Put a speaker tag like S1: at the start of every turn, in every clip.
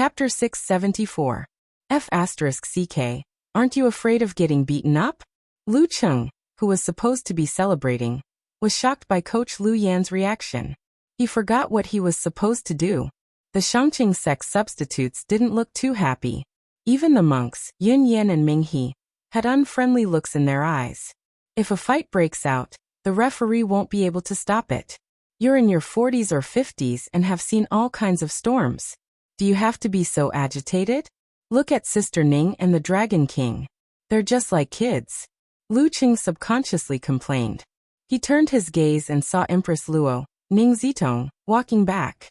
S1: Chapter 674. F***CK. Aren't you afraid of getting beaten up? Lu Cheng, who was supposed to be celebrating, was shocked by Coach Lu Yan's reaction. He forgot what he was supposed to do. The Shangqing sect substitutes didn't look too happy. Even the monks, Yun Yan and Ming He, had unfriendly looks in their eyes. If a fight breaks out, the referee won't be able to stop it. You're in your 40s or 50s and have seen all kinds of storms. Do you have to be so agitated? Look at Sister Ning and the Dragon King. They're just like kids. Lu Qing subconsciously complained. He turned his gaze and saw Empress Luo, Ning Zitong, walking back.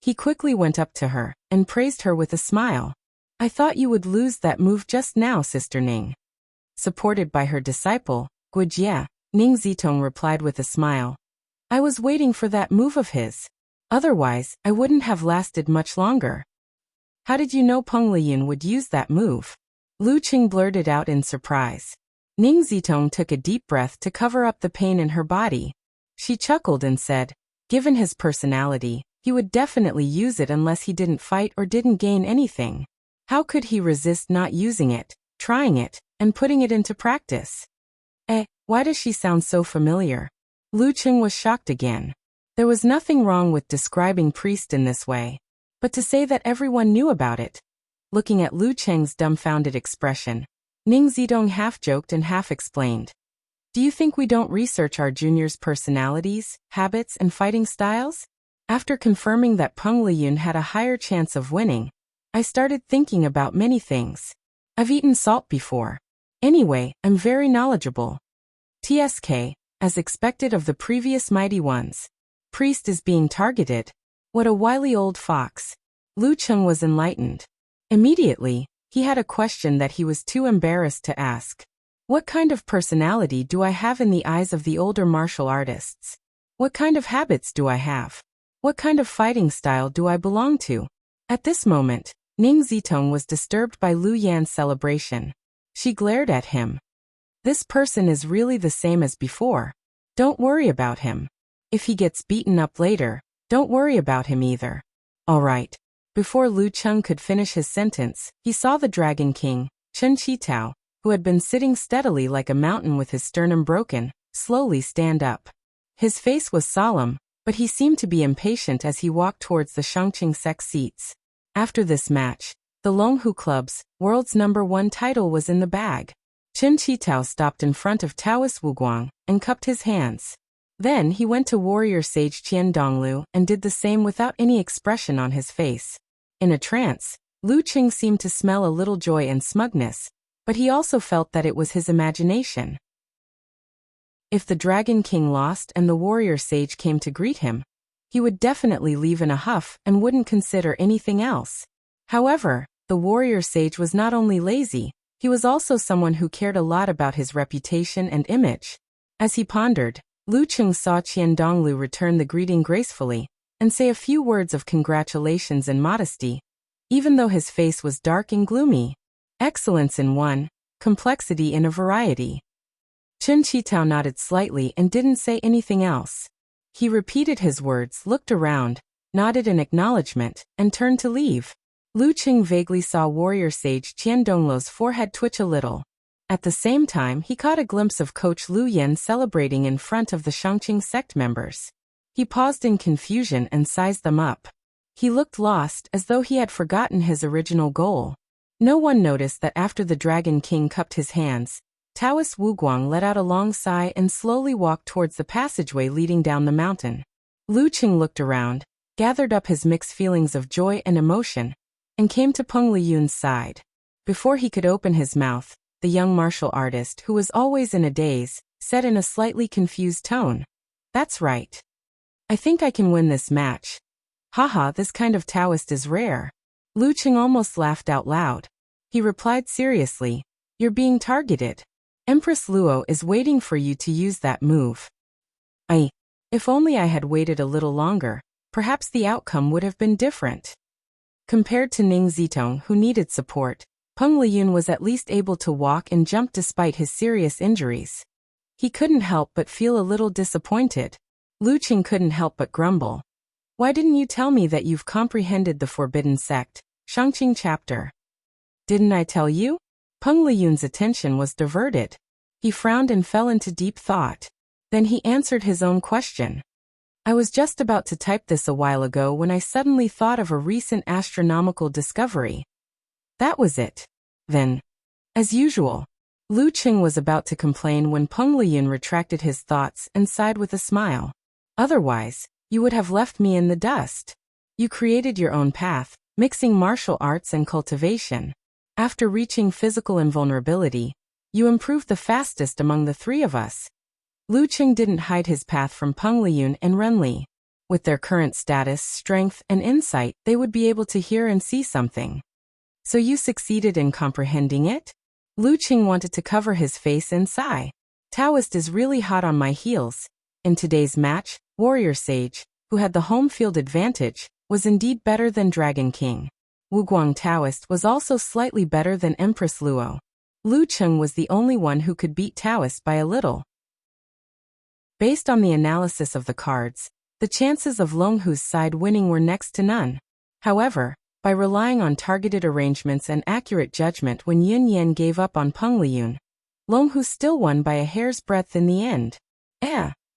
S1: He quickly went up to her and praised her with a smile. I thought you would lose that move just now, Sister Ning. Supported by her disciple, Guijie, Ning Zitong replied with a smile. I was waiting for that move of his. Otherwise, I wouldn't have lasted much longer. How did you know Peng Liyun would use that move? Lu Qing blurted out in surprise. Ning Zitong took a deep breath to cover up the pain in her body. She chuckled and said, given his personality, he would definitely use it unless he didn't fight or didn't gain anything. How could he resist not using it, trying it, and putting it into practice? Why does she sound so familiar? Lu Qing was shocked again. There was nothing wrong with describing priest in this way. But to say that everyone knew about it. Looking at Lu Cheng's dumbfounded expression, Ning Zitong half joked and half explained. Do you think we don't research our juniors' personalities, habits, and fighting styles? After confirming that Peng Liyun had a higher chance of winning, I started thinking about many things. I've eaten salt before. Anyway, I'm very knowledgeable. TSK, as expected of the previous mighty ones. Priest is being targeted. What a wily old fox. Lu Cheng was enlightened. Immediately, he had a question that he was too embarrassed to ask. What kind of personality do I have in the eyes of the older martial artists? What kind of habits do I have? What kind of fighting style do I belong to? At this moment, Ning Zitong was disturbed by Lu Yan's celebration. She glared at him. This person is really the same as before. Don't worry about him. If he gets beaten up later, don't worry about him either. All right. Before Lu Cheng could finish his sentence, he saw the Dragon King, Chen Qitao, who had been sitting steadily like a mountain with his sternum broken, slowly stand up. His face was solemn, but he seemed to be impatient as he walked towards the Shangqing sect seats. After this match, the Longhu Club's world's #1 title was in the bag. Chen Qitao stopped in front of Taoist Wuguang and cupped his hands. Then he went to warrior sage Qian Donglu and did the same without any expression on his face. In a trance, Lu Qing seemed to smell a little joy and smugness, but he also felt that it was his imagination. If the Dragon King lost and the warrior sage came to greet him, he would definitely leave in a huff and wouldn't consider anything else. However, the warrior sage was not only lazy, he was also someone who cared a lot about his reputation and image. As he pondered, Lu Qing saw Qian Donglu return the greeting gracefully and say a few words of congratulations and modesty, even though his face was dark and gloomy. Excellence in one, complexity in a variety. Chen Qitao nodded slightly and didn't say anything else. He repeated his words, looked around, nodded in acknowledgement, and turned to leave. Lu Qing vaguely saw warrior sage Qian Donglu's forehead twitch a little. At the same time, he caught a glimpse of Coach Lu Yan celebrating in front of the Shangqing sect members. He paused in confusion and sized them up. He looked lost, as though he had forgotten his original goal. No one noticed that after the Dragon King cupped his hands, Taoist Wuguang let out a long sigh and slowly walked towards the passageway leading down the mountain. Lu Qing looked around, gathered up his mixed feelings of joy and emotion, and came to Peng Liyun's side. Before he could open his mouth, the young martial artist, who was always in a daze, said in a slightly confused tone, "That's right. I think I can win this match. Haha, this kind of Taoist is rare." Lu Qing almost laughed out loud. He replied seriously, "You're being targeted. Empress Luo is waiting for you to use that move." If only I had waited a little longer, perhaps the outcome would have been different. Compared to Ning Zitong, who needed support, Peng Liyun was at least able to walk and jump despite his serious injuries. He couldn't help but feel a little disappointed. Lu Qing couldn't help but grumble. "Why didn't you tell me that you've comprehended the forbidden sect, Shangqing chapter. Didn't I tell you? Peng Liyun's attention was diverted. He frowned and fell into deep thought. Then he answered his own question. I was just about to type this a while ago when I suddenly thought of a recent astronomical discovery. That was it. Then, as usual, Lu Qing was about to complain when Peng Liyun retracted his thoughts and sighed with a smile. Otherwise, you would have left me in the dust. You created your own path, mixing martial arts and cultivation. After reaching physical invulnerability, you improved the fastest among the three of us. Lu Qing didn't hide his path from Peng Liyun and Renli. With their current status, strength, and insight, they would be able to hear and see something. So you succeeded in comprehending it? Lu Qing wanted to cover his face and sigh. Taoist is really hot on my heels. In today's match, Warrior Sage, who had the home field advantage, was indeed better than Dragon King. Wuguang Taoist was also slightly better than Empress Luo. Lu Qing was the only one who could beat Taoist by a little. Based on the analysis of the cards, the chances of Longhu's side winning were next to none. However, by relying on targeted arrangements and accurate judgment when Yin Yan gave up on Peng Liyun, Longhu still won by a hair's breadth in the end.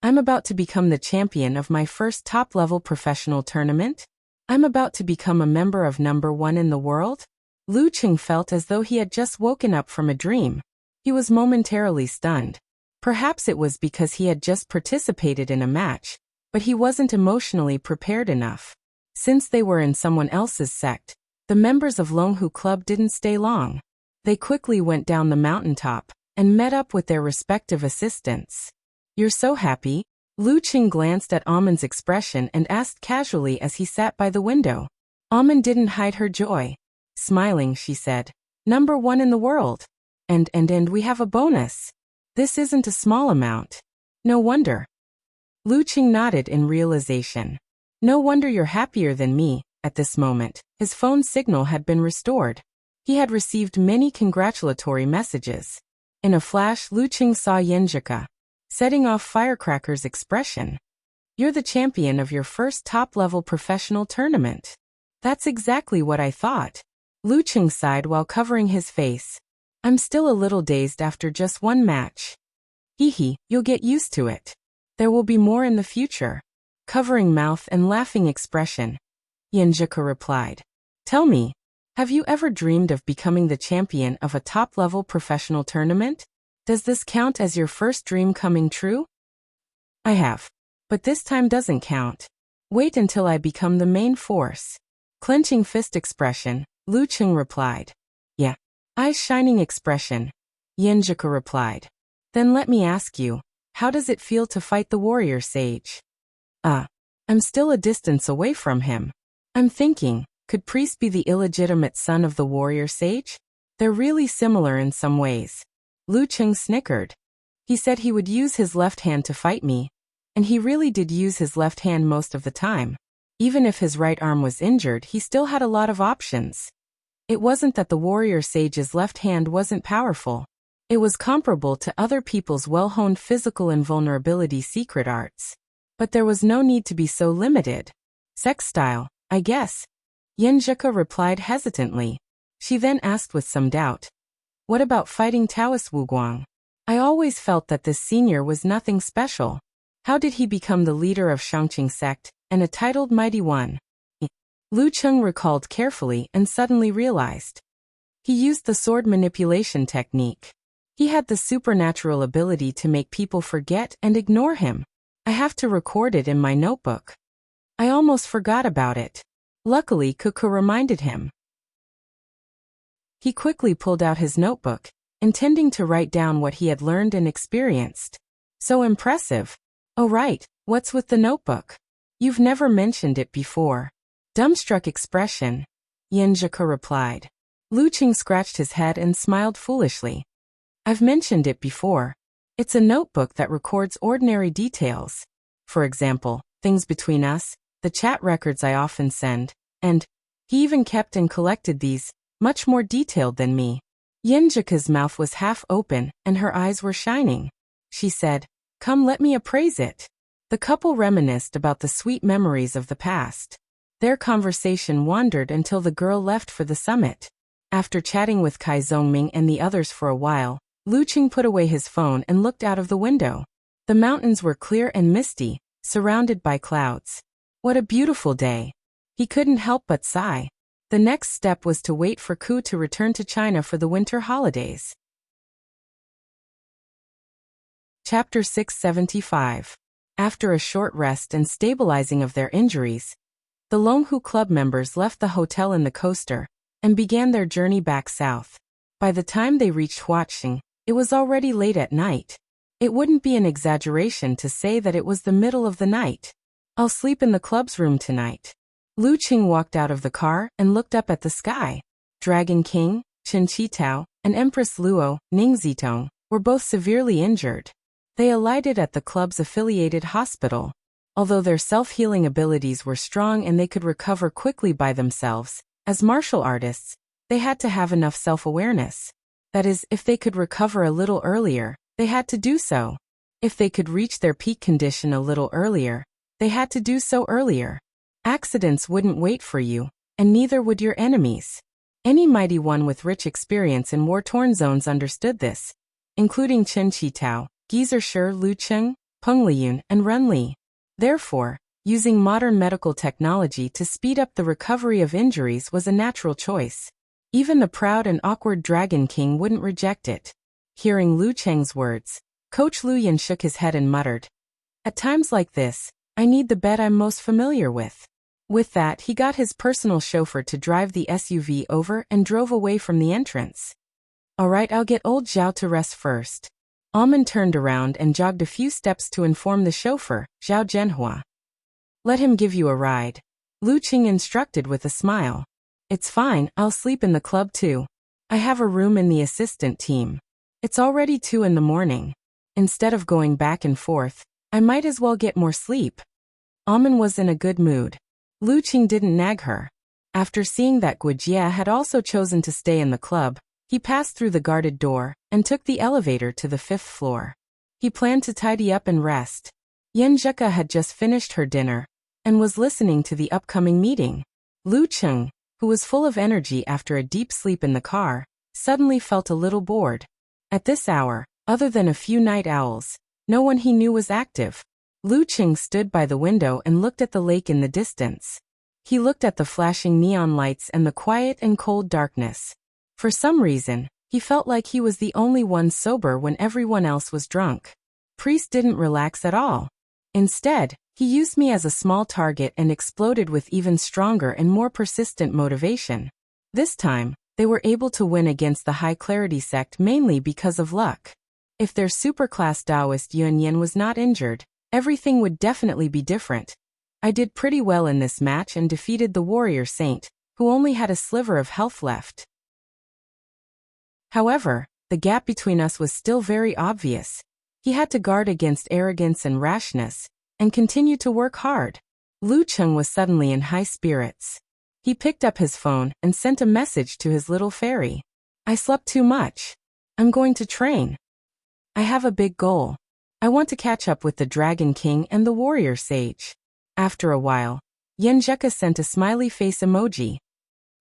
S1: I'm about to become the champion of my first top-level professional tournament? I'm about to become a member of number 1 in the world? Lu Qing felt as though he had just woken up from a dream. He was momentarily stunned. Perhaps it was because he had just participated in a match, but he wasn't emotionally prepared enough. Since they were in someone else's sect, the members of Longhu Club didn't stay long. They quickly went down the mountaintop and met up with their respective assistants. You're so happy? Lu Qing glanced at Amon's expression and asked casually as he sat by the window. Amon didn't hide her joy. Smiling, she said, "Number 1 in the world. And we have a bonus. This isn't a small amount. No wonder." Lu Qing nodded in realization. No wonder you're happier than me. At this moment, his phone signal had been restored. He had received many congratulatory messages. In a flash, Lu Qing saw Yenjika, setting off firecrackers expression. You're the champion of your first top-level professional tournament. That's exactly what I thought. Lu Qing sighed while covering his face. I'm still a little dazed after just one match. Hee, you'll get used to it. There will be more in the future. Covering mouth and laughing expression, Yenjika replied. Tell me, have you ever dreamed of becoming the champion of a top-level professional tournament? Does this count as your first dream coming true? I have. But this time doesn't count. Wait until I become the main force. Clenching fist expression, Lu Qing replied. Yeah. Eyes shining expression, Yenjika replied. Then let me ask you, how does it feel to fight the warrior sage? I'm still a distance away from him. I'm thinking, could Priest be the illegitimate son of the warrior sage? They're really similar in some ways. Lu Qing snickered. He said he would use his left hand to fight me, and he really did use his left hand most of the time. Even if his right arm was injured, he still had a lot of options. It wasn't that the warrior sage's left hand wasn't powerful. It was comparable to other people's well-honed physical invulnerability secret arts. But there was no need to be so limited. Sex style, I guess. Yenjika replied hesitantly. She then asked with some doubt. What about fighting Taoist Wuguang? I always felt that this senior was nothing special. How did he become the leader of Shangqing sect, and a titled mighty one? Lu Qing recalled carefully and suddenly realized. He used the sword manipulation technique. He had the supernatural ability to make people forget and ignore him. I have to record it in my notebook. I almost forgot about it. Luckily, Kuku reminded him. He quickly pulled out his notebook, intending to write down what he had learned and experienced. So impressive. Oh right, what's with the notebook? You've never mentioned it before. Dumbstruck expression, Yenjika replied. Lu Qing scratched his head and smiled foolishly. I've mentioned it before. It's a notebook that records ordinary details. For example, things between us, the chat records I often send, and he even kept and collected these, much more detailed than me. Yenjika's mouth was half open and her eyes were shining. She said, Come let me appraise it. The couple reminisced about the sweet memories of the past. Their conversation wandered until the girl left for the summit. After chatting with Kai Zongming and the others for a while, Lu Qing put away his phone and looked out of the window. The mountains were clear and misty, surrounded by clouds. What a beautiful day. He couldn't help but sigh. The next step was to wait for Ku to return to China for the winter holidays. Chapter 675. After a short rest and stabilizing of their injuries, the Longhu Club members left the hotel in the coaster and began their journey back south. By the time they reached Huaqing, it was already late at night. It wouldn't be an exaggeration to say that it was the middle of the night. I'll sleep in the club's room tonight. Lu Qing walked out of the car and looked up at the sky. Dragon King, Chen Qitao, and Empress Luo, Ning Zitong, were both severely injured. They alighted at the club's affiliated hospital. Although their self-healing abilities were strong and they could recover quickly by themselves, as martial artists, they had to have enough self-awareness. That is, if they could recover a little earlier, they had to do so. If they could reach their peak condition a little earlier, they had to do so earlier. Accidents wouldn't wait for you, and neither would your enemies. Any mighty one with rich experience in war-torn zones understood this, including Chen Qitao, Geezer Shi, Lu Cheng, Peng Liyun, and Ren Li. Therefore, using modern medical technology to speed up the recovery of injuries was a natural choice. Even the proud and awkward Dragon King wouldn't reject it. Hearing Lu Cheng's words, Coach Lu Yan shook his head and muttered, "At times like this, I need the bed I'm most familiar with." With that, he got his personal chauffeur to drive the SUV over and drove away from the entrance. "All right, I'll get old Zhao to rest first." Almond turned around and jogged a few steps to inform the chauffeur, Zhao Zhenhua. "Let him give you a ride," Lu Qing instructed with a smile. "It's fine, I'll sleep in the club too. I have a room in the assistant team. It's already 2 in the morning. Instead of going back and forth, I might as well get more sleep." Almond was in a good mood. Lu Qing didn't nag her. After seeing that Guijia had also chosen to stay in the club, he passed through the guarded door and took the elevator to the 5th floor. He planned to tidy up and rest. Yan Zheka had just finished her dinner and was listening to the upcoming meeting. Lu Cheng, who was full of energy after a deep sleep in the car, suddenly felt a little bored. At this hour, other than a few night owls, no one he knew was active. Lu Cheng stood by the window and looked at the lake in the distance. He looked at the flashing neon lights and the quiet and cold darkness. For some reason, he felt like he was the only one sober when everyone else was drunk. Priest didn't relax at all. Instead, he used me as a small target and exploded with even stronger and more persistent motivation. This time, they were able to win against the High Clarity sect mainly because of luck. If their superclass Taoist Yuan Yin was not injured, everything would definitely be different. I did pretty well in this match and defeated the warrior saint, who only had a sliver of health left. However, the gap between us was still very obvious. He had to guard against arrogance and rashness, and continue to work hard. Lu Cheng was suddenly in high spirits. He picked up his phone and sent a message to his little fairy. "I slept too much. I'm going to train. I have a big goal. I want to catch up with the Dragon King and the Warrior Sage." After a while, Yan Zheka sent a smiley face emoji.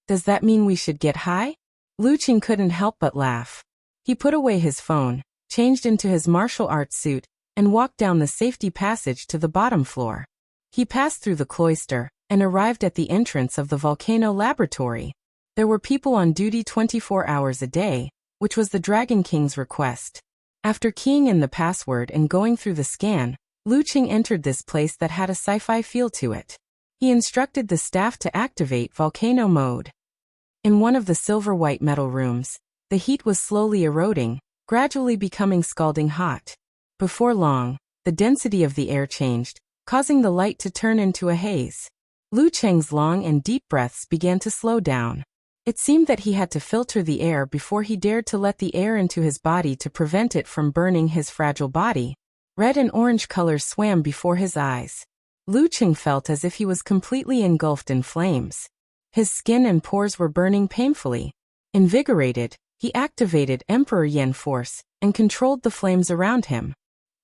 S1: "Does that mean we should get high?" Lu Qing couldn't help but laugh. He put away his phone, changed into his martial arts suit, and walked down the safety passage to the bottom floor. He passed through the cloister and arrived at the entrance of the volcano laboratory. There were people on duty 24 hours a day, which was the Dragon King's request. After keying in the password and going through the scan, Lu Qing entered this place that had a sci-fi feel to it. He instructed the staff to activate volcano mode. In one of the silver-white metal rooms, the heat was slowly eroding, gradually becoming scalding hot. Before long, the density of the air changed, causing the light to turn into a haze. Lu Cheng's long and deep breaths began to slow down. It seemed that he had to filter the air before he dared to let the air into his body to prevent it from burning his fragile body. Red and orange colors swam before his eyes. Lu Cheng felt as if he was completely engulfed in flames. His skin and pores were burning painfully. Invigorated, he activated Emperor Yen Force and controlled the flames around him.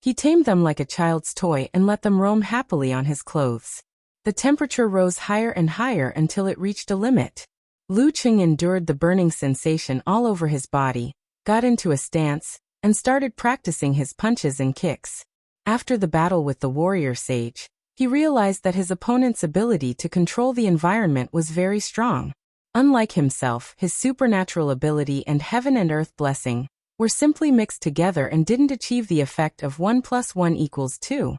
S1: He tamed them like a child's toy and let them roam happily on his clothes. The temperature rose higher and higher until it reached a limit. Lucheng endured the burning sensation all over his body, got into a stance, and started practicing his punches and kicks. After the battle with the warrior sage, he realized that his opponent's ability to control the environment was very strong. Unlike himself, his supernatural ability and heaven and earth blessing were simply mixed together and didn't achieve the effect of 1 + 1 = 2.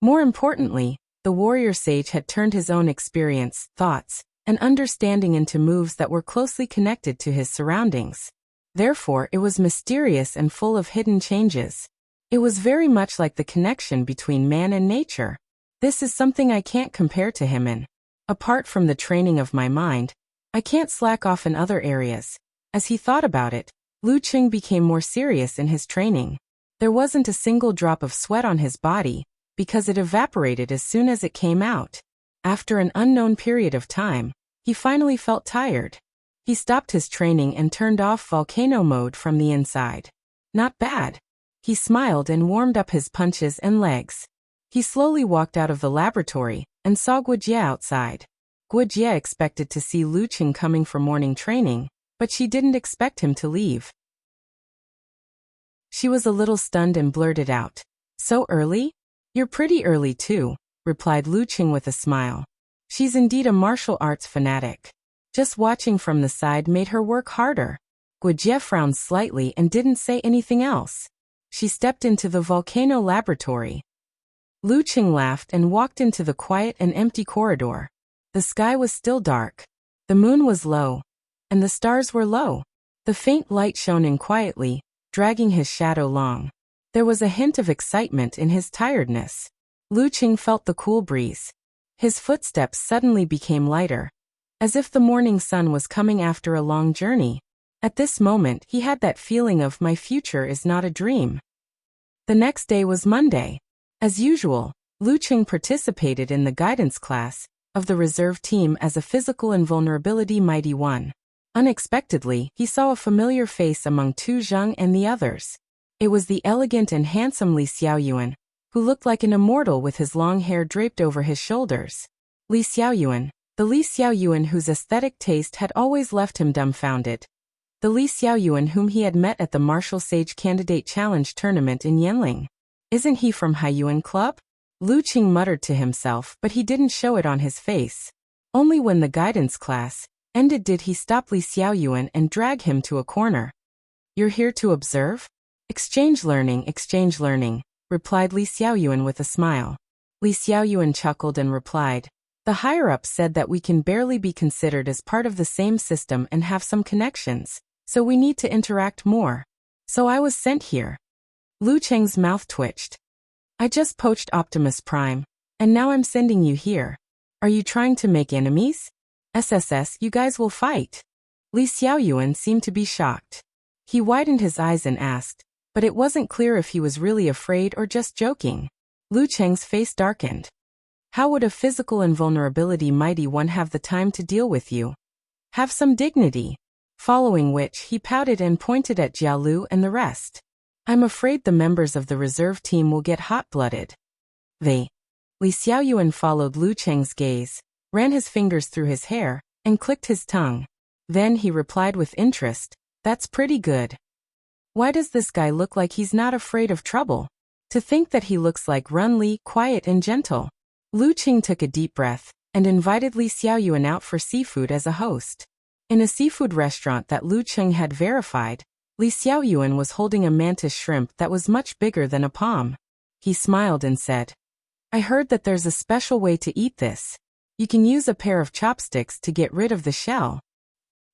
S1: More importantly, the warrior sage had turned his own experience, thoughts, and understanding into moves that were closely connected to his surroundings. Therefore, it was mysterious and full of hidden changes. It was very much like the connection between man and nature. This is something I can't compare to him in. Apart from the training of my mind, I can't slack off in other areas. As he thought about it, Lucheng became more serious in his training. There wasn't a single drop of sweat on his body, because it evaporated as soon as it came out. After an unknown period of time, he finally felt tired. He stopped his training and turned off volcano mode from the inside. Not bad. He smiled and warmed up his punches and legs. He slowly walked out of the laboratory and saw Guojie outside. Guojie expected to see Lucheng coming for morning training, but she didn't expect him to leave. She was a little stunned and blurted out, "So early? You're pretty early too," replied Lucheng with a smile. She's indeed a martial arts fanatic. Just watching from the side made her work harder. Guojie frowned slightly and didn't say anything else. She stepped into the volcano laboratory. Lucheng laughed and walked into the quiet and empty corridor. The sky was still dark. The moon was low, and the stars were low. The faint light shone in quietly, dragging his shadow long. There was a hint of excitement in his tiredness. Lucheng felt the cool breeze. His footsteps suddenly became lighter, as if the morning sun was coming after a long journey. At this moment, he had that feeling of my future is not a dream. The next day was Monday. As usual, Lucheng participated in the guidance class of the reserve team as a physical invulnerability mighty one. Unexpectedly, he saw a familiar face among Tu Zheng and the others. It was the elegant and handsome Li Xiaoyuan, who looked like an immortal with his long hair draped over his shoulders. Li Xiaoyuan, the Li Xiaoyuan whose aesthetic taste had always left him dumbfounded. The Li Xiaoyuan whom he had met at the Martial Sage Candidate Challenge tournament in Yanling. Isn't he from Haiyuan Club? Lucheng muttered to himself, but he didn't show it on his face. Only when the guidance class ended did he stop Li Xiaoyuan and drag him to a corner. "You're here to observe?" Exchange learning," replied Li Xiaoyuan with a smile. Li Xiaoyuan chuckled and replied, "The higher-ups said that we can barely be considered as part of the same system and have some connections, so we need to interact more. So I was sent here." Lucheng's mouth twitched. "I just poached Optimus Prime, and now I'm sending you here. Are you trying to make enemies? SSS, you guys will fight." Li Xiaoyuan seemed to be shocked. He widened his eyes and asked, but it wasn't clear if he was really afraid or just joking. Lucheng's face darkened. "How would a physical invulnerability mighty one have the time to deal with you? Have some dignity." Following which, he pouted and pointed at Jialu and the rest. "I'm afraid the members of the reserve team will get hot-blooded." They. Li Xiaoyuan followed Lucheng's gaze, ran his fingers through his hair, and clicked his tongue. Then he replied with interest, "That's pretty good. Why does this guy look like he's not afraid of trouble? To think that he looks like Run Li, quiet and gentle." Lucheng took a deep breath, and invited Li Xiaoyuan out for seafood as a host. In a seafood restaurant that Lucheng had verified, Li Xiaoyuan was holding a mantis shrimp that was much bigger than a palm. He smiled and said, "I heard that there's a special way to eat this. You can use a pair of chopsticks to get rid of the shell.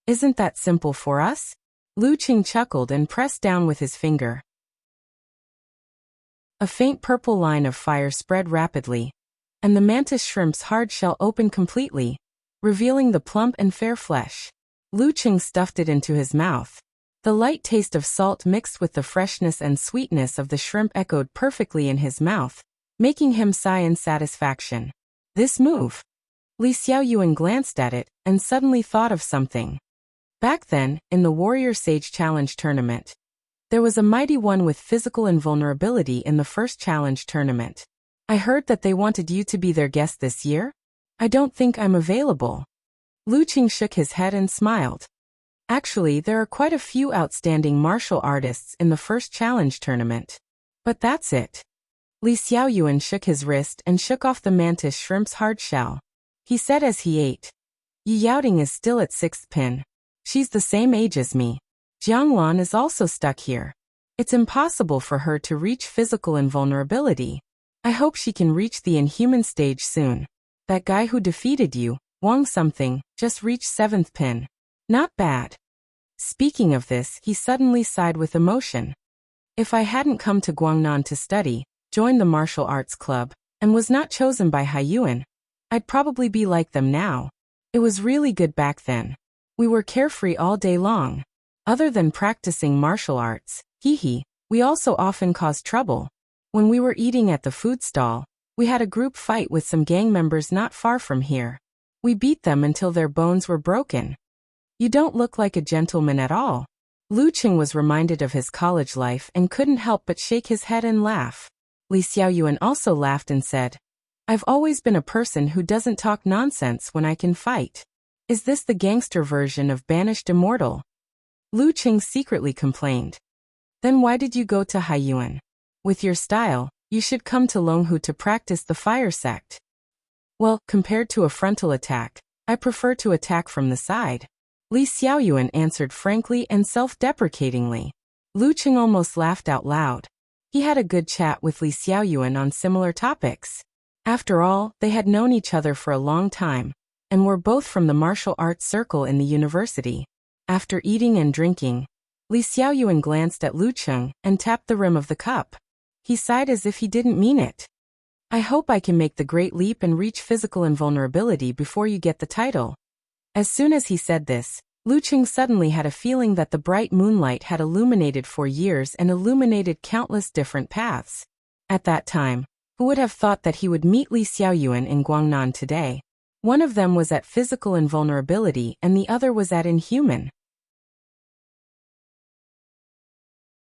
S1: Isn't that simple for us?" Lucheng chuckled and pressed down with his finger. A faint purple line of fire spread rapidly, and the mantis shrimp's hard shell opened completely, revealing the plump and fair flesh. Lucheng stuffed it into his mouth. The light taste of salt mixed with the freshness and sweetness of the shrimp echoed perfectly in his mouth, making him sigh in satisfaction. This move. Li Xiaoyuan glanced at it and suddenly thought of something. Back then, in the Warrior Sage Challenge tournament, there was a mighty one with physical invulnerability in the first challenge tournament. I heard that they wanted you to be their guest this year? I don't think I'm available. Lu Qing shook his head and smiled. Actually, there are quite a few outstanding martial artists in the first challenge tournament. But that's it. Li Xiaoyuan shook his wrist and shook off the mantis shrimp's hard shell. He said as he ate. Yi Yaoting is still at 6th pin. She's the same age as me. Jiang Lan is also stuck here. It's impossible for her to reach physical invulnerability. I hope she can reach the inhuman stage soon. That guy who defeated you, Wang something, just reached 7th pin. Not bad. Speaking of this, he suddenly sighed with emotion. If I hadn't come to Guangnan to study, joined the martial arts club, and was not chosen by Haiyuan, I'd probably be like them now. It was really good back then. We were carefree all day long. Other than practicing martial arts, we also often caused trouble. When we were eating at the food stall, we had a group fight with some gang members not far from here. We beat them until their bones were broken. You don't look like a gentleman at all. Lu Qing was reminded of his college life and couldn't help but shake his head and laugh. Li Xiaoyuan also laughed and said, I've always been a person who doesn't talk nonsense when I can fight. Is this the gangster version of banished immortal? Lu Qing secretly complained. Then why did you go to Haiyuan? With your style, you should come to Longhu to practice the fire sect. Well, compared to a frontal attack, I prefer to attack from the side. Li Xiaoyuan answered frankly and self-deprecatingly. Lu Qing almost laughed out loud. He had a good chat with Li Xiaoyuan on similar topics. After all, they had known each other for a long time, and were both from the martial arts circle in the university. After eating and drinking, Li Xiaoyuan glanced at Lu Qing and tapped the rim of the cup. He sighed as if he didn't mean it. I hope I can make the great leap and reach physical invulnerability before you get the title. As soon as he said this, Lu Qing suddenly had a feeling that the bright moonlight had illuminated for years and illuminated countless different paths. At that time, who would have thought that he would meet Li Xiaoyuan in Guangnan today? One of them was at physical invulnerability and the other was at inhuman.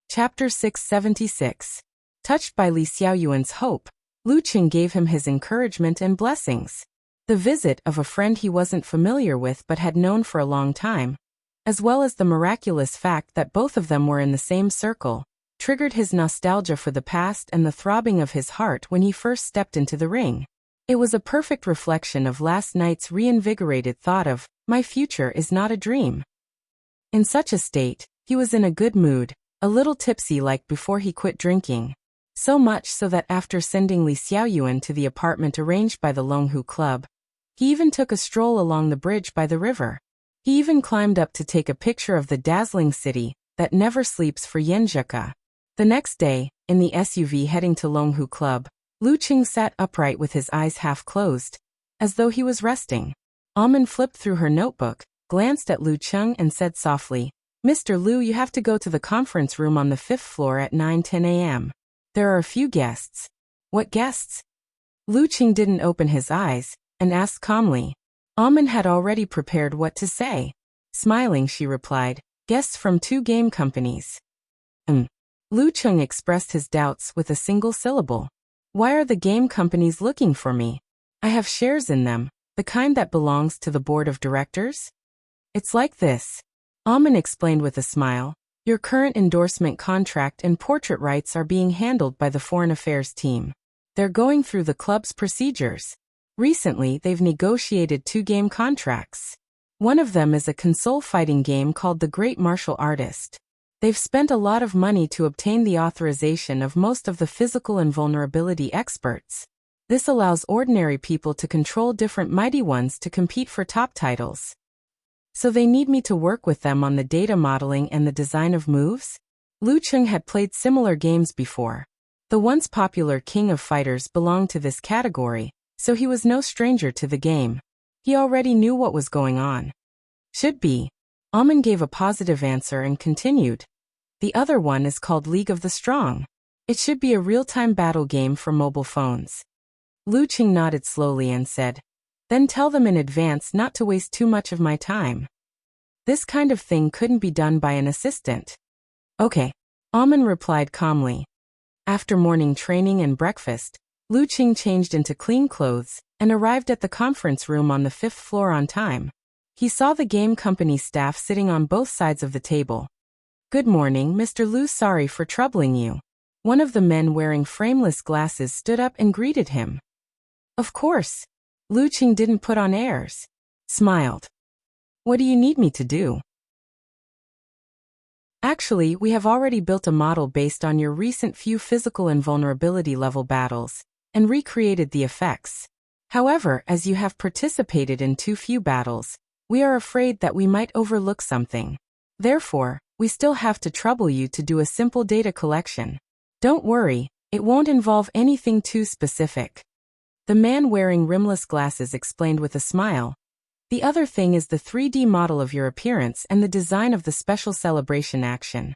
S1: Chapter 676. Touched by Li Xiaoyuan's hope, Lu Qing gave him his encouragement and blessings. The visit of a friend he wasn't familiar with but had known for a long time, as well as the miraculous fact that both of them were in the same circle, triggered his nostalgia for the past and the throbbing of his heart when he first stepped into the ring. It was a perfect reflection of last night's reinvigorated thought of, my future is not a dream. In such a state, he was in a good mood, a little tipsy like before he quit drinking. So much so that after sending Li Xiaoyuan to the apartment arranged by the Longhu Club, he even took a stroll along the bridge by the river. He even climbed up to take a picture of the dazzling city that never sleeps for Yanzhika. The next day, in the SUV heading to Longhu Club, Lu Qing sat upright with his eyes half closed, as though he was resting. Amin flipped through her notebook, glanced at Lu Qing and said softly, Mr. Lu, you have to go to the conference room on the 5th floor at 9:10 a.m. There are a few guests. What guests? Lu Qing didn't open his eyes, and asked calmly. Amin had already prepared what to say. Smiling, she replied, guests from 2 game companies. Lu Qing expressed his doubts with a single syllable. Why are the game companies looking for me? I have shares in them, the kind that belongs to the board of directors? It's like this. Amin explained with a smile. Your current endorsement contract and portrait rights are being handled by the foreign affairs team. They're going through the club's procedures. Recently, they've negotiated 2 game contracts. One of them is a console fighting game called The Great Martial Artist. They've spent a lot of money to obtain the authorization of most of the physical invulnerability experts. This allows ordinary people to control different mighty ones to compete for top titles. So they need me to work with them on the data modeling and the design of moves? Lu Qing had played similar games before. The once popular King of Fighters belonged to this category, so he was no stranger to the game. He already knew what was going on. Should be. Amin gave a positive answer and continued. The other one is called League of the Strong. It should be a real-time battle game for mobile phones. Lu Qing nodded slowly and said, Then tell them in advance not to waste too much of my time. This kind of thing couldn't be done by an assistant. Okay. Amin replied calmly. After morning training and breakfast, Lu Qing changed into clean clothes and arrived at the conference room on the 5th floor on time. He saw the game company staff sitting on both sides of the table. "Good morning, Mr. Lu. Sorry for troubling you." One of the men wearing frameless glasses stood up and greeted him. "Of course." Lu Qing didn't put on airs. Smiled. "What do you need me to do?" "Actually, we have already built a model based on your recent few physical and vulnerability level battles, and recreated the effects. However, as you have participated in too few battles, we are afraid that we might overlook something. Therefore, we still have to trouble you to do a simple data collection. Don't worry, it won't involve anything too specific." The man wearing rimless glasses explained with a smile. "The other thing is the 3D model of your appearance and the design of the special celebration action."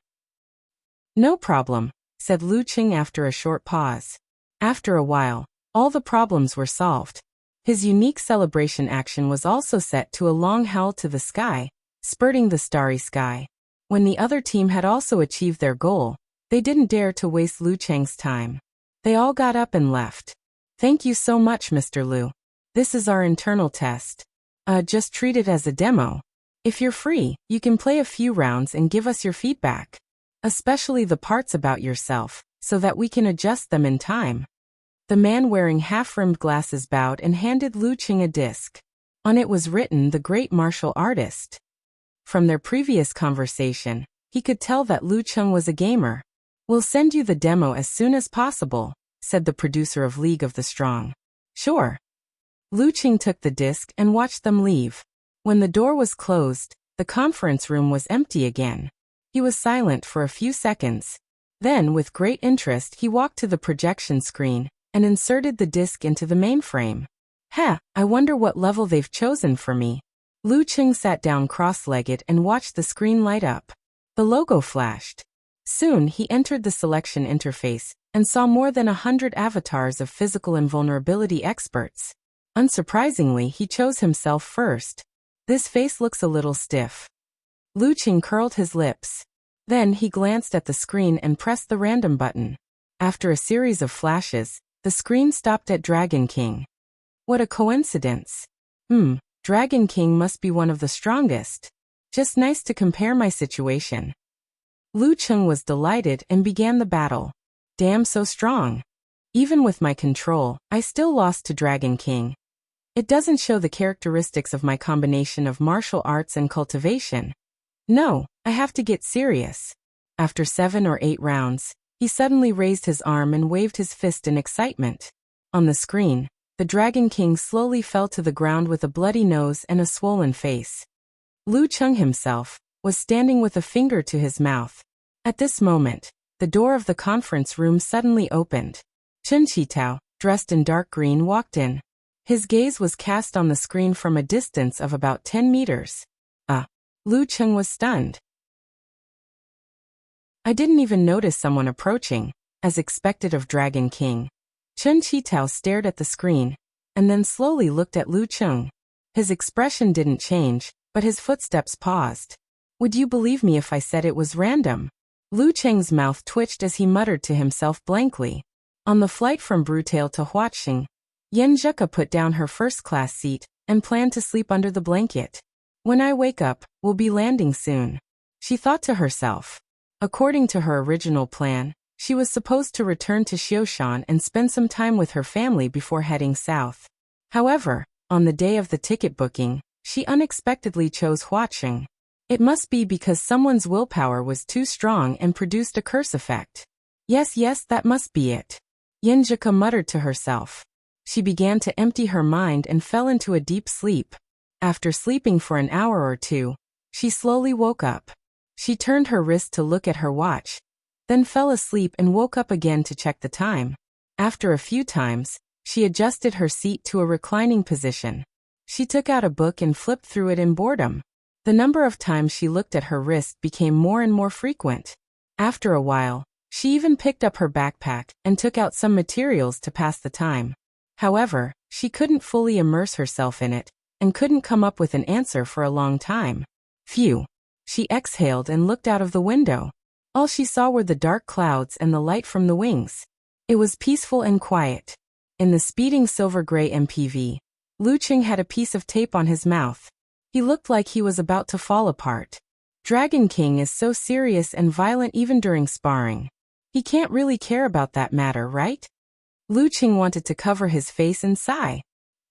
S1: "No problem," said Lu Qing after a short pause. After a while, all the problems were solved. His unique celebration action was also set to a long howl to the sky, spurting the starry sky. When the other team had also achieved their goal, they didn't dare to waste Lu Cheng's time. They all got up and left. "Thank you so much, Mr. Lu. This is our internal test. Just treat it as a demo. If you're free, you can play a few rounds and give us your feedback. Especially the parts about yourself, so that we can adjust them in time." The man wearing half-rimmed glasses bowed and handed Lu Qing a disc. On it was written "The Great Martial Artist." From their previous conversation, he could tell that Lu Qing was a gamer. "We'll send you the demo as soon as possible," said the producer of League of the Strong. "Sure." Lu Qing took the disc and watched them leave. When the door was closed, the conference room was empty again. He was silent for a few seconds. Then, with great interest, he walked to the projection screen and inserted the disc into the mainframe. I wonder what level they've chosen for me." Lu Qing sat down cross-legged and watched the screen light up. The logo flashed. Soon he entered the selection interface and saw more than 100 avatars of physical and vulnerability experts. Unsurprisingly, he chose himself first. "This face looks a little stiff." Lu Qing curled his lips. Then he glanced at the screen and pressed the random button. After a series of flashes, the screen stopped at Dragon King. What a coincidence. Dragon King must be one of the strongest. Just nice to compare my situation. Lu Qing was delighted and began the battle. Damn, so strong. Even with my control, I still lost to Dragon King. It doesn't show the characteristics of my combination of martial arts and cultivation. No, I have to get serious. After 7 or 8 rounds, he suddenly raised his arm and waved his fist in excitement. On the screen, the Dragon King slowly fell to the ground with a bloody nose and a swollen face. Lu Qing himself was standing with a finger to his mouth. At this moment, the door of the conference room suddenly opened. Chen Qitao, dressed in dark green, walked in. His gaze was cast on the screen from a distance of about 10 meters. Lu Qing was stunned. "I didn't even notice someone approaching," as expected of Dragon King. Chen Qitao stared at the screen, and then slowly looked at Lu Qing. His expression didn't change, but his footsteps paused. "Would you believe me if I said it was random?" Lu Cheng's mouth twitched as he muttered to himself blankly. On the flight from Brutale to Huaqing, Yan Zheka put down her first-class seat and planned to sleep under the blanket. "When I wake up, we'll be landing soon," she thought to herself. According to her original plan, she was supposed to return to Xioshan and spend some time with her family before heading south. However, on the day of the ticket booking, she unexpectedly chose Huaqing. It must be because someone's willpower was too strong and produced a curse effect. Yes, that must be it. Yenjika muttered to herself. She began to empty her mind and fell into a deep sleep. After sleeping for an hour or two, she slowly woke up. She turned her wrist to look at her watch, then fell asleep and woke up again to check the time. After a few times, she adjusted her seat to a reclining position. She took out a book and flipped through it in boredom. The number of times she looked at her wrist became more and more frequent. After a while, she even picked up her backpack and took out some materials to pass the time. However, she couldn't fully immerse herself in it, and couldn't come up with an answer for a long time. Phew. She exhaled and looked out of the window. All she saw were the dark clouds and the light from the wings. It was peaceful and quiet. In the speeding silver-gray MPV, Lu Cheng had a piece of tape on his mouth. He looked like he was about to fall apart. Dragon King is so serious and violent even during sparring. He can't really care about that matter, right? Lu Cheng wanted to cover his face and sigh.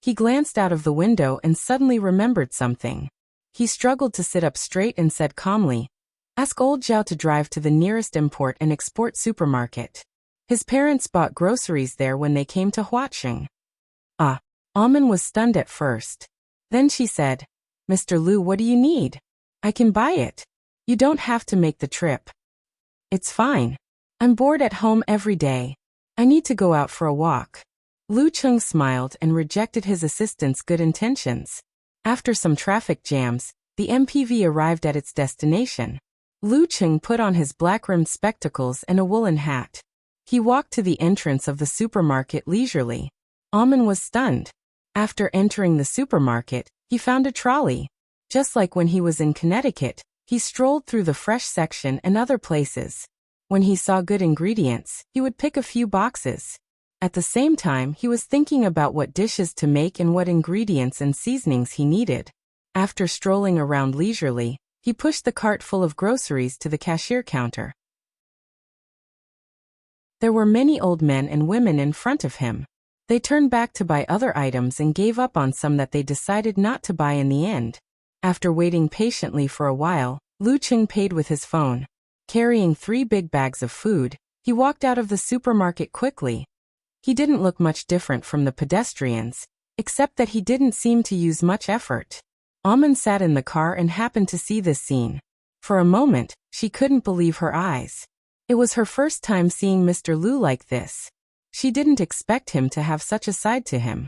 S1: He glanced out of the window and suddenly remembered something. He struggled to sit up straight and said calmly, "Ask old Zhao to drive to the nearest import and export supermarket." His parents bought groceries there when they came to Huacheng. Alman was stunned at first. Then she said, "Mr. Lu, what do you need? I can buy it. You don't have to make the trip." "It's fine. I'm bored at home every day. I need to go out for a walk." Lu Cheng smiled and rejected his assistant's good intentions. After some traffic jams, the MPV arrived at its destination. Lu Cheng put on his black-rimmed spectacles and a woolen hat. He walked to the entrance of the supermarket leisurely. Alman was stunned. After entering the supermarket, he found a trolley. Just like when he was in Connecticut, he strolled through the fresh section and other places. When he saw good ingredients, he would pick a few boxes. At the same time, he was thinking about what dishes to make and what ingredients and seasonings he needed. After strolling around leisurely, he pushed the cart full of groceries to the cashier counter. There were many old men and women in front of him. They turned back to buy other items and gave up on some that they decided not to buy in the end. After waiting patiently for a while, Lu Cheng paid with his phone. Carrying 3 big bags of food, he walked out of the supermarket quickly. He didn't look much different from the pedestrians, except that he didn't seem to use much effort. Alman sat in the car and happened to see this scene. For a moment, she couldn't believe her eyes. It was her first time seeing Mr. Lu like this. She didn't expect him to have such a side to him.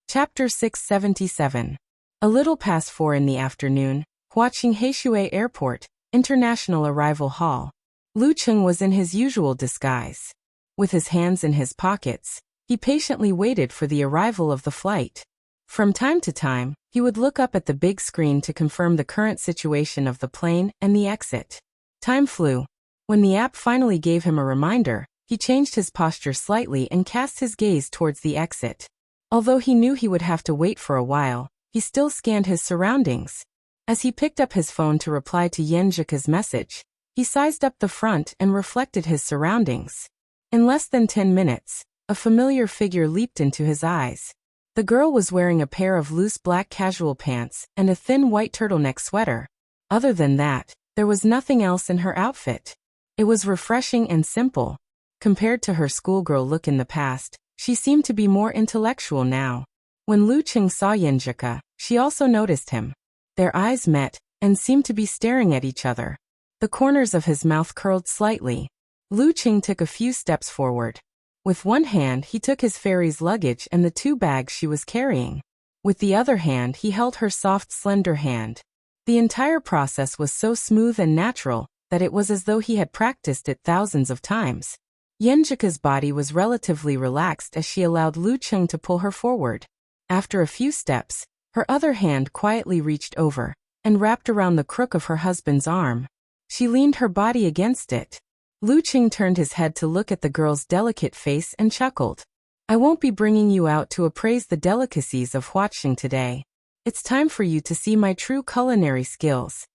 S1: Chapter 677. A little past 4 in the afternoon, Huacheng Heishui Airport, International Arrival Hall. Lu Cheng was in his usual disguise. With his hands in his pockets, he patiently waited for the arrival of the flight. From time to time, he would look up at the big screen to confirm the current situation of the plane and the exit. Time flew. When the app finally gave him a reminder, he changed his posture slightly and cast his gaze towards the exit. Although he knew he would have to wait for a while, he still scanned his surroundings. As he picked up his phone to reply to Yen Zhika's message, he sized up the front and reflected his surroundings. In less than 10 minutes, a familiar figure leaped into his eyes. The girl was wearing a pair of loose black casual pants and a thin white turtleneck sweater. Other than that, there was nothing else in her outfit. It was refreshing and simple. Compared to her schoolgirl look in the past, she seemed to be more intellectual now. When Lu Cheng saw Yen Zhika, she also noticed him. Their eyes met and seemed to be staring at each other. The corners of his mouth curled slightly. Lu Cheng took a few steps forward. With one hand he took his fairy's luggage and the 2 bags she was carrying. With the other hand he held her soft, slender hand. The entire process was so smooth and natural that it was as though he had practiced it thousands of times. Yen Zhika's body was relatively relaxed as she allowed Lu Cheng to pull her forward. After a few steps, her other hand quietly reached over and wrapped around the crook of her husband's arm. She leaned her body against it. Lu Cheng turned his head to look at the girl's delicate face and chuckled. "I won't be bringing you out to appraise the delicacies of Huacheng today. It's time for you to see my true culinary skills."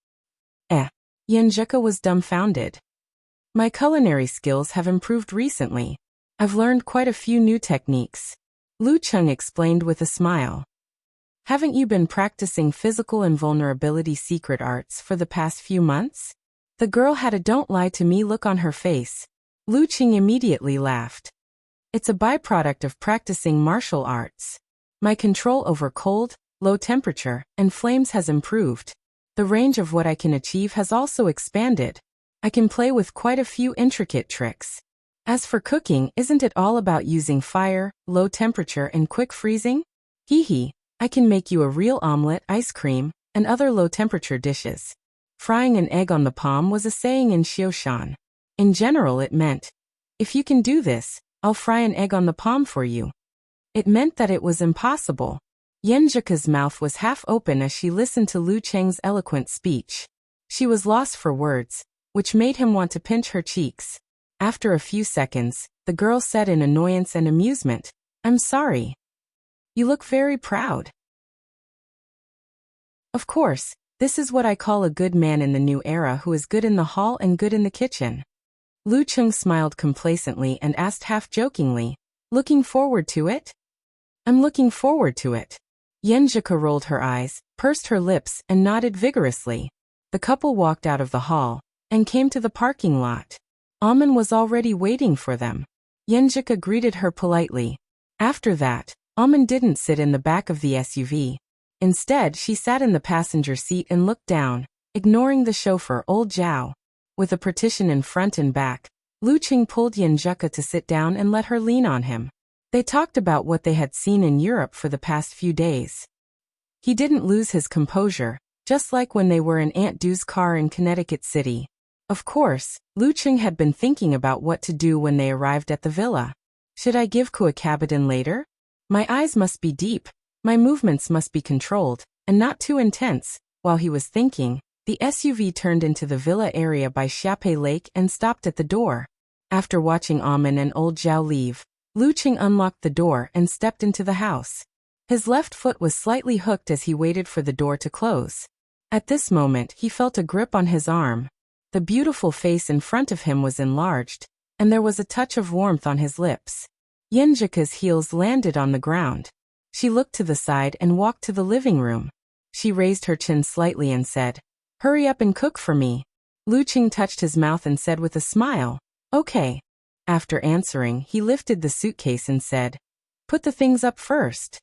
S1: Yen Zhika was dumbfounded. "My culinary skills have improved recently. I've learned quite a few new techniques," Lu Cheng explained with a smile. "Haven't you been practicing physical invulnerability secret arts for the past few months?" The girl had a "don't lie to me" look on her face. Lu Cheng immediately laughed. "It's a byproduct of practicing martial arts. My control over cold, low temperature, and flames has improved. The range of what I can achieve has also expanded. I can play with quite a few intricate tricks. As for cooking, isn't it all about using fire, low temperature, and quick freezing? Hee, I can make you a real omelet, ice cream, and other low-temperature dishes." Frying an egg on the palm was a saying in Xioshan. In general it meant, "If you can do this, I'll fry an egg on the palm for you." It meant that it was impossible. Yen Zhika's mouth was half open as she listened to Lu Cheng's eloquent speech. She was lost for words, which made him want to pinch her cheeks. After a few seconds, the girl said in annoyance and amusement, "I'm sorry. You look very proud." Of course, this is what I call a good man in the new era who is good in the hall and good in the kitchen. Wuxia smiled complacently and asked half-jokingly, "Looking forward to it?" "I'm looking forward to it." Yenjika rolled her eyes, pursed her lips, and nodded vigorously. The couple walked out of the hall and came to the parking lot. Amen was already waiting for them. Yenjika greeted her politely. After that, Amen didn't sit in the back of the SUV. Instead, she sat in the passenger seat and looked down, ignoring the chauffeur old Zhao. With a partition in front and back, Wuxia pulled Yenjika to sit down and let her lean on him. They talked about what they had seen in Europe for the past few days. He didn't lose his composure, just like when they were in Aunt Du's car in Connecticut City. Of course, Wuxia had been thinking about what to do when they arrived at the villa. Should I give Kuakabadan later? My eyes must be deep, my movements must be controlled, and not too intense. While he was thinking, the SUV turned into the villa area by Chape Lake and stopped at the door. After watching Amen and old Zhao leave, Wuxia unlocked the door and stepped into the house. His left foot was slightly hooked as he waited for the door to close. At this moment, he felt a grip on his arm. The beautiful face in front of him was enlarged, and there was a touch of warmth on his lips. Yenjika's heels landed on the ground. She looked to the side and walked to the living room. She raised her chin slightly and said, "Hurry up and cook for me." Wuxia touched his mouth and said with a smile, "Okay." After answering, he lifted the suitcase and said, "Put the things up first."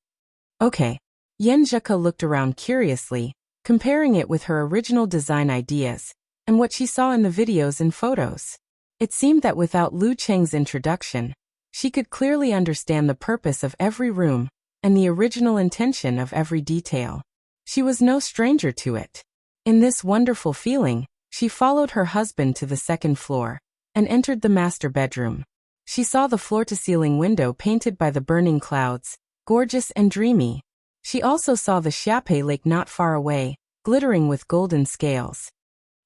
S1: "Okay." Yenjika looked around curiously, comparing it with her original design ideas and what she saw in the videos and photos. It seemed that without Wuxia's introduction, she could clearly understand the purpose of every room and the original intention of every detail. She was no stranger to it. In this wonderful feeling, she followed her husband to the second floor and entered the master bedroom. She saw the floor-to-ceiling window painted by the burning clouds, gorgeous and dreamy. She also saw the Chape Lake not far away, glittering with golden scales.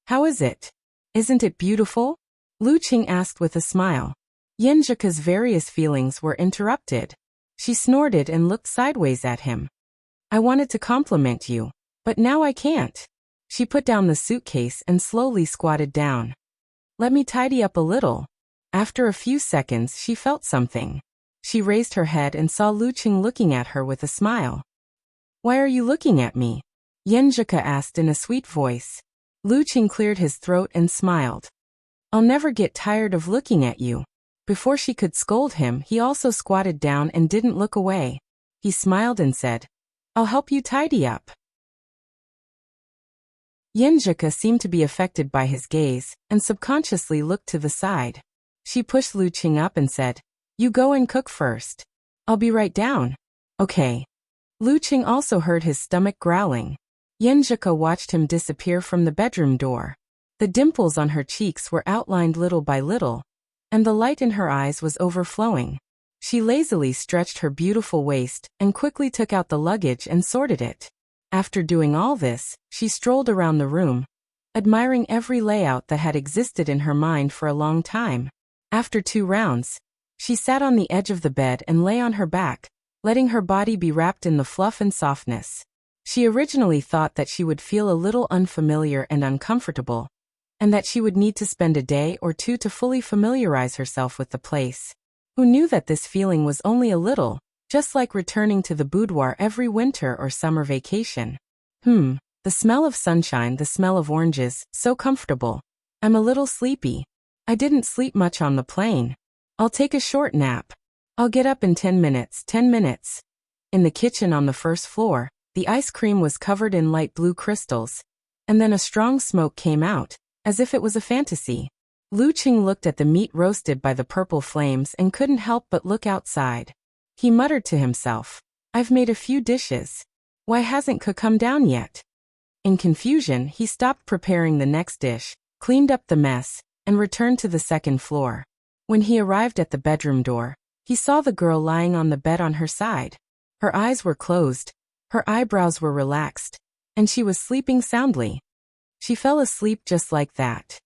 S1: "How is it? Isn't it beautiful?" Wuxia asked with a smile. Yenjika's various feelings were interrupted. She snorted and looked sideways at him. "I wanted to compliment you, but now I can't." She put down the suitcase and slowly squatted down. "Let me tidy up a little." After a few seconds, she felt something. She raised her head and saw Wuxia looking at her with a smile. "Why are you looking at me?" Yenjika asked in a sweet voice. Wuxia cleared his throat and smiled. "I'll never get tired of looking at you." Before she could scold him, he also squatted down and didn't look away. He smiled and said, "I'll help you tidy up." Yenjika seemed to be affected by his gaze and subconsciously looked to the side. She pushed Wuxia up and said, "You go and cook first. I'll be right down." "Okay." Wuxia also heard his stomach growling. Yenjika watched him disappear from the bedroom door. The dimples on her cheeks were outlined little by little, and the light in her eyes was overflowing. She lazily stretched her beautiful waist and quickly took out the luggage and sorted it. After doing all this, she strolled around the room, admiring every layout that had existed in her mind for a long time. After 2 rounds, she sat on the edge of the bed and lay on her back, letting her body be wrapped in the fluff and softness. She originally thought that she would feel a little unfamiliar and uncomfortable, and that she would need to spend a day or 2 to fully familiarize herself with the place. Who knew that this feeling was only a little, just like returning to the boudoir every winter or summer vacation. The smell of sunshine, the smell of oranges, so comfortable. I'm a little sleepy. I didn't sleep much on the plane. I'll take a short nap. I'll get up in 10 minutes, 10 minutes. In the kitchen on the first floor, the ice cream was covered in light blue crystals, and then a strong smoke came out, as if it was a fantasy. Wuxia looked at the meat roasted by the purple flames and couldn't help but look outside. He muttered to himself, "I've made a few dishes. Why hasn't Ka come down yet?" In confusion, he stopped preparing the next dish, cleaned up the mess, and returned to the second floor. When he arrived at the bedroom door, he saw the girl lying on the bed on her side. Her eyes were closed, her eyebrows were relaxed, and she was sleeping soundly. She fell asleep just like that.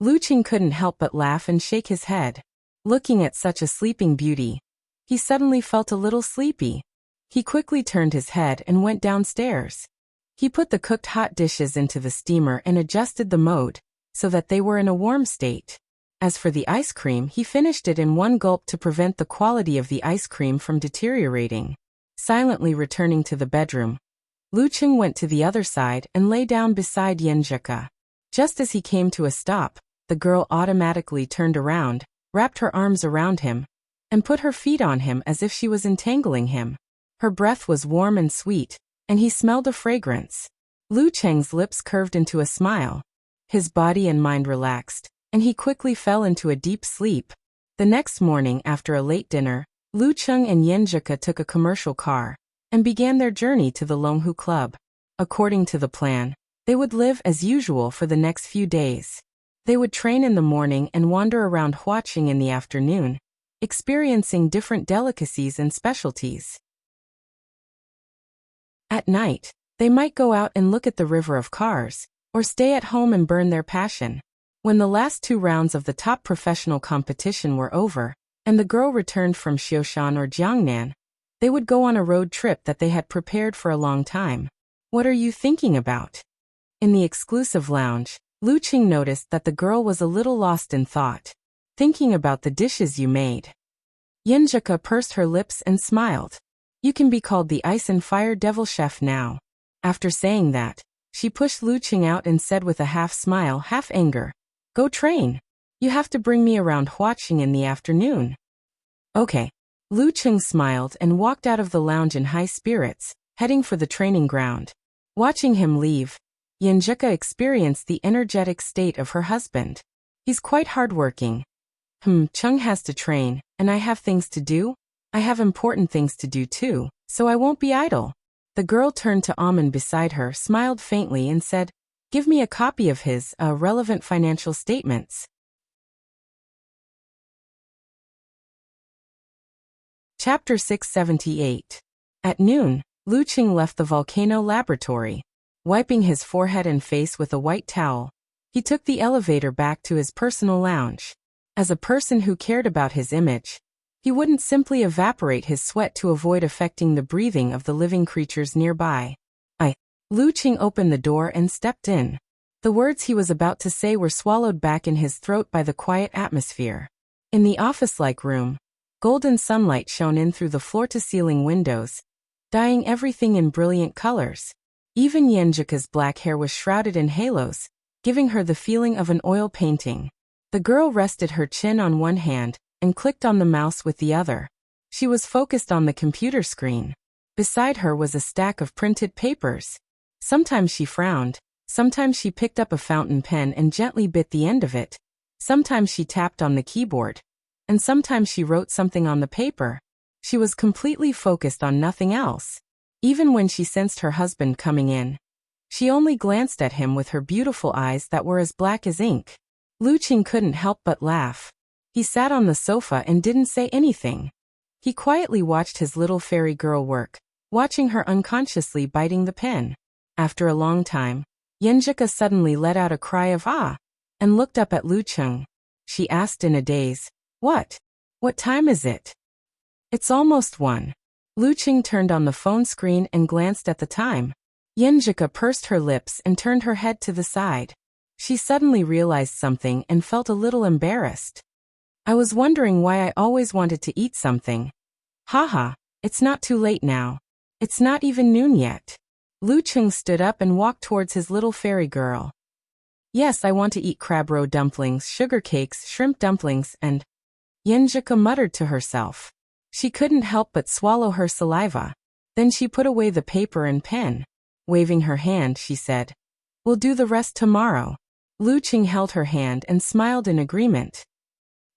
S1: Lu Qing couldn't help but laugh and shake his head. Looking at such a sleeping beauty, he suddenly felt a little sleepy. He quickly turned his head and went downstairs. He put the cooked hot dishes into the steamer and adjusted the mode, so that they were in a warm state. As for the ice cream, he finished it in one gulp to prevent the quality of the ice cream from deteriorating. Silently returning to the bedroom, Lu Qing went to the other side and lay down beside Yanjika. Just as he came to a stop, the girl automatically turned around, wrapped her arms around him, and put her feet on him as if she was entangling him. Her breath was warm and sweet, and he smelled a fragrance. Lu Cheng's lips curved into a smile. His body and mind relaxed, and he quickly fell into a deep sleep. The next morning after a late dinner, Lu Cheng and Yanjika took a commercial car and began their journey to the Longhu Club. According to the plan, they would live as usual for the next few days. They would train in the morning and wander around Huaqing in the afternoon, experiencing different delicacies and specialties. At night, they might go out and look at the river of cars, or stay at home and burn their passion. When the last 2 rounds of the top professional competition were over, and the girl returned from Xioshan or Jiangnan, they would go on a road trip that they had prepared for a long time. What are you thinking about? In the exclusive lounge, Lu Qing noticed that the girl was a little lost in thought. Thinking about the dishes you made. Yanjika pursed her lips and smiled. You can be called the Ice and Fire Devil Chef now. After saying that, she pushed Lu Qing out and said with a half smile, half anger, Go train. You have to bring me around Huaqing in the afternoon. Okay. Lu Qing smiled and walked out of the lounge in high spirits, heading for the training ground. Watching him leave, Yanjika experienced the energetic state of her husband. He's quite hardworking. Cheng has to train, and I have things to do? I have important things to do too, so I won't be idle. The girl turned to Amen beside her, smiled faintly and said, Give me a copy of his relevant financial statements. Chapter 678. At noon, Lu Qing left the volcano laboratory. Wiping his forehead and face with a white towel, he took the elevator back to his personal lounge. As a person who cared about his image, he wouldn't simply evaporate his sweat to avoid affecting the breathing of the living creatures nearby. Lu Qing opened the door and stepped in. The words he was about to say were swallowed back in his throat by the quiet atmosphere. In the office-like room, golden sunlight shone in through the floor-to-ceiling windows, dyeing everything in brilliant colors. Even Yanjika's black hair was shrouded in halos, giving her the feeling of an oil painting. The girl rested her chin on one hand and clicked on the mouse with the other. She was focused on the computer screen. Beside her was a stack of printed papers. Sometimes she frowned, sometimes she picked up a fountain pen and gently bit the end of it, sometimes she tapped on the keyboard, and sometimes she wrote something on the paper. She was completely focused on nothing else. Even when she sensed her husband coming in, she only glanced at him with her beautiful eyes that were as black as ink. Lu Qing couldn't help but laugh. He sat on the sofa and didn't say anything. He quietly watched his little fairy girl work, watching her unconsciously biting the pen. After a long time, Yanjika suddenly let out a cry of ah, and looked up at Lu Qing. She asked in a daze, What? What time is it? It's almost 1. Lu Qing turned on the phone screen and glanced at the time. Yanjika pursed her lips and turned her head to the side. She suddenly realized something and felt a little embarrassed. I was wondering why I always wanted to eat something. Haha, it's not too late now. It's not even noon yet. Lu Qing stood up and walked towards his little fairy girl. Yes, I want to eat crab roe dumplings, sugar cakes, shrimp dumplings, and... Yanjika muttered to herself. She couldn't help but swallow her saliva. Then she put away the paper and pen. Waving her hand, she said, We'll do the rest tomorrow. Lu Qing held her hand and smiled in agreement.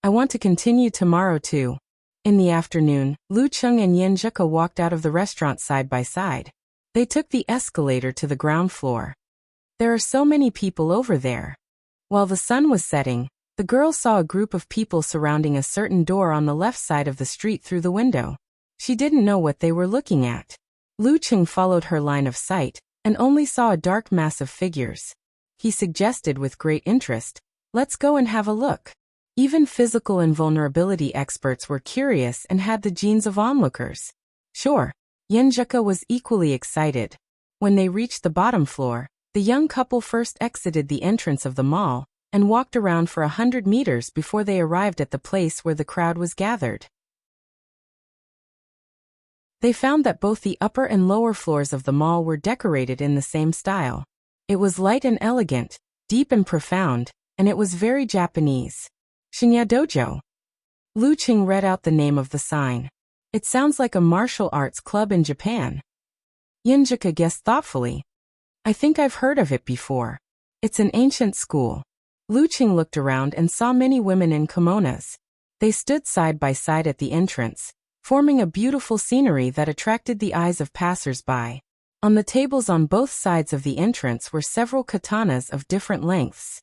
S1: I want to continue tomorrow too. In the afternoon, Lu Qing and Yanjika walked out of the restaurant side by side. They took the escalator to the ground floor. There are so many people over there. While the sun was setting, the girl saw a group of people surrounding a certain door on the left side of the street through the window. She didn't know what they were looking at. Lu Qing followed her line of sight and only saw a dark mass of figures. He suggested with great interest, Let's go and have a look. Even physical invulnerability experts were curious and had the genes of onlookers. Sure. Yenjika was equally excited. When they reached the bottom floor, the young couple first exited the entrance of the mall and walked around for 100 meters before they arrived at the place where the crowd was gathered. They found that both the upper and lower floors of the mall were decorated in the same style. It was light and elegant, deep and profound, and it was very Japanese. Shinya Dojo. Lu Qing read out the name of the sign. It sounds like a martial arts club in Japan. Yenjika guessed thoughtfully. I think I've heard of it before. It's an ancient school. Lu Qing looked around and saw many women in kimonos. They stood side by side at the entrance, forming a beautiful scenery that attracted the eyes of passers-by. On the tables on both sides of the entrance were several katanas of different lengths.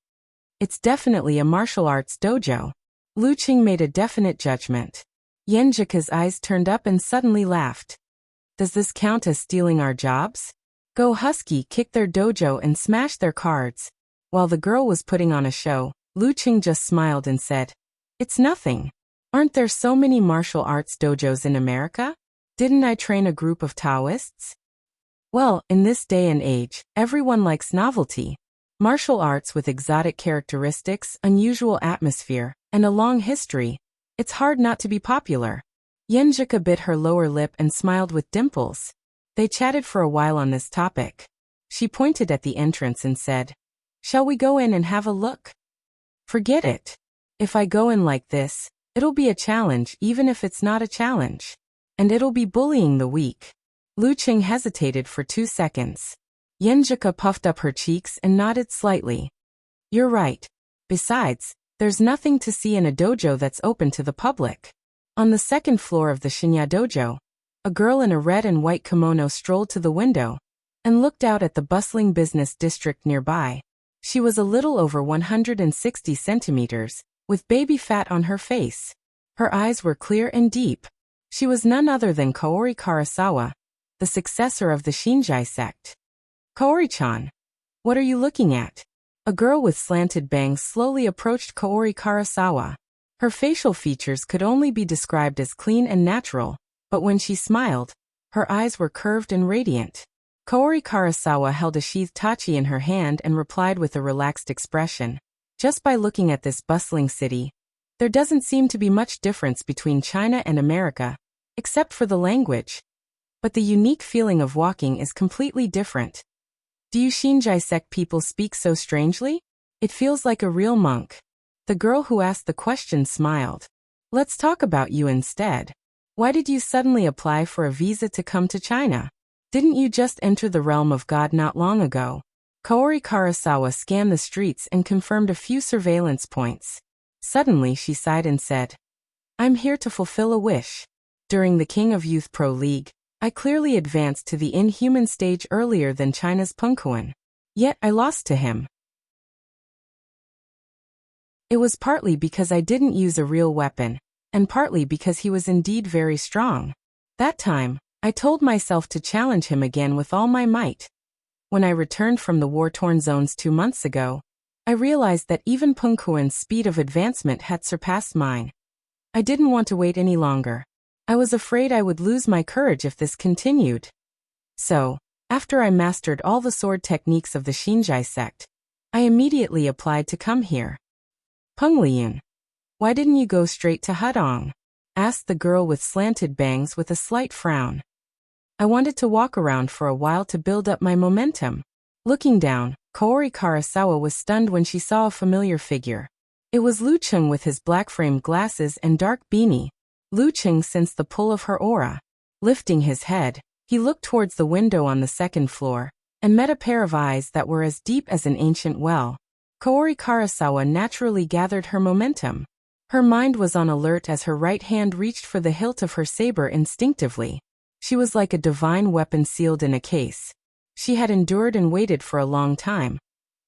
S1: It's definitely a martial arts dojo. Lu Qing made a definite judgment. Yenjika's eyes turned up and suddenly laughed. Does this count as stealing our jobs? Go Husky kicked their dojo and smashed their cards. While the girl was putting on a show, Lu Qing just smiled and said, "It's nothing. Aren't there so many martial arts dojos in America? Didn't I train a group of Taoists?" Well, in this day and age, everyone likes novelty. Martial arts with exotic characteristics, unusual atmosphere, and a long history. It's hard not to be popular. Yenjika bit her lower lip and smiled with dimples. They chatted for a while on this topic. She pointed at the entrance and said, "Shall we go in and have a look?" "Forget it. If I go in like this, it'll be a challenge even if it's not a challenge. And it'll be bullying the weak." Lu Qing hesitated for 2 seconds. Yenjika puffed up her cheeks and nodded slightly. "You're right. Besides, there's nothing to see in a dojo that's open to the public." On the second floor of the Shinya dojo, a girl in a red and white kimono strolled to the window and looked out at the bustling business district nearby. She was a little over 160 centimeters, with baby fat on her face. Her eyes were clear and deep. She was none other than Kaori Karasawa, the successor of the Shinjai sect. "Kaori-chan, what are you looking at?" A girl with slanted bangs slowly approached Kaori Karasawa. Her facial features could only be described as clean and natural, but when she smiled, her eyes were curved and radiant. Kaori Karasawa held a sheathed tachi in her hand and replied with a relaxed expression. "Just by looking at this bustling city, there doesn't seem to be much difference between China and America, except for the language. But the unique feeling of walking is completely different. Do you Shinjai sect people speak so strangely? It feels like a real monk." The girl who asked the question smiled. "Let's talk about you instead. Why did you suddenly apply for a visa to come to China? Didn't you just enter the realm of God not long ago?" Kaori Karasawa scanned the streets and confirmed a few surveillance points. Suddenly she sighed and said, "I'm here to fulfill a wish. During the King of Youth Pro League, I clearly advanced to the inhuman stage earlier than China's Pengkuan. Yet I lost to him. It was partly because I didn't use a real weapon, and partly because he was indeed very strong. That time, I told myself to challenge him again with all my might. When I returned from the war-torn zones 2 months ago, I realized that even Pengkuan's speed of advancement had surpassed mine. I didn't want to wait any longer. I was afraid I would lose my courage if this continued. So, after I mastered all the sword techniques of the Shinjai sect, I immediately applied to come here." "Pengliyun, why didn't you go straight to Hudong?" asked the girl with slanted bangs with a slight frown. "I wanted to walk around for a while to build up my momentum." Looking down, Kaori Karasawa was stunned when she saw a familiar figure. It was Lu Qing with his black-framed glasses and dark beanie. Lu Qing sensed the pull of her aura. Lifting his head, he looked towards the window on the second floor, and met a pair of eyes that were as deep as an ancient well. Kaori Karasawa naturally gathered her momentum. Her mind was on alert as her right hand reached for the hilt of her saber instinctively. She was like a divine weapon sealed in a case. She had endured and waited for a long time,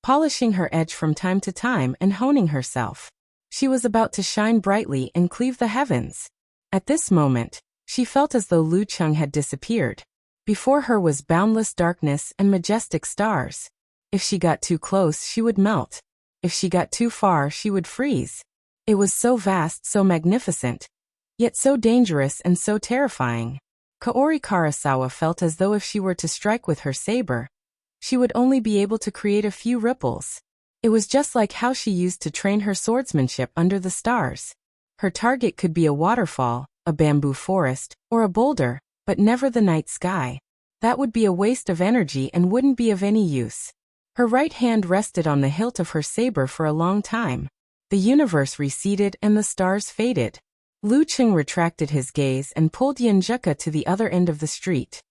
S1: polishing her edge from time to time and honing herself. She was about to shine brightly and cleave the heavens. At this moment, she felt as though Lu Qing had disappeared. Before her was boundless darkness and majestic stars. If she got too close, she would melt. If she got too far, she would freeze. It was so vast, so magnificent, yet so dangerous and so terrifying. Kaori Karasawa felt as though if she were to strike with her saber, she would only be able to create a few ripples. It was just like how she used to train her swordsmanship under the stars. Her target could be a waterfall, a bamboo forest, or a boulder, but never the night sky. That would be a waste of energy and wouldn't be of any use. Her right hand rested on the hilt of her saber for a long time. The universe receded and the stars faded. Lu Cheng retracted his gaze and pulled Yanjuka to the other end of the street.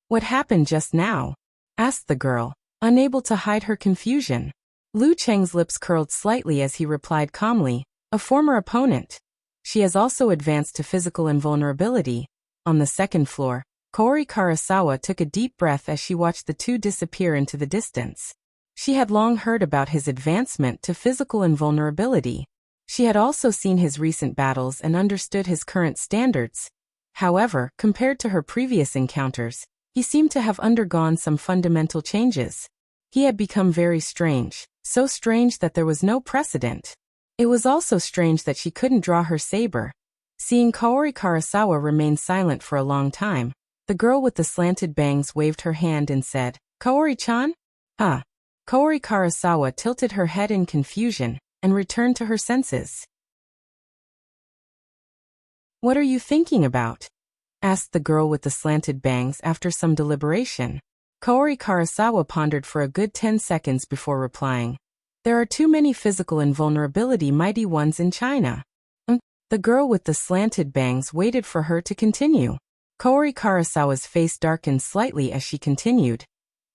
S1: "What happened just now?" asked the girl, unable to hide her confusion. Lu Cheng's lips curled slightly as he replied calmly, "A former opponent. She has also advanced to physical invulnerability." On the second floor, Kaori Karasawa took a deep breath as she watched the two disappear into the distance. She had long heard about his advancement to physical invulnerability. She had also seen his recent battles and understood his current standards. However, compared to her previous encounters, he seemed to have undergone some fundamental changes. He had become very strange, so strange that there was no precedent. It was also strange that she couldn't draw her saber. Seeing Kaori Karasawa remain silent for a long time, the girl with the slanted bangs waved her hand and said, "Kaori-chan?" "Ah." Kaori Karasawa tilted her head in confusion and returned to her senses. "What are you thinking about?" asked the girl with the slanted bangs after some deliberation. Kaori Karasawa pondered for a good 10 seconds before replying, "There are too many physical invulnerability mighty ones in China." The girl with the slanted bangs waited for her to continue. Kaori Karasawa's face darkened slightly as she continued,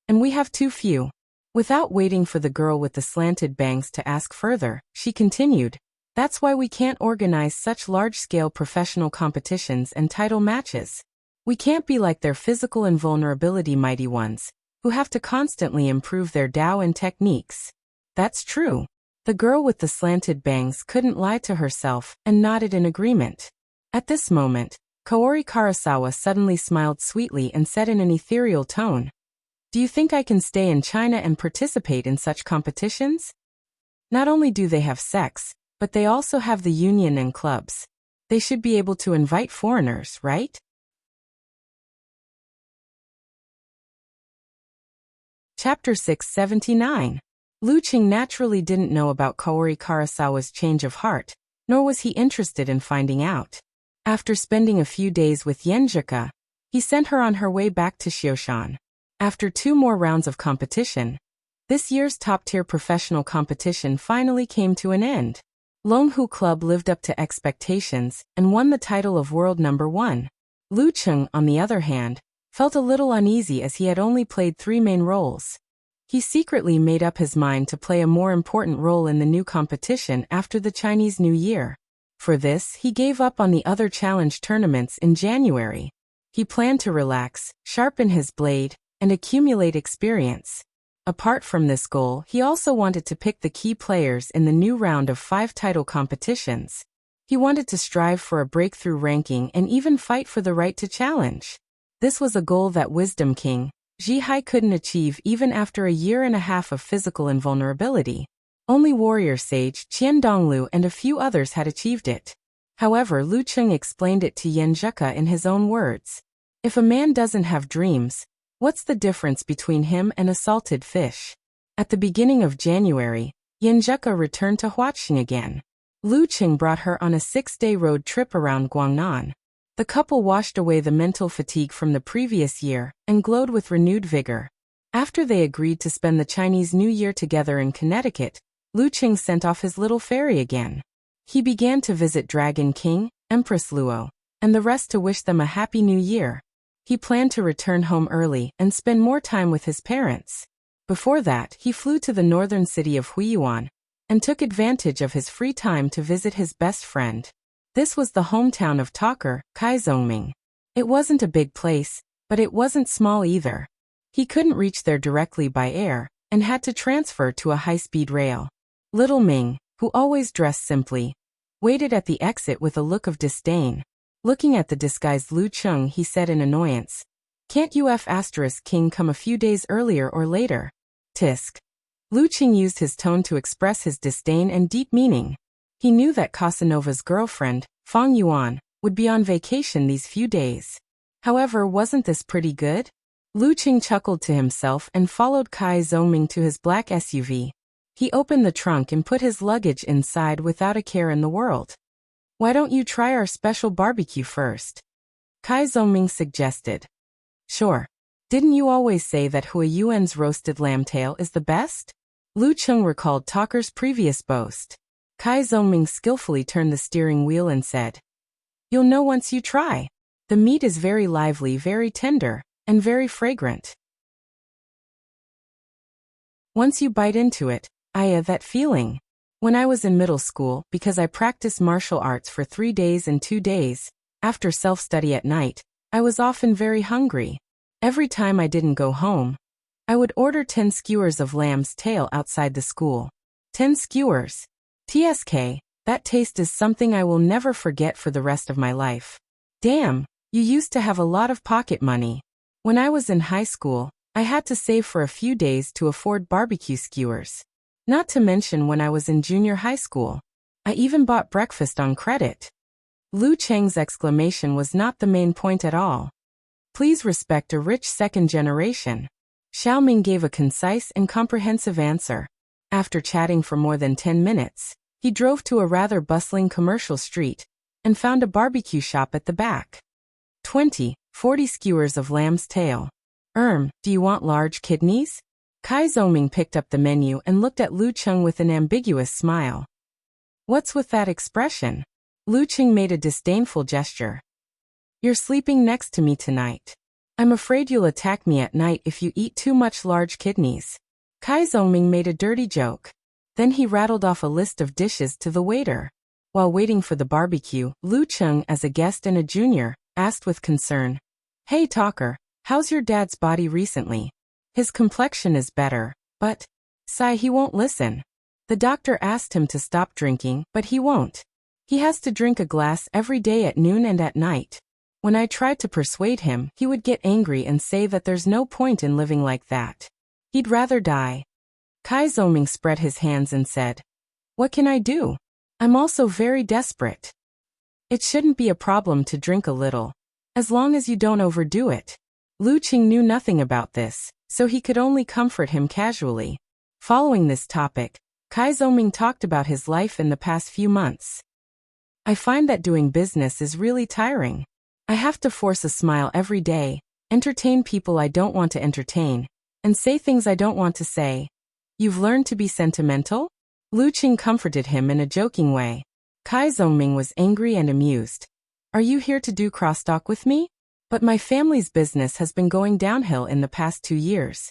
S1: "And we have too few." Without waiting for the girl with the slanted bangs to ask further, she continued, "That's why we can't organize such large-scale professional competitions and title matches. We can't be like their physical invulnerability mighty ones, who have to constantly improve their Tao and techniques." "That's true." The girl with the slanted bangs couldn't lie to herself and nodded in agreement. At this moment, Kaori Karasawa suddenly smiled sweetly and said in an ethereal tone, "Do you think I can stay in China and participate in such competitions? Not only do they have sex, but they also have the union and clubs. They should be able to invite foreigners, right?" Chapter 679. Lu Cheng naturally didn't know about Kaori Karasawa's change of heart, nor was he interested in finding out. After spending a few days with Yanjuka, he sent her on her way back to Xioshan. After 2 more rounds of competition, this year's top-tier professional competition finally came to an end. Longhu Club lived up to expectations and won the title of world number 1. Lu Cheng, on the other hand, felt a little uneasy as he had only played 3 main roles. He secretly made up his mind to play a more important role in the new competition after the Chinese New Year. For this, he gave up on the other challenge tournaments in January. He planned to relax, sharpen his blade, and accumulate experience. Apart from this goal, he also wanted to pick the key players in the new round of 5 title competitions. He wanted to strive for a breakthrough ranking and even fight for the right to challenge. This was a goal that Wisdom King Zhihai couldn't achieve even after a year and a half of physical invulnerability. Only warrior sage Qian Donglu and a few others had achieved it. However, Lu Cheng explained it to Yanjuka in his own words. "If a man doesn't have dreams, what's the difference between him and a salted fish?" At the beginning of January, Yanjuka returned to Huaqing again. Lu Cheng brought her on a 6-day road trip around Guangnan. The couple washed away the mental fatigue from the previous year and glowed with renewed vigor. After they agreed to spend the Chinese New Year together in Connecticut, Lu Cheng sent off his little fairy again. He began to visit Dragon King, Empress Luo, and the rest to wish them a happy new year. He planned to return home early and spend more time with his parents. Before that, he flew to the northern city of Huiyuan and took advantage of his free time to visit his best friend. This was the hometown of talker, Kai Zhongming. It wasn't a big place, but it wasn't small either. He couldn't reach there directly by air and had to transfer to a high-speed rail. Little Ming, who always dressed simply, waited at the exit with a look of disdain. Looking at the disguised Lu Cheng, he said in annoyance, "Can't you King come a few days earlier or later?" Tisk. Lu Qing used his tone to express his disdain and deep meaning. He knew that Casanova's girlfriend, Fang Yuan, would be on vacation these few days. However, wasn't this pretty good? Lu Qing chuckled to himself and followed Cai Zongming to his black SUV. He opened the trunk and put his luggage inside without a care in the world. Why don't you try our special barbecue first? Cai Zongming suggested. Sure. Didn't you always say that Hui Yuan's roasted lamb tail is the best? Lu Qing recalled Talker's previous boast. Cai Zongming skillfully turned the steering wheel and said, You'll know once you try. The meat is very lively, very tender, and very fragrant. Once you bite into it, that feeling. When I was in middle school, because I practiced martial arts for 3 days and 2 days, after self-study at night, I was often very hungry. Every time I didn't go home, I would order 10 skewers of lamb's tail outside the school. 10 skewers. TSK, that taste is something I will never forget for the rest of my life. Damn, you used to have a lot of pocket money. When I was in high school, I had to save for a few days to afford barbecue skewers. Not to mention when I was in junior high school. I even bought breakfast on credit. Lu Cheng's exclamation was not the main point at all. Please respect a rich second generation. Xiaoming gave a concise and comprehensive answer. After chatting for more than 10 minutes, he drove to a rather bustling commercial street and found a barbecue shop at the back. 40 skewers of lamb's tail. Do you want large kidneys? Cai Zongming picked up the menu and looked at Lu Cheng with an ambiguous smile. What's with that expression? Lu Cheng made a disdainful gesture. You're sleeping next to me tonight. I'm afraid you'll attack me at night if you eat too much large kidneys. Cai Zongming made a dirty joke. Then he rattled off a list of dishes to the waiter. While waiting for the barbecue, Lu Cheng, as a guest and a junior, asked with concern, Hey Talker, how's your dad's body recently? His complexion is better, but, he won't listen. The doctor asked him to stop drinking, but he won't. He has to drink a glass every day at noon and at night. When I tried to persuade him, he would get angry and say that there's no point in living like that. He'd rather die. Cai Zongming spread his hands and said, What can I do? I'm also very desperate. It shouldn't be a problem to drink a little, as long as you don't overdo it. Lu Qing knew nothing about this, so he could only comfort him casually. Following this topic, Cai Zongming talked about his life in the past few months. I find that doing business is really tiring. I have to force a smile every day, entertain people I don't want to entertain, and say things I don't want to say. You've learned to be sentimental? Lu Qing comforted him in a joking way. Cai Zongming was angry and amused. Are you here to do crosstalk with me? But my family's business has been going downhill in the past 2 years.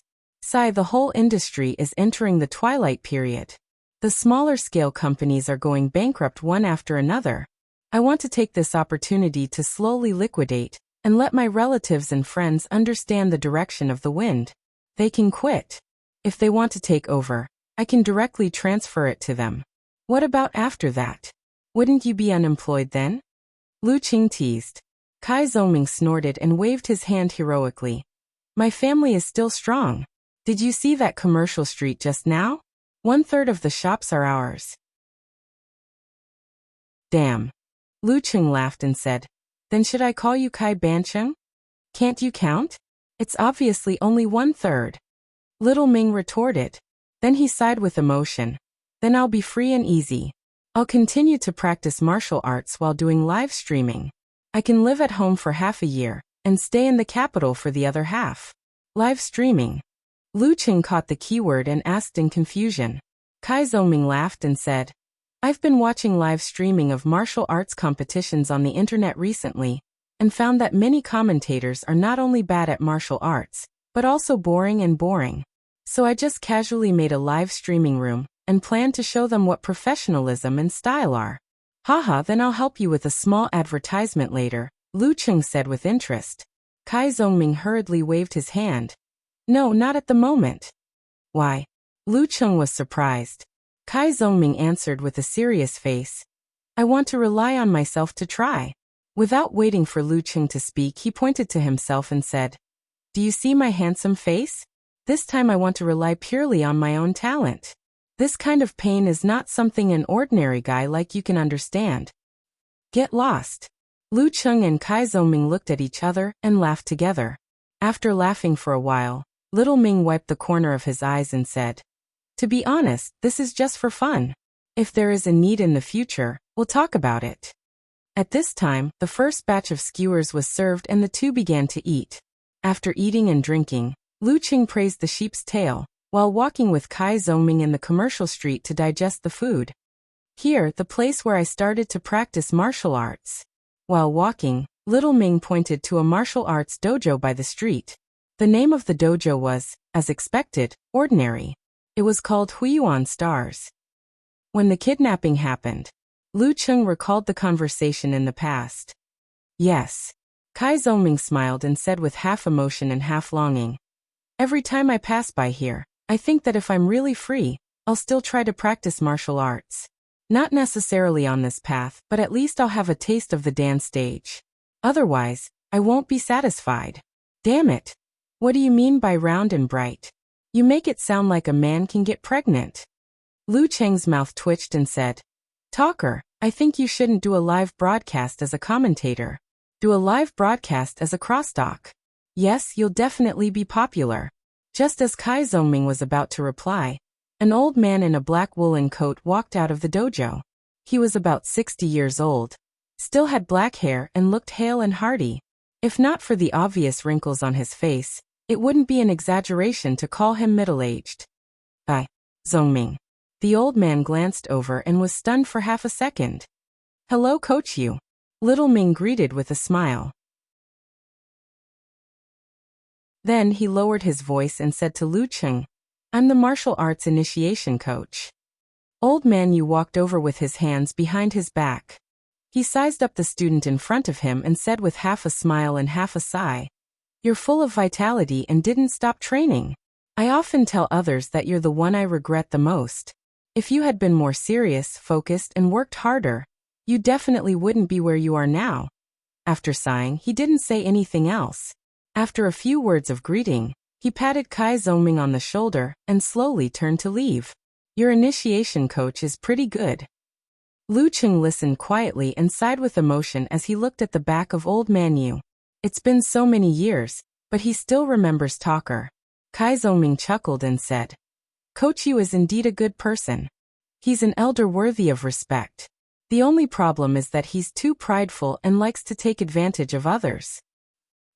S1: The whole industry is entering the twilight period. The smaller scale companies are going bankrupt one after another. I want to take this opportunity to slowly liquidate and let my relatives and friends understand the direction of the wind. They can quit. If they want to take over, I can directly transfer it to them. What about after that? Wouldn't you be unemployed then? Lu Qing teased. Cai Zongming snorted and waved his hand heroically. My family is still strong. Did you see that commercial street just now? 1/3 of the shops are ours. Damn. Lu Qing laughed and said, Then should I call you Cai Bancheng? Can't you count? It's obviously only 1/3. Little Ming retorted. Then he sighed with emotion. Then I'll be free and easy. I'll continue to practice martial arts while doing live streaming. I can live at home for half a year and stay in the capital for the other half. Live streaming. Lu Qing caught the keyword and asked in confusion. Cai Zongming laughed and said, I've been watching live streaming of martial arts competitions on the internet recently, and found that many commentators are not only bad at martial arts, but also boring. So I just casually made a live streaming room, and plan to show them what professionalism and style are. Haha, then I'll help you with a small advertisement later, Lu Qing said with interest. Cai Zongming hurriedly waved his hand. No, not at the moment. Why? Lu Qing was surprised. Cai Zongming answered with a serious face. I want to rely on myself to try. Without waiting for Lu Qing to speak, he pointed to himself and said, Do you see my handsome face? This time I want to rely purely on my own talent. This kind of pain is not something an ordinary guy like you can understand. Get lost. Lu Cheng and Kai Zhongming looked at each other and laughed together. After laughing for a while, Little Ming wiped the corner of his eyes and said, "To be honest, this is just for fun. If there is a need in the future, we'll talk about it." At this time, the first batch of skewers was served and the two began to eat. After eating and drinking, Lu Qing praised the sheep's tail, while walking with Kai Zhongming in the commercial street to digest the food. Here, the place where I started to practice martial arts. While walking, Little Ming pointed to a martial arts dojo by the street. The name of the dojo was, as expected, ordinary. It was called Huiyuan Stars. When the kidnapping happened, Lu Cheng recalled the conversation in the past. Yes. Kai Zhongming smiled and said with half emotion and half longing, "Every time I pass by here, I think that if I'm really free, I'll still try to practice martial arts. Not necessarily on this path, but at least I'll have a taste of the dance stage. Otherwise, I won't be satisfied." Damn it. What do you mean by round and bright? You make it sound like a man can get pregnant. Lu Cheng's mouth twitched and said, "Talker, I think you shouldn't do a live broadcast as a commentator. Do a live broadcast as a crosstalk. Yes, you'll definitely be popular." Just as Kai Zhongming was about to reply, an old man in a black woolen coat walked out of the dojo. He was about 60 years old, still had black hair and looked hale and hearty. If not for the obvious wrinkles on his face, it wouldn't be an exaggeration to call him middle-aged. Zhongming. The old man glanced over and was stunned for half a second. "Hello, Coach Yu." Little Ming greeted with a smile. Then he lowered his voice and said to Lu Cheng, "I'm the martial arts initiation coach." Old man Yu walked over with his hands behind his back. He sized up the student in front of him and said with half a smile and half a sigh, "You're full of vitality and didn't stop training. I often tell others that you're the one I regret the most. If you had been more serious, focused, and worked harder, you definitely wouldn't be where you are now." After sighing, he didn't say anything else. After a few words of greeting, he patted Kai Zhongming on the shoulder and slowly turned to leave. "Your initiation coach is pretty good." Lu Cheng listened quietly and sighed with emotion as he looked at the back of old man Yu. It's been so many years, but he still remembers Talker. Kai Zhongming chuckled and said, "Coach Yu is indeed a good person. He's an elder worthy of respect. The only problem is that he's too prideful and likes to take advantage of others."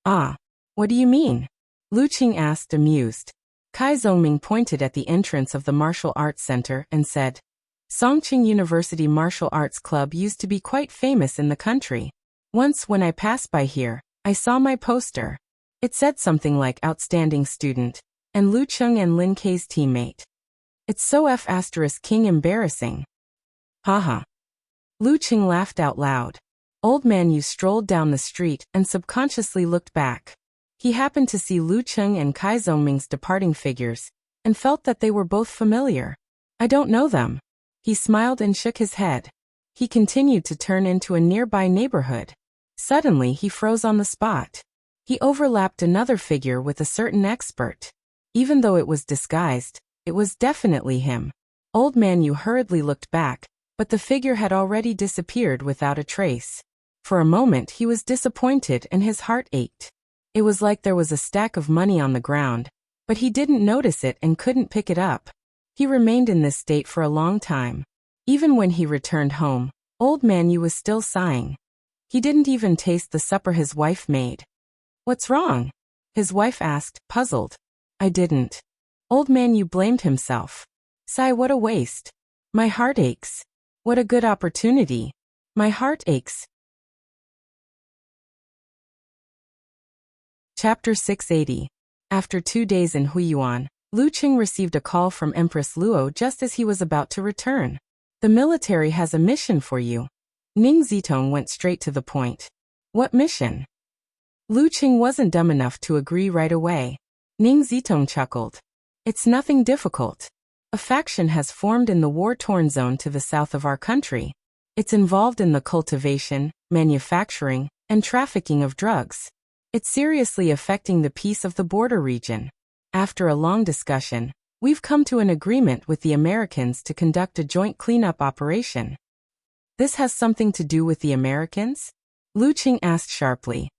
S1: "Ah, what do you mean?" Lu Qing asked, amused. Kai Zhongming pointed at the entrance of the Martial Arts Center and said, "Songqing University Martial Arts Club used to be quite famous in the country. Once when I passed by here, I saw my poster. It said something like outstanding student, and Lu Cheng and Lin Kei's teammate. It's so King embarrassing." Haha. Lu Cheng laughed out loud. Old man Yu strolled down the street and subconsciously looked back. He happened to see Lu Cheng and Kai Zhongming's departing figures, and felt that they were both familiar. "I don't know them." He smiled and shook his head. He continued to turn into a nearby neighborhood. Suddenly he froze on the spot. He overlapped another figure with a certain expert. Even though it was disguised, it was definitely him. Old man Yu hurriedly looked back, but the figure had already disappeared without a trace. For a moment he was disappointed and his heart ached. It was like there was a stack of money on the ground, but he didn't notice it and couldn't pick it up. He remained in this state for a long time. Even when he returned home, old man Yu was still sighing. He didn't even taste the supper his wife made. "What's wrong?" his wife asked, puzzled. "I didn't." Old man Yu blamed himself. "Sigh, what a waste. My heart aches. What a good opportunity. My heart aches." Chapter 680. After 2 days in Huiyuan, Lu Qing received a call from Empress Luo just as he was about to return. "The military has a mission for you." Ning Zitong went straight to the point. "What mission?" Lu Qing wasn't dumb enough to agree right away. Ning Zitong chuckled. "It's nothing difficult. A faction has formed in the war-torn zone to the south of our country. It's involved in the cultivation, manufacturing, and trafficking of drugs. It's seriously affecting the peace of the border region. After a long discussion, we've come to an agreement with the Americans to conduct a joint cleanup operation. This has something to do with the Americans? Lu Qing asked sharply.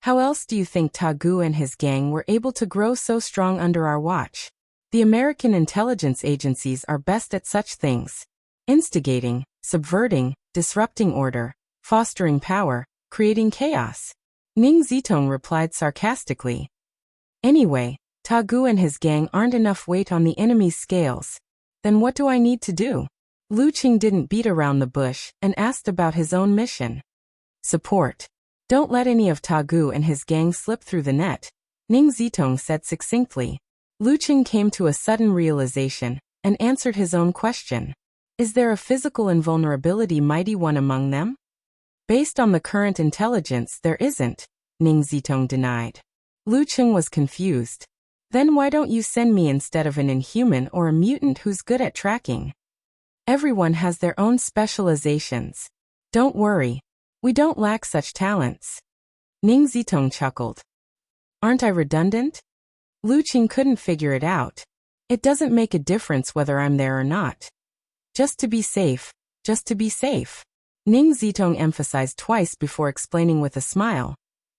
S1: How else do you think Ta Gu and his gang were able to grow so strong under our watch? The American intelligence agencies are best at such things. Instigating, subverting, disrupting order, fostering power, creating chaos. Ning Zitong replied sarcastically. Anyway, Ta Gu and his gang aren't enough weight on the enemy's scales. Then what do I need to do? Lu Qing didn't beat around the bush and asked about his own mission. Support. Don't let any of Ta Gu and his gang slip through the net, Ning Zitong said succinctly. Lu Qing came to a sudden realization and answered his own question. Is there a physical invulnerability mighty one among them? Based on the current intelligence, there isn't, Ning Zitong denied. Lu Qing was confused. Then why don't you send me instead of an inhuman or a mutant who's good at tracking? Everyone has their own specializations. Don't worry. We don't lack such talents. Ning Zitong chuckled. Aren't I redundant? Lu Qing couldn't figure it out. It doesn't make a difference whether I'm there or not. Just to be safe, just to be safe. Ning Zitong emphasized twice before explaining with a smile.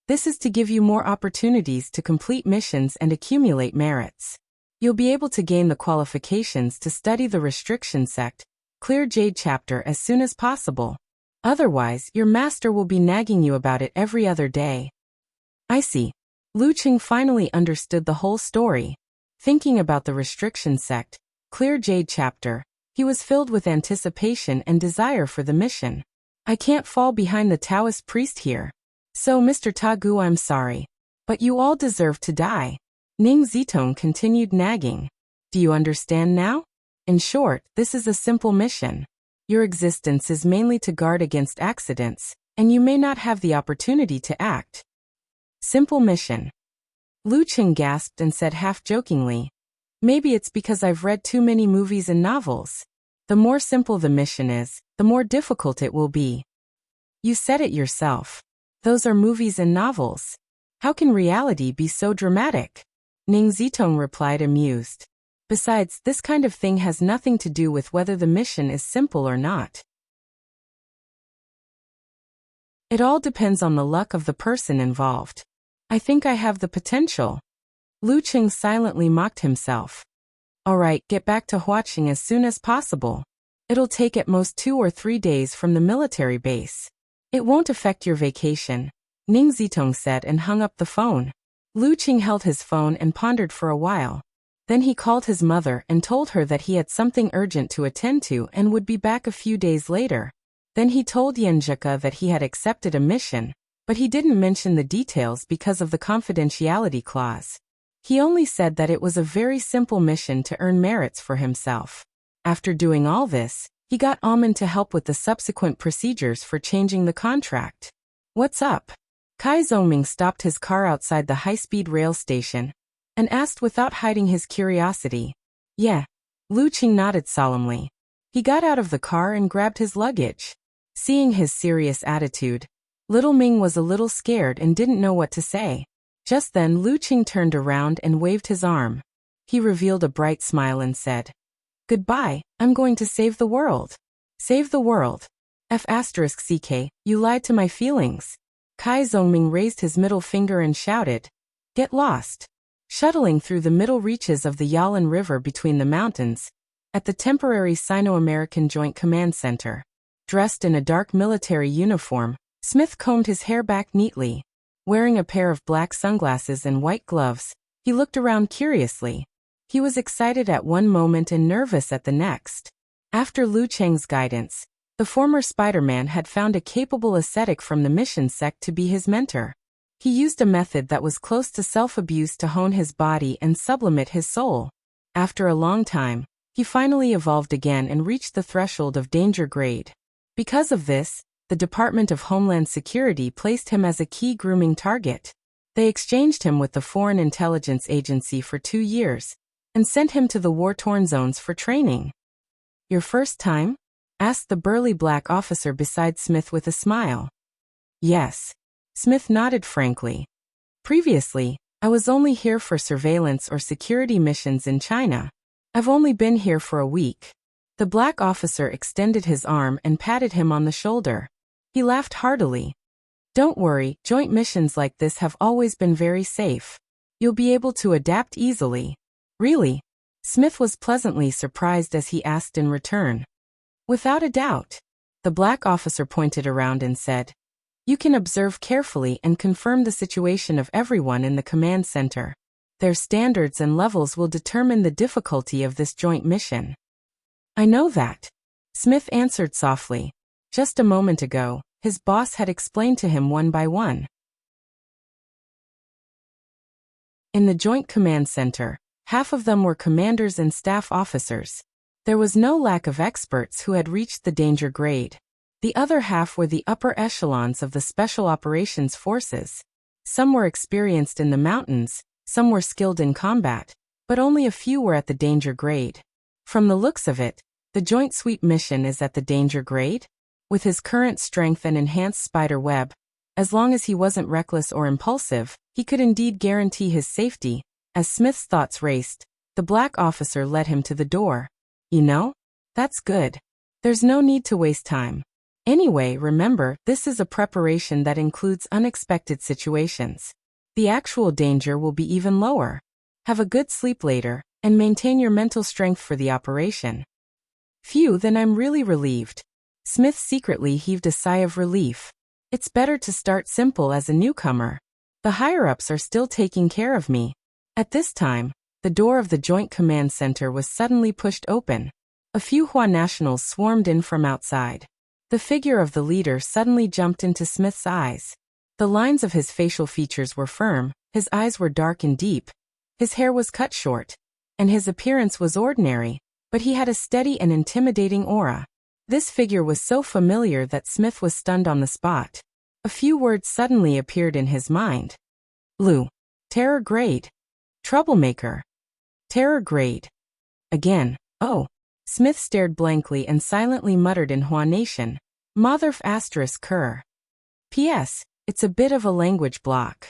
S1: This is to give you more opportunities to complete missions and accumulate merits. You'll be able to gain the qualifications to study the restriction sect, clear Jade chapter as soon as possible. Otherwise, your master will be nagging you about it every other day. I see. Lu Qing finally understood the whole story. Thinking about the restriction sect, clear Jade chapter, he was filled with anticipation and desire for the mission. I can't fall behind the Taoist priest here. So, Mr. Ta Gu, I'm sorry. But you all deserve to die. Ning Zitong continued nagging. Do you understand now? In short, this is a simple mission. Your existence is mainly to guard against accidents, and you may not have the opportunity to act. Simple mission. Lu Qing gasped and said half-jokingly, maybe it's because I've read too many movies and novels. The more simple the mission is, the more difficult it will be. You said it yourself. Those are movies and novels. How can reality be so dramatic? Ning Zitong replied amused. Besides, this kind of thing has nothing to do with whether the mission is simple or not. It all depends on the luck of the person involved. I think I have the potential. Lu Qing silently mocked himself. Alright, get back to watching as soon as possible. It'll take at most 2 or 3 days from the military base. It won't affect your vacation, Ning Zitong said and hung up the phone. Lu Qing held his phone and pondered for a while. Then he called his mother and told her that he had something urgent to attend to and would be back a few days later. Then he told Yanjika that he had accepted a mission, but he didn't mention the details because of the confidentiality clause. He only said that it was a very simple mission to earn merits for himself. After doing all this, he got Almond to help with the subsequent procedures for changing the contract. What's up? Kai Zongming stopped his car outside the high-speed rail station and asked without hiding his curiosity. Yeah. Lu Qing nodded solemnly. He got out of the car and grabbed his luggage. Seeing his serious attitude, Little Ming was a little scared and didn't know what to say. Just then Lu Qing turned around and waved his arm. He revealed a bright smile and said, Goodbye, I'm going to save the world. Save the world. F***ck, you lied to my feelings. Kai Zongming raised his middle finger and shouted, Get lost. Shuttling through the middle reaches of the Yalin River between the mountains, at the temporary Sino-American Joint Command Center. Dressed in a dark military uniform, Smith combed his hair back neatly. Wearing a pair of black sunglasses and white gloves, he looked around curiously. He was excited at one moment and nervous at the next. After Lu Cheng's guidance, the former Spider-Man had found a capable ascetic from the mission sect to be his mentor. He used a method that was close to self-abuse to hone his body and sublimate his soul. After a long time, he finally evolved again and reached the threshold of danger grade. Because of this, the Department of Homeland Security placed him as a key grooming target. They exchanged him with the Foreign Intelligence Agency for 2 years and sent him to the war-torn zones for training. Your first time? Asked the burly black officer beside Smith with a smile. Yes. Smith nodded frankly. Previously, I was only here for surveillance or security missions in China. I've only been here for a week. The black officer extended his arm and patted him on the shoulder. He laughed heartily. Don't worry, joint missions like this have always been very safe. You'll be able to adapt easily. Really? Smith was pleasantly surprised as he asked in return. Without a doubt. The black officer pointed around and said, You can observe carefully and confirm the situation of everyone in the command center. Their standards and levels will determine the difficulty of this joint mission. I know that. Smith answered softly. Just a moment ago, his boss had explained to him one by one. In the Joint Command Center, half of them were commanders and staff officers. There was no lack of experts who had reached the danger grade. The other half were the upper echelons of the Special Operations Forces. Some were experienced in the mountains, some were skilled in combat, but only a few were at the danger grade. From the looks of it, the Joint Sweep mission is at the danger grade? With his current strength and enhanced spider web, as long as he wasn't reckless or impulsive, he could indeed guarantee his safety. As Smith's thoughts raced, the black officer led him to the door. You know? That's good. There's no need to waste time. Anyway, remember, this is a preparation that includes unexpected situations. The actual danger will be even lower. Have a good sleep later, and maintain your mental strength for the operation. Phew, then I'm really relieved. Smith secretly heaved a sigh of relief. It's better to start simple as a newcomer. The higher-ups are still taking care of me. At this time, the door of the Joint Command Center was suddenly pushed open. A few Hua nationals swarmed in from outside. The figure of the leader suddenly jumped into Smith's eyes. The lines of his facial features were firm, his eyes were dark and deep, his hair was cut short, and his appearance was ordinary, but he had a steady and intimidating aura. This figure was so familiar that Smith was stunned on the spot. A few words suddenly appeared in his mind. Lu. Terror grade. Troublemaker. Terror grade. Again, oh. Smith stared blankly and silently muttered in Hua Nation. Motherf asterisk cur. P.S. It's a bit of a language block.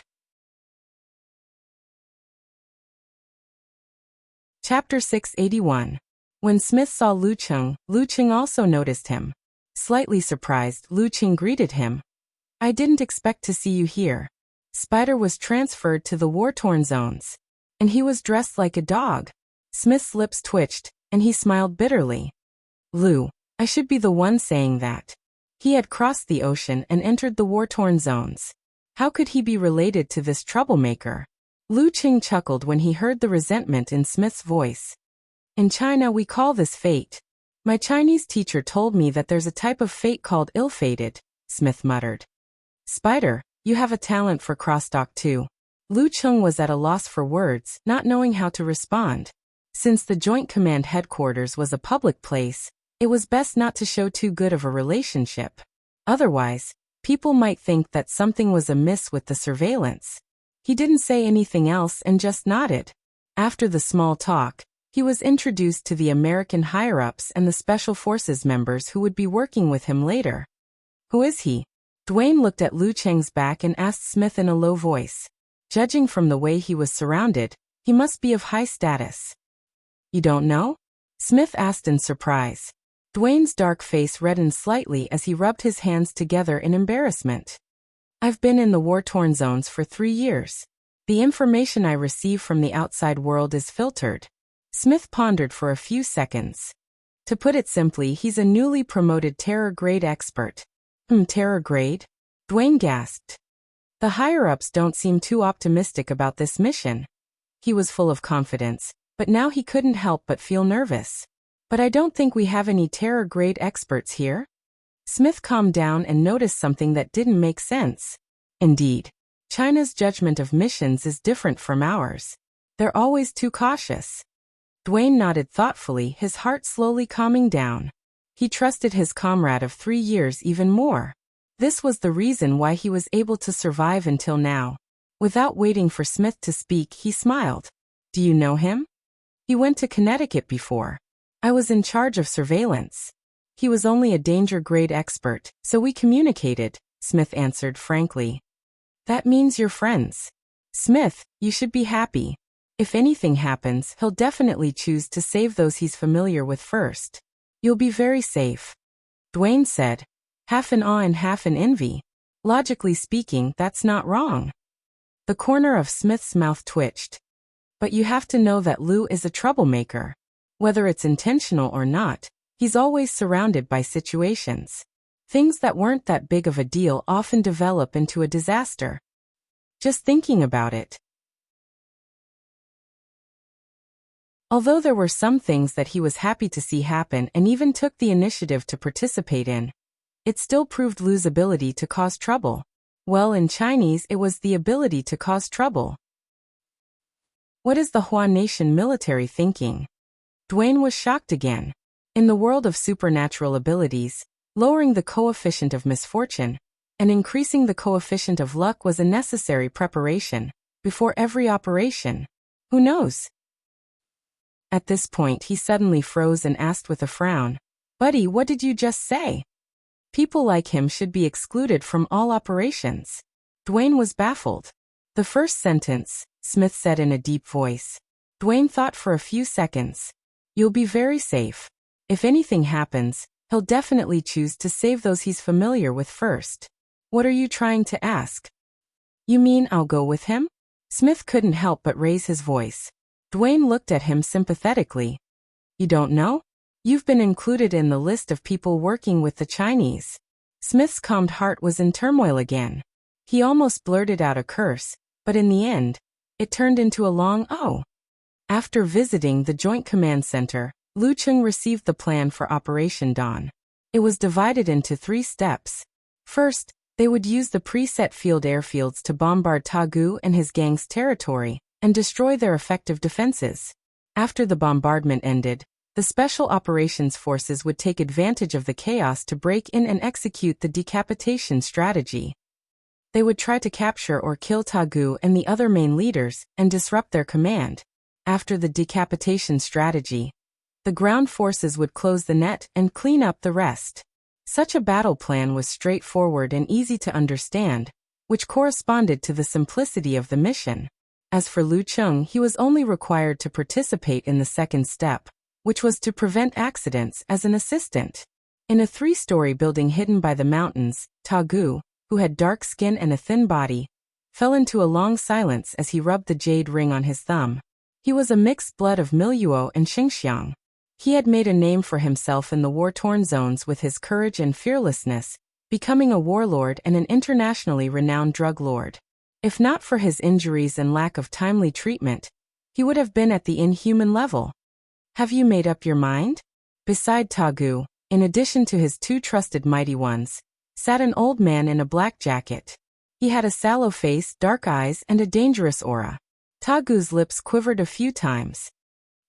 S1: Chapter 681. When Smith saw Lu Cheng also noticed him. Slightly surprised, Lu Cheng greeted him. I didn't expect to see you here. Spider was transferred to the war-torn zones. And he was dressed like a dog. Smith's lips twitched, and he smiled bitterly. Lu, I should be the one saying that. He had crossed the ocean and entered the war-torn zones. How could he be related to this troublemaker? Lu Cheng chuckled when he heard the resentment in Smith's voice. In China we call this fate. My Chinese teacher told me that there's a type of fate called ill-fated, Smith muttered. Spider, you have a talent for crosstalk too. Lu Cheng was at a loss for words, not knowing how to respond. Since the Joint Command headquarters was a public place, it was best not to show too good of a relationship. Otherwise, people might think that something was amiss with the surveillance. He didn't say anything else and just nodded. After the small talk, he was introduced to the American higher-ups and the Special Forces members who would be working with him later. Who is he? Dwayne looked at Lu Cheng's back and asked Smith in a low voice. Judging from the way he was surrounded, he must be of high status. You don't know? Smith asked in surprise. Dwayne's dark face reddened slightly as he rubbed his hands together in embarrassment. I've been in the war-torn zones for 3 years. The information I receive from the outside world is filtered. Smith pondered for a few seconds. To put it simply, he's a newly promoted terror grade expert. Terror grade? Dwayne gasped. The higher-ups don't seem too optimistic about this mission. He was full of confidence, but now he couldn't help but feel nervous. But I don't think we have any terror grade experts here. Smith calmed down and noticed something that didn't make sense. Indeed, China's judgment of missions is different from ours. They're always too cautious. Dwayne nodded thoughtfully, his heart slowly calming down. He trusted his comrade of 3 years even more. This was the reason why he was able to survive until now. Without waiting for Smith to speak, he smiled. Do you know him? He went to Connecticut before. I was in charge of surveillance. He was only a danger grade expert, so we communicated, Smith answered frankly. That means you're friends. Smith, you should be happy. If anything happens, he'll definitely choose to save those he's familiar with first. You'll be very safe. Dwayne said, half in awe and half in envy. Logically speaking, that's not wrong. The corner of Smith's mouth twitched. But you have to know that Lou is a troublemaker. Whether it's intentional or not, he's always surrounded by situations. Things that weren't that big of a deal often develop into a disaster. Just thinking about it. Although there were some things that he was happy to see happen and even took the initiative to participate in, it still proved Lu's ability to cause trouble. Well, in Chinese it was the ability to cause trouble. What is the Hua Nation military thinking? Dwayne was shocked again. In the world of supernatural abilities, lowering the coefficient of misfortune and increasing the coefficient of luck was a necessary preparation before every operation. Who knows? At this point he suddenly froze and asked with a frown, "Buddy, what did you just say?" People like him should be excluded from all operations. Dwayne was baffled. The first sentence, Smith said in a deep voice. Dwayne thought for a few seconds. You'll be very safe. If anything happens, he'll definitely choose to save those he's familiar with first. What are you trying to ask? You mean I'll go with him? Smith couldn't help but raise his voice. Dwayne looked at him sympathetically. You don't know? You've been included in the list of people working with the Chinese. Smith's calmed heart was in turmoil again. He almost blurted out a curse, but in the end, it turned into a long "oh." After visiting the Joint Command Center, Lu Cheng received the plan for Operation Dawn. It was divided into 3 steps. First, they would use the preset field airfields to bombard Tagu and his gang's territory and destroy their effective defenses. After the bombardment ended, the Special Operations Forces would take advantage of the chaos to break in and execute the decapitation strategy. They would try to capture or kill Tagu and the other main leaders and disrupt their command. After the decapitation strategy, the ground forces would close the net and clean up the rest. Such a battle plan was straightforward and easy to understand, which corresponded to the simplicity of the mission. As for Lu Cheng, he was only required to participate in the second step, which was to prevent accidents as an assistant. In a 3-story building hidden by the mountains, Tagu, who had dark skin and a thin body, fell into a long silence as he rubbed the jade ring on his thumb. He was a mixed blood of Miluo and Xinxiang. He had made a name for himself in the war-torn zones with his courage and fearlessness, becoming a warlord and an internationally renowned drug lord. If not for his injuries and lack of timely treatment, he would have been at the inhuman level. Have you made up your mind? Beside Tagu, in addition to his 2 trusted mighty ones, sat an old man in a black jacket. He had a sallow face, dark eyes, and a dangerous aura. Tagu's lips quivered a few times.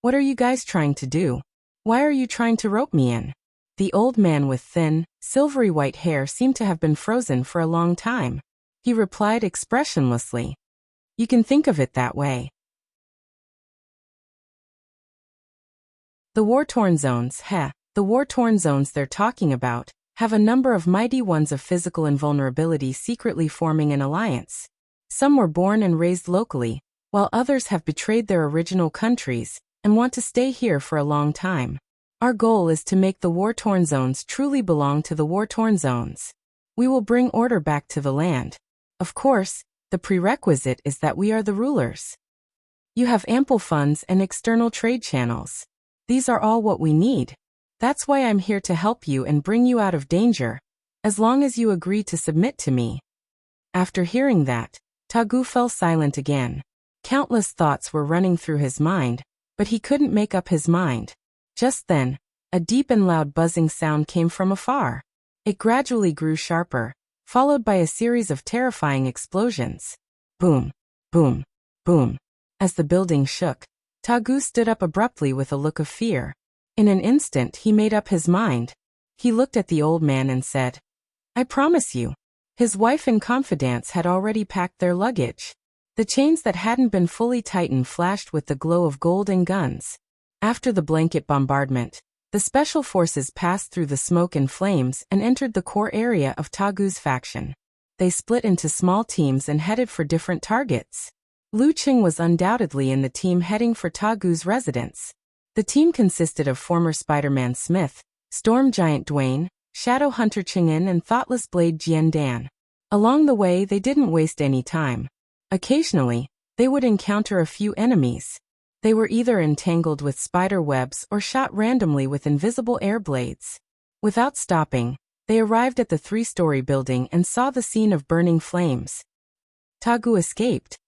S1: What are you guys trying to do? Why are you trying to rope me in? The old man with thin, silvery white hair seemed to have been frozen for a long time. He replied expressionlessly. You can think of it that way. The war-torn zones, the war-torn zones they're talking about, have a number of mighty ones of physical invulnerability secretly forming an alliance. Some were born and raised locally, while others have betrayed their original countries and want to stay here for a long time. Our goal is to make the war-torn zones truly belong to the war-torn zones. We will bring order back to the land. Of course, the prerequisite is that we are the rulers. You have ample funds and external trade channels. These are all what we need. That's why I'm here to help you and bring you out of danger, as long as you agree to submit to me. After hearing that, Tagu fell silent again. Countless thoughts were running through his mind, but he couldn't make up his mind. Just then, a deep and loud buzzing sound came from afar. It gradually grew sharper, followed by a series of terrifying explosions. Boom, boom, boom. As the building shook, Tagu stood up abruptly with a look of fear. In an instant he made up his mind. He looked at the old man and said, I promise you. His wife and confidants had already packed their luggage. The chains that hadn't been fully tightened flashed with the glow of gold and guns. After the blanket bombardment, the special forces passed through the smoke and flames and entered the core area of Tagu's faction. They split into small teams and headed for different targets. Lu Qing was undoubtedly in the team heading for Tagu's residence. The team consisted of former Spider-Man Smith, Storm Giant Dwayne, Shadow Hunter Chang'en and Thoughtless Blade Jian Dan. Along the way they didn't waste any time. Occasionally, they would encounter a few enemies. They were either entangled with spider webs or shot randomly with invisible air blades. Without stopping, they arrived at the 3-story building and saw the scene of burning flames. Tagu escaped.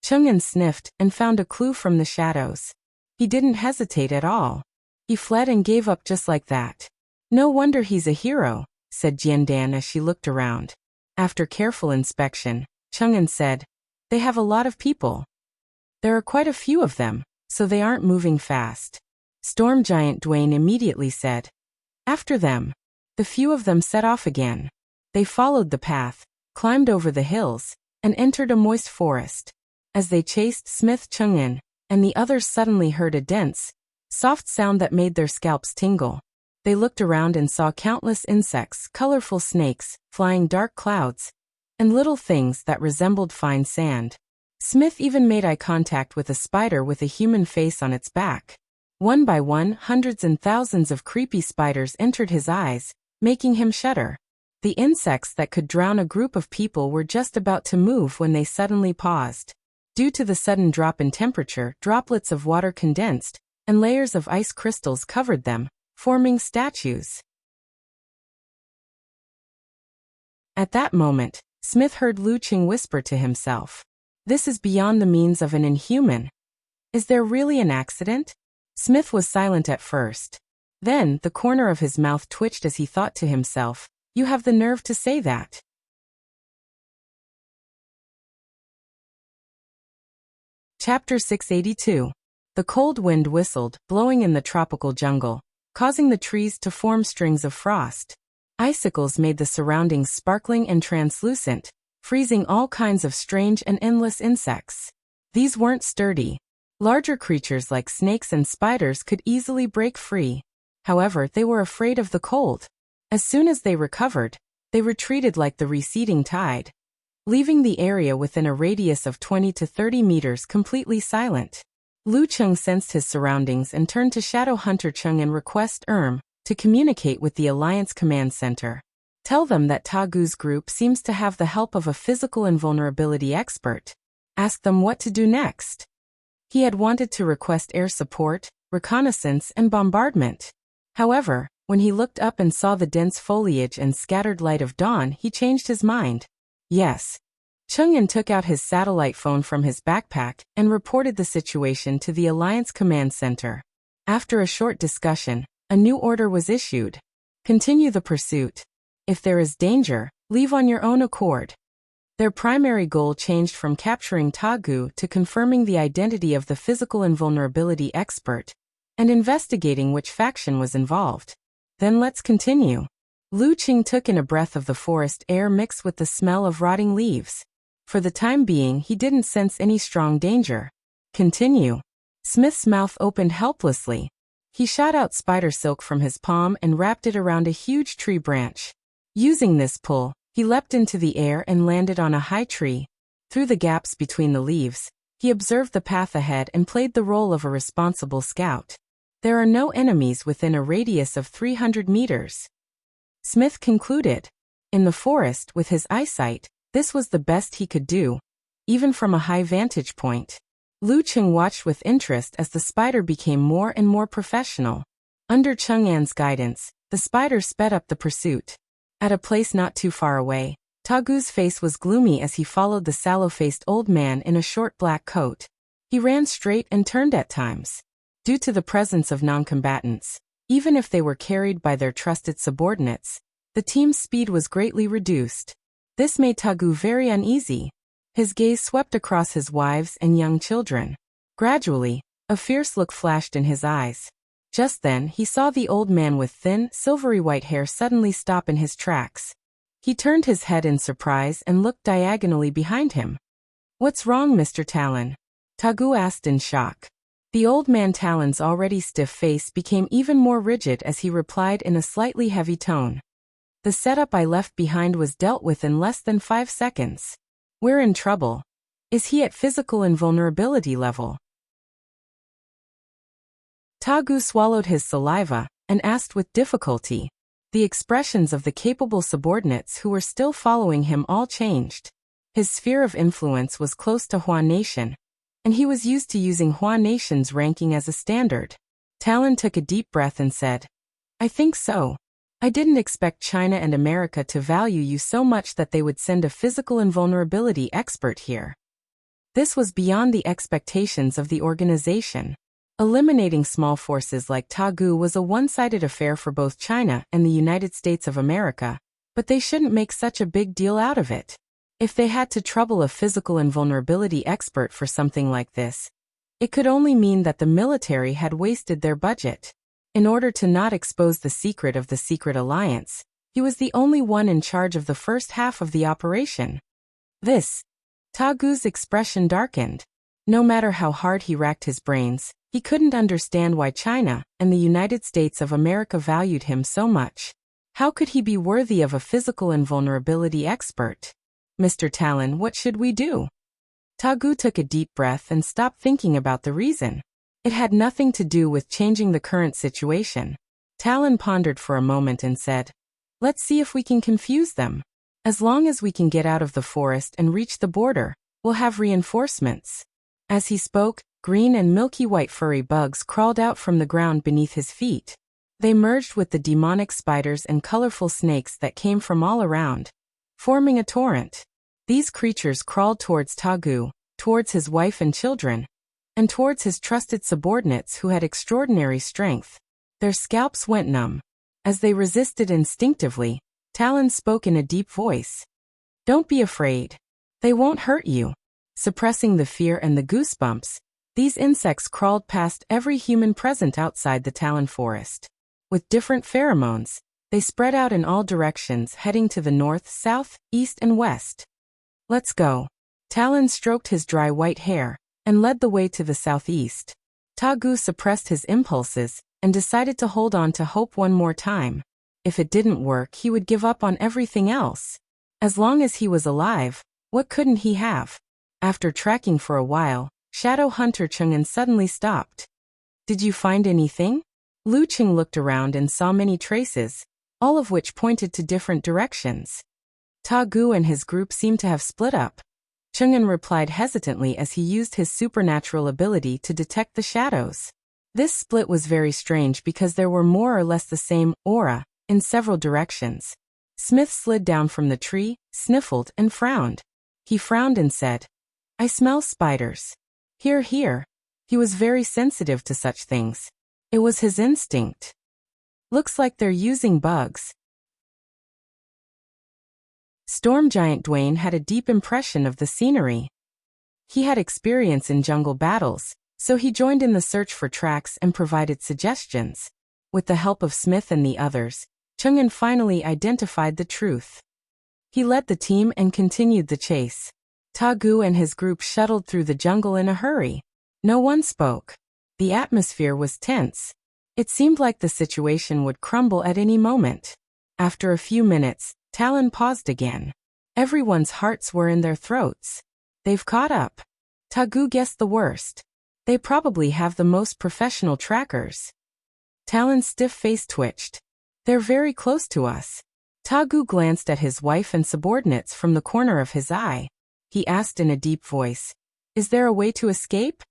S1: Chang'en sniffed and found a clue from the shadows. He didn't hesitate at all. He fled and gave up just like that. No wonder he's a hero, said Jian Dan as she looked around. After careful inspection, Chang'en said, they have a lot of people. There are quite a few of them, so they aren't moving fast. Storm Giant Dwayne immediately said, after them. The few of them set off again. They followed the path, climbed over the hills, and entered a moist forest. As they chased Smith Chang'en, and the others suddenly heard a dense, soft sound that made their scalps tingle. They looked around and saw countless insects, colorful snakes, flying dark clouds, and little things that resembled fine sand. Smith even made eye contact with a spider with a human face on its back. One by one, hundreds and thousands of creepy spiders entered his eyes, making him shudder. The insects that could drown a group of people were just about to move when they suddenly paused. Due to the sudden drop in temperature, droplets of water condensed, and layers of ice crystals covered them, forming statues. At that moment, Smith heard Lu Qing whisper to himself, this is beyond the means of an inhuman. Is there really an accident? Smith was silent at first. Then, the corner of his mouth twitched as he thought to himself, you have the nerve to say that. Chapter 682. The cold wind whistled, blowing in the tropical jungle, causing the trees to form strings of frost. Icicles made the surroundings sparkling and translucent, freezing all kinds of strange and endless insects. These weren't sturdy. Larger creatures like snakes and spiders could easily break free. However, they were afraid of the cold. As soon as they recovered, they retreated like the receding tide, leaving the area within a radius of 20 to 30 meters completely silent. Lu Qing sensed his surroundings and turned to Shadow Hunter Cheng and request to communicate with the Alliance Command Center. Tell them that Tagu's group seems to have the help of a physical invulnerability expert. Ask them what to do next. He had wanted to request air support, reconnaissance, and bombardment. However, when he looked up and saw the dense foliage and scattered light of dawn, he changed his mind. Yes. Chang'en took out his satellite phone from his backpack and reported the situation to the Alliance Command Center. After a short discussion, a new order was issued. Continue the pursuit. If there is danger, leave on your own accord. Their primary goal changed from capturing Tagu to confirming the identity of the physical invulnerability expert and investigating which faction was involved. Then let's continue. Lu Qing took in a breath of the forest air mixed with the smell of rotting leaves. For the time being, he didn't sense any strong danger. Continue. Smith's mouth opened helplessly. He shot out spider silk from his palm and wrapped it around a huge tree branch. Using this pull, he leapt into the air and landed on a high tree. Through the gaps between the leaves, he observed the path ahead and played the role of a responsible scout. There are no enemies within a radius of 300 meters. Smith concluded. In the forest, with his eyesight, this was the best he could do, even from a high vantage point. Lu Qing watched with interest as the spider became more and more professional. Under Chang'an's guidance, the spider sped up the pursuit. At a place not too far away, Tagu's face was gloomy as he followed the sallow-faced old man in a short black coat. He ran straight and turned at times. Due to the presence of non-combatants, even if they were carried by their trusted subordinates, the team's speed was greatly reduced. This made Tagu very uneasy. His gaze swept across his wives and young children. Gradually, a fierce look flashed in his eyes. Just then, he saw the old man with thin, silvery white hair suddenly stop in his tracks. He turned his head in surprise and looked diagonally behind him. "What's wrong, Mr. Talon?" Tagu asked in shock. The old man Talon's already stiff face became even more rigid as he replied in a slightly heavy tone. "The setup I left behind was dealt with in less than 5 seconds. We're in trouble." Is he at physical invulnerability level? Tagu swallowed his saliva and asked with difficulty. The expressions of the capable subordinates who were still following him all changed. His sphere of influence was close to Hua Nation, and he was used to using Hua Nation's ranking as a standard. Talon took a deep breath and said, I think so. I didn't expect China and America to value you so much that they would send a physical invulnerability expert here. This was beyond the expectations of the organization. Eliminating small forces like Tagu was a one-sided affair for both China and the United States of America, but they shouldn't make such a big deal out of it. If they had to trouble a physical invulnerability expert for something like this, it could only mean that the military had wasted their budget. In order to not expose the secret of the secret alliance, he was the only one in charge of the first half of the operation. Tagu's expression darkened. No matter how hard he racked his brains, he couldn't understand why China and the United States of America valued him so much. How could he be worthy of a physical invulnerability expert? Mr. Talon, what should we do? Tagu took a deep breath and stopped thinking about the reason. It had nothing to do with changing the current situation. Talon pondered for a moment and said, let's see if we can confuse them. As long as we can get out of the forest and reach the border, we'll have reinforcements. As he spoke, green and milky white furry bugs crawled out from the ground beneath his feet. They merged with the demonic spiders and colorful snakes that came from all around, forming a torrent. These creatures crawled towards Tagu, towards his wife and children, and towards his trusted subordinates who had extraordinary strength. Their scalps went numb. As they resisted instinctively, Talon spoke in a deep voice. Don't be afraid. They won't hurt you. Suppressing the fear and the goosebumps, these insects crawled past every human present outside the Talon forest. With different pheromones, they spread out in all directions, heading to the north, south, east, and west. Let's go. Talon stroked his dry white hair and led the way to the southeast. Tagu suppressed his impulses and decided to hold on to hope one more time. If it didn't work, he would give up on everything else. As long as he was alive, what couldn't he have? After tracking for a while, Shadow Hunter Chang'an suddenly stopped. Did you find anything? Lu Cheng looked around and saw many traces, all of which pointed to different directions. Tagu and his group seemed to have split up. Chang'an replied hesitantly as he used his supernatural ability to detect the shadows. This split was very strange because there were more or less the same aura in several directions. Smith slid down from the tree, sniffled, and frowned. He frowned and said, I smell spiders. Here, here. He was very sensitive to such things. It was his instinct. Looks like they're using bugs. Storm Giant Dwayne had a deep impression of the scenery. He had experience in jungle battles, so he joined in the search for tracks and provided suggestions. With the help of Smith and the others, Chang'an finally identified the truth. He led the team and continued the chase. Tagu and his group shuttled through the jungle in a hurry. No one spoke. The atmosphere was tense. It seemed like the situation would crumble at any moment. After a few minutes, Talon paused again. Everyone's hearts were in their throats. They've caught up. Tagu guessed the worst. They probably have the most professional trackers. Talon's stiff face twitched. They're very close to us. Tagu glanced at his wife and subordinates from the corner of his eye. He asked in a deep voice, Is there a way to escape?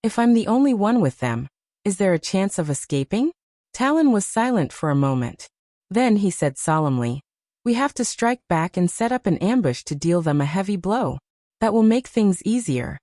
S1: If I'm the only one with them, is there a chance of escaping? Talon was silent for a moment. Then he said solemnly, We have to strike back and set up an ambush to deal them a heavy blow. That will make things easier.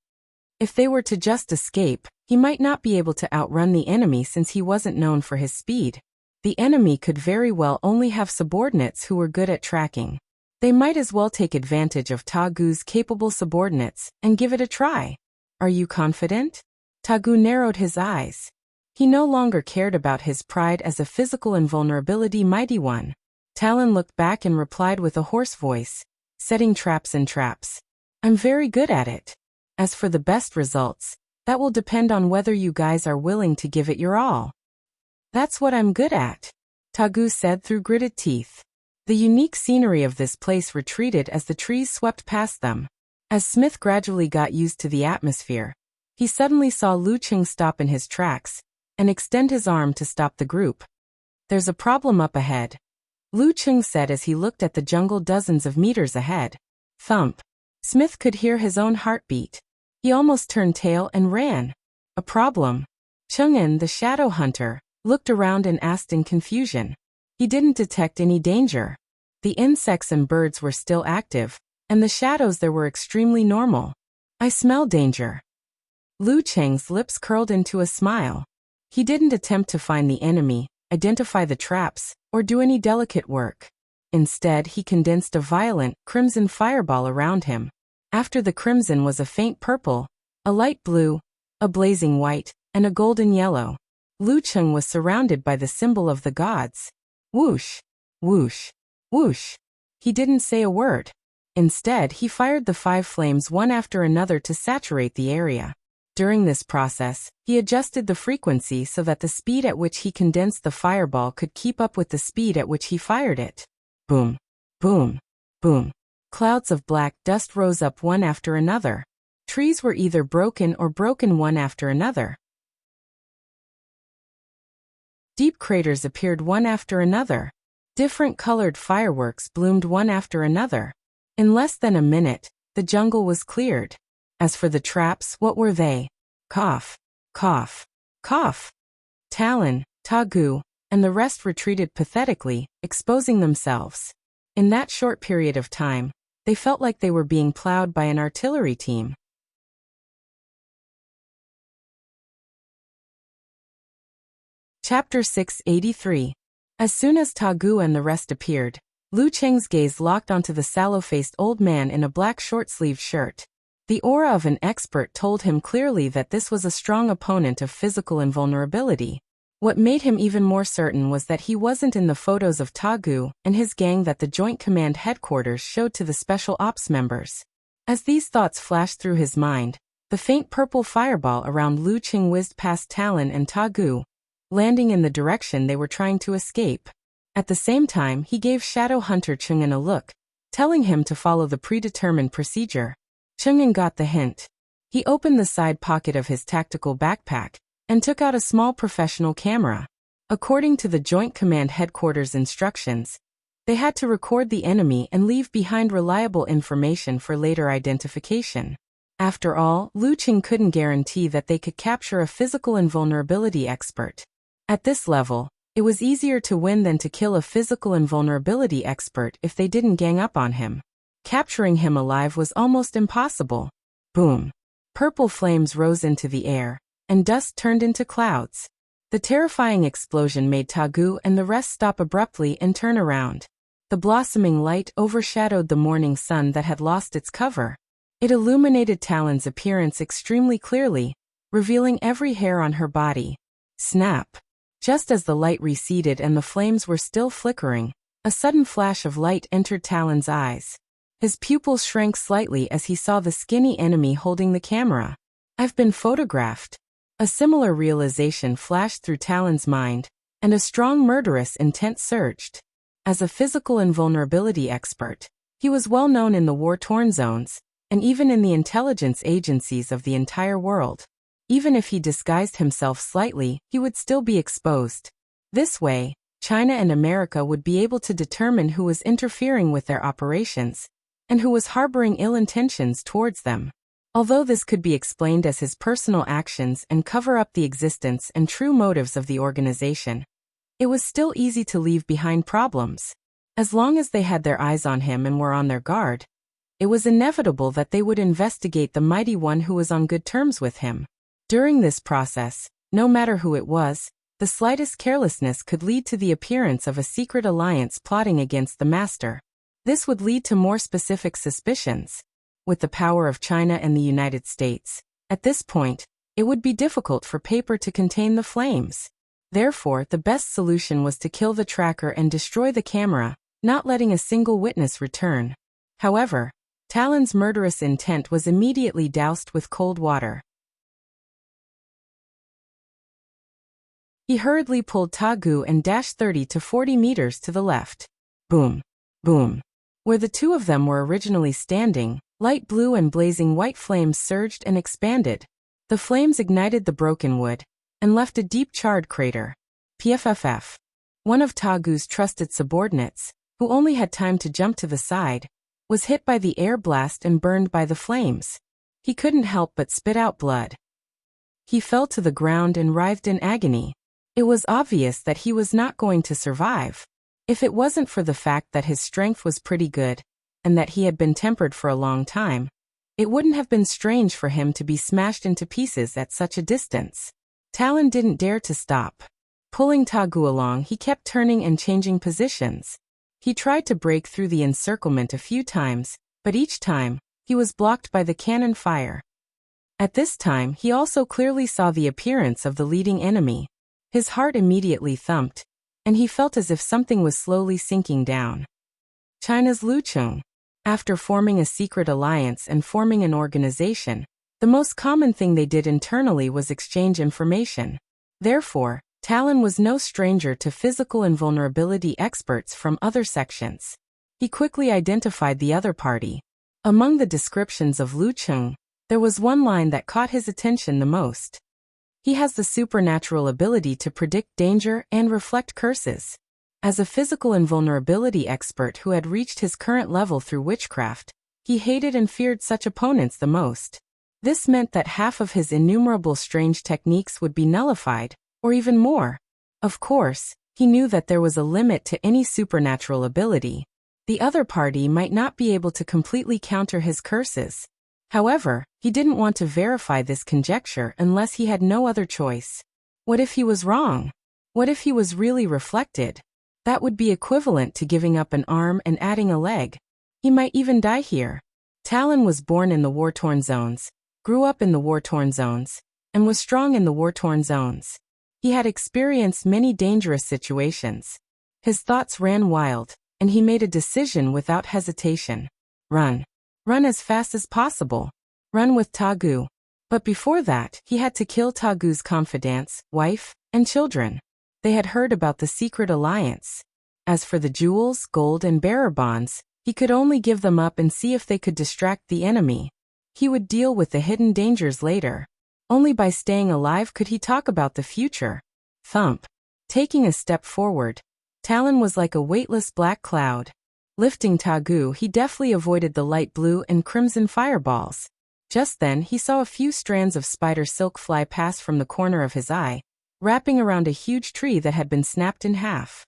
S1: If they were to just escape, he might not be able to outrun the enemy since he wasn't known for his speed. The enemy could very well only have subordinates who were good at tracking. They might as well take advantage of Tagu's capable subordinates and give it a try. Are you confident? Tagu narrowed his eyes. He no longer cared about his pride as a physical invulnerability mighty one. Talon looked back and replied with a hoarse voice, Setting traps and traps. I'm very good at it. As for the best results, that will depend on whether you guys are willing to give it your all. That's what I'm good at, Tagu said through gritted teeth. The unique scenery of this place retreated as the trees swept past them. As Smith gradually got used to the atmosphere, he suddenly saw Lu Cheng stop in his tracks and extend his arm to stop the group. "There's a problem up ahead," Lu Cheng said as he looked at the jungle dozens of meters ahead. Thump. Smith could hear his own heartbeat. He almost turned tail and ran. "A problem?" Cheng-en, the shadow hunter, looked around and asked in confusion. He didn't detect any danger. The insects and birds were still active, and the shadows there were extremely normal. "I smell danger." Lu Cheng's lips curled into a smile. He didn't attempt to find the enemy, identify the traps, or do any delicate work. Instead, he condensed a violent, crimson fireball around him. After the crimson was a faint purple, a light blue, a blazing white, and a golden yellow. Lu Cheng was surrounded by the symbol of the gods. Whoosh! Whoosh! Whoosh! He didn't say a word. Instead, he fired the 5 flames one after another to saturate the area. During this process, he adjusted the frequency so that the speed at which he condensed the fireball could keep up with the speed at which he fired it. Boom! Boom! Boom! Clouds of black dust rose up one after another. Trees were either broken or broken one after another. Deep craters appeared one after another. Different colored fireworks bloomed one after another. In less than a minute, the jungle was cleared. As for the traps, what were they? Cough, cough, cough. Talon, Tagu, and the rest retreated pathetically, exposing themselves. In that short period of time, they felt like they were being plowed by an artillery team. Chapter 683. As soon as Tagu and the rest appeared, Lu Cheng's gaze locked onto the sallow-faced old man in a black short-sleeved shirt. The aura of an expert told him clearly that this was a strong opponent of physical invulnerability. What made him even more certain was that he wasn't in the photos of Tagu and his gang that the Joint Command Headquarters showed to the Special Ops members. As these thoughts flashed through his mind, the faint purple fireball around Lu Cheng whizzed past Talon and Tagu, landing in the direction they were trying to escape. At the same time, he gave Shadow Hunter Cheng-en a look, telling him to follow the predetermined procedure. Cheng-en got the hint. He opened the side pocket of his tactical backpack and took out a small professional camera. According to the Joint Command Headquarters instructions, they had to record the enemy and leave behind reliable information for later identification. After all, Lu Cheng couldn't guarantee that they could capture a physical invulnerability expert. At this level, it was easier to win than to kill a physical invulnerability expert if they didn't gang up on him. Capturing him alive was almost impossible. Boom! Purple flames rose into the air, and dust turned into clouds. The terrifying explosion made Tagu and the rest stop abruptly and turn around. The blossoming light overshadowed the morning sun that had lost its cover. It illuminated Talon's appearance extremely clearly, revealing every hair on her body. Snap! Just as the light receded and the flames were still flickering, a sudden flash of light entered Talon's eyes. His pupils shrank slightly as he saw the skinny enemy holding the camera. "I've been photographed." A similar realization flashed through Talon's mind, and a strong murderous intent surged. As a physical invulnerability expert, he was well known in the war-torn zones, and even in the intelligence agencies of the entire world. Even if he disguised himself slightly, he would still be exposed. This way, China and America would be able to determine who was interfering with their operations, and who was harboring ill intentions towards them. Although this could be explained as his personal actions and cover up the existence and true motives of the organization, it was still easy to leave behind problems. As long as they had their eyes on him and were on their guard, it was inevitable that they would investigate the mighty one who was on good terms with him. During this process, no matter who it was, the slightest carelessness could lead to the appearance of a secret alliance plotting against the master. This would lead to more specific suspicions. With the power of China and the United States, at this point, it would be difficult for paper to contain the flames. Therefore, the best solution was to kill the tracker and destroy the camera, not letting a single witness return. However, Talon's murderous intent was immediately doused with cold water. He hurriedly pulled Tagu and dashed 30 to 40 meters to the left. Boom! Boom! Where the two of them were originally standing, Light blue and blazing white flames surged and expanded. The flames ignited the broken wood and left a deep charred crater. PFFF. One of Tagu's trusted subordinates, who only had time to jump to the side, was hit by the air blast and burned by the flames. He couldn't help but spit out blood. He fell to the ground and writhed in agony. It was obvious that he was not going to survive. If it wasn't for the fact that his strength was pretty good, and that he had been tempered for a long time, it wouldn't have been strange for him to be smashed into pieces at such a distance. Talon didn't dare to stop. Pulling Tagu along, he kept turning and changing positions. He tried to break through the encirclement a few times, but each time, he was blocked by the cannon fire. At this time, he also clearly saw the appearance of the leading enemy. His heart immediately thumped, and he felt as if something was slowly sinking down. China's Lucheng. After forming a secret alliance and forming an organization, the most common thing they did internally was exchange information. Therefore, Talon was no stranger to physical invulnerability experts from other sections. He quickly identified the other party. Among the descriptions of Lucheng, there was one line that caught his attention the most. He has the supernatural ability to predict danger and reflect curses. As a physical invulnerability expert who had reached his current level through witchcraft, he hated and feared such opponents the most. This meant that half of his innumerable strange techniques would be nullified, or even more. Of course, he knew that there was a limit to any supernatural ability. The other party might not be able to completely counter his curses. However, he didn't want to verify this conjecture unless he had no other choice. What if he was wrong? What if he was really reflected? That would be equivalent to giving up an arm and adding a leg. He might even die here. Talon was born in the war-torn zones, grew up in the war-torn zones, and was strong in the war-torn zones. He had experienced many dangerous situations. His thoughts ran wild, and he made a decision without hesitation. Run. Run as fast as possible. Run with Tagu. But before that, he had to kill Tagu's confidants, wife, and children. They had heard about the secret alliance. As for the jewels, gold, and bearer bonds, he could only give them up and see if they could distract the enemy. He would deal with the hidden dangers later. Only by staying alive could he talk about the future. Thump. Taking a step forward, Talon was like a weightless black cloud. Lifting Tagu, he deftly avoided the light blue and crimson fireballs. Just then, he saw a few strands of spider silk fly past from the corner of his eye, wrapping around a huge tree that had been snapped in half.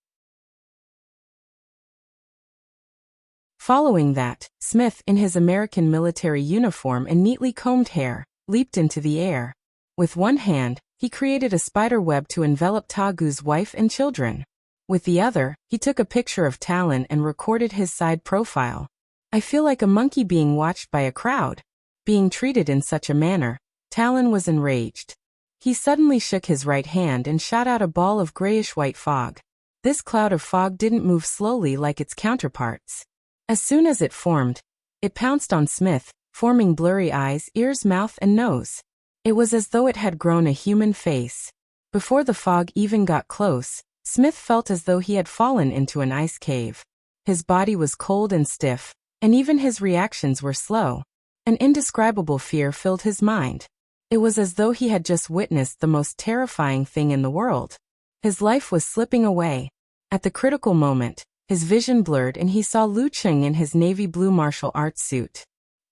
S1: Following that, Smith, in his American military uniform and neatly combed hair, leaped into the air. With one hand, he created a spider web to envelop Tagu's wife and children. With the other, he took a picture of Talon and recorded his side profile. I feel like a monkey being watched by a crowd. Being treated in such a manner, Talon was enraged. He suddenly shook his right hand and shot out a ball of grayish-white fog. This cloud of fog didn't move slowly like its counterparts. As soon as it formed, it pounced on Smith, forming blurry eyes, ears, mouth, and nose. It was as though it had grown a human face. Before the fog even got close, Smith felt as though he had fallen into an ice cave. His body was cold and stiff, and even his reactions were slow. An indescribable fear filled his mind. It was as though he had just witnessed the most terrifying thing in the world. His life was slipping away. At the critical moment, his vision blurred and he saw Lucheng in his navy blue martial arts suit.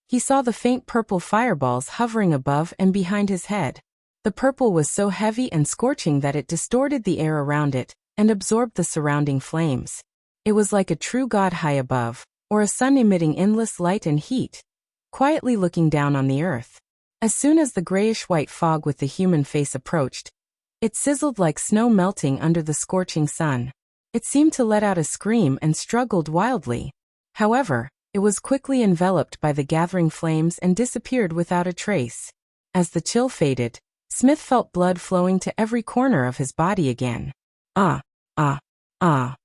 S1: He saw the faint purple fireballs hovering above and behind his head. The purple was so heavy and scorching that it distorted the air around it and absorbed the surrounding flames. It was like a true god high above, or a sun emitting endless light and heat, quietly looking down on the earth. As soon as the grayish-white fog with the human face approached, it sizzled like snow melting under the scorching sun. It seemed to let out a scream and struggled wildly. However, it was quickly enveloped by the gathering flames and disappeared without a trace. As the chill faded, Smith felt blood flowing to every corner of his body again. Ah, ah, ah.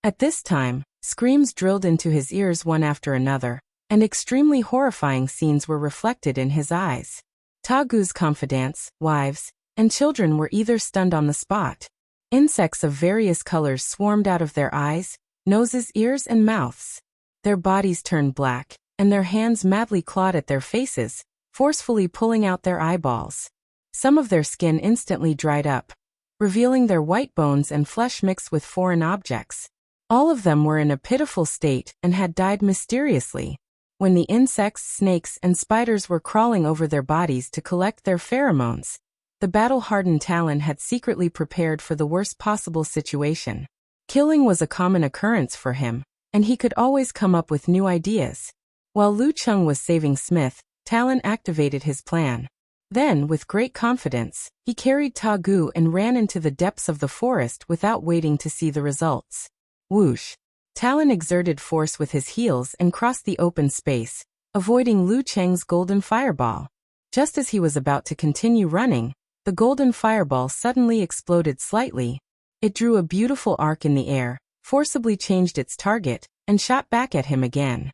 S1: At this time, screams drilled into his ears one after another, and extremely horrifying scenes were reflected in his eyes. Tagu's confidants, wives, and children were either stunned on the spot. Insects of various colors swarmed out of their eyes, noses, ears, and mouths. Their bodies turned black, and their hands madly clawed at their faces, forcefully pulling out their eyeballs. Some of their skin instantly dried up, revealing their white bones and flesh mixed with foreign objects. All of them were in a pitiful state and had died mysteriously. When the insects, snakes, and spiders were crawling over their bodies to collect their pheromones, the battle-hardened Talon had secretly prepared for the worst possible situation. Killing was a common occurrence for him, and he could always come up with new ideas. While Lu Cheng was saving Smith, Talon activated his plan. Then, with great confidence, he carried Ta Gu and ran into the depths of the forest without waiting to see the results. Whoosh! Talon exerted force with his heels and crossed the open space, avoiding Lu Cheng's golden fireball. Just as he was about to continue running, the golden fireball suddenly exploded slightly. It drew a beautiful arc in the air, forcibly changed its target, and shot back at him again.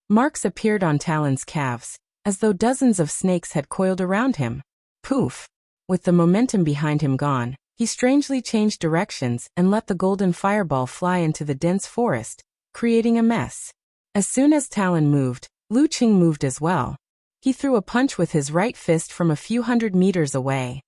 S1: Marks appeared on Talon's calves, as though dozens of snakes had coiled around him. Poof! With the momentum behind him gone, he strangely changed directions and let the golden fireball fly into the dense forest, creating a mess. As soon as Talon moved, Lu Cheng moved as well. He threw a punch with his right fist from a few hundred meters away.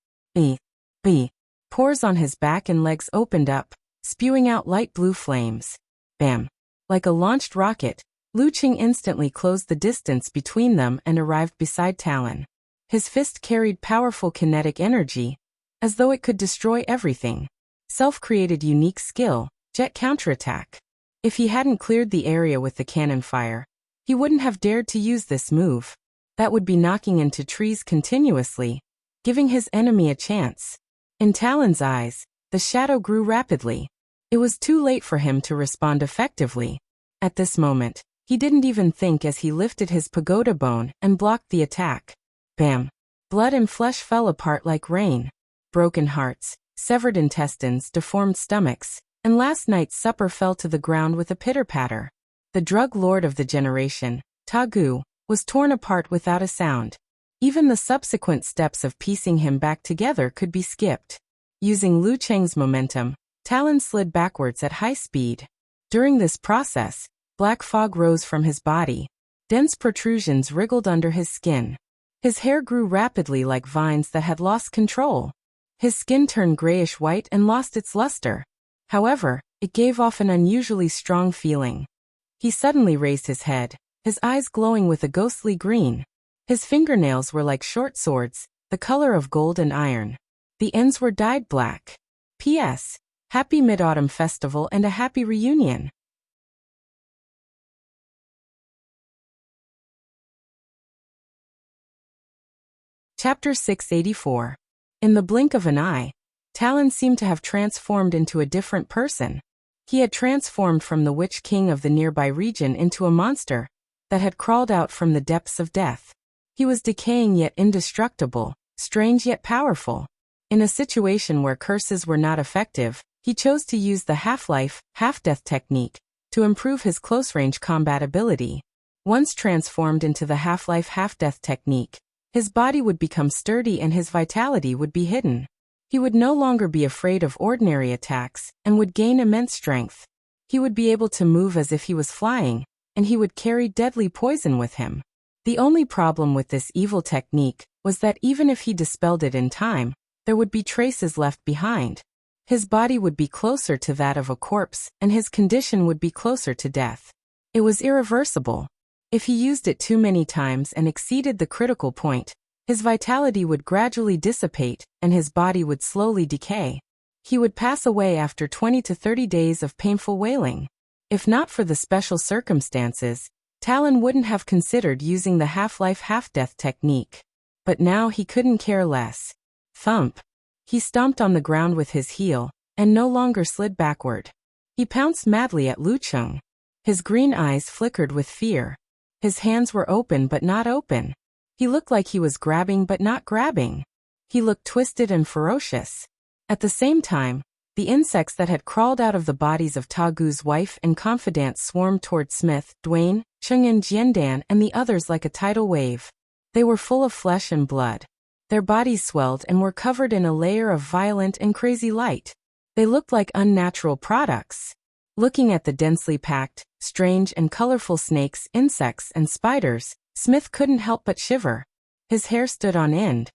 S1: Pores on his back and legs opened up, spewing out light blue flames. Bam! Like a launched rocket, Lu Cheng instantly closed the distance between them and arrived beside Talon. His fist carried powerful kinetic energy, as though it could destroy everything. Self-created unique skill, jet counterattack. If he hadn't cleared the area with the cannon fire, he wouldn't have dared to use this move. That would be knocking into trees continuously, giving his enemy a chance. In Talon's eyes, the shadow grew rapidly. It was too late for him to respond effectively. At this moment, he didn't even think as he lifted his pagoda bone and blocked the attack. Bam! Blood and flesh fell apart like rain. Broken hearts, severed intestines, deformed stomachs, and last night's supper fell to the ground with a pitter-patter. The drug lord of the generation, Ta Gu, was torn apart without a sound. Even the subsequent steps of piecing him back together could be skipped. Using Lu Cheng's momentum, Talon slid backwards at high speed. During this process, black fog rose from his body. Dense protrusions wriggled under his skin. His hair grew rapidly like vines that had lost control. His skin turned grayish-white and lost its luster. However, it gave off an unusually strong feeling. He suddenly raised his head, his eyes glowing with a ghostly green. His fingernails were like short swords, the color of gold and iron. The ends were dyed black. P.S. Happy Mid-Autumn Festival and a happy reunion. Chapter 684. In the blink of an eye, Talon seemed to have transformed into a different person. He had transformed from the Witch King of the nearby region into a monster that had crawled out from the depths of death. He was decaying yet indestructible, strange yet powerful. In a situation where curses were not effective, he chose to use the half-life, half-death technique to improve his close-range combat ability. Once transformed into the half-life, half-death technique, his body would become sturdy and his vitality would be hidden. He would no longer be afraid of ordinary attacks and would gain immense strength. He would be able to move as if he was flying, and he would carry deadly poison with him. The only problem with this evil technique was that even if he dispelled it in time, there would be traces left behind. His body would be closer to that of a corpse, and his condition would be closer to death. It was irreversible. If he used it too many times and exceeded the critical point, his vitality would gradually dissipate and his body would slowly decay. He would pass away after 20 to 30 days of painful wailing. If not for the special circumstances, Talon wouldn't have considered using the half-life, half-death technique. But now he couldn't care less. Thump! He stomped on the ground with his heel, and no longer slid backward. He pounced madly at Lu Cheng. His green eyes flickered with fear. His hands were open but not open. He looked like he was grabbing but not grabbing. He looked twisted and ferocious. At the same time, the insects that had crawled out of the bodies of Ta Gu's wife and confidant swarmed toward Smith, Duane, Cheng'an, Jiandan, and the others like a tidal wave. They were full of flesh and blood. Their bodies swelled and were covered in a layer of violent and crazy light. They looked like unnatural products. Looking at the densely packed, strange and colorful snakes, insects, and spiders, Smith couldn't help but shiver. His hair stood on end.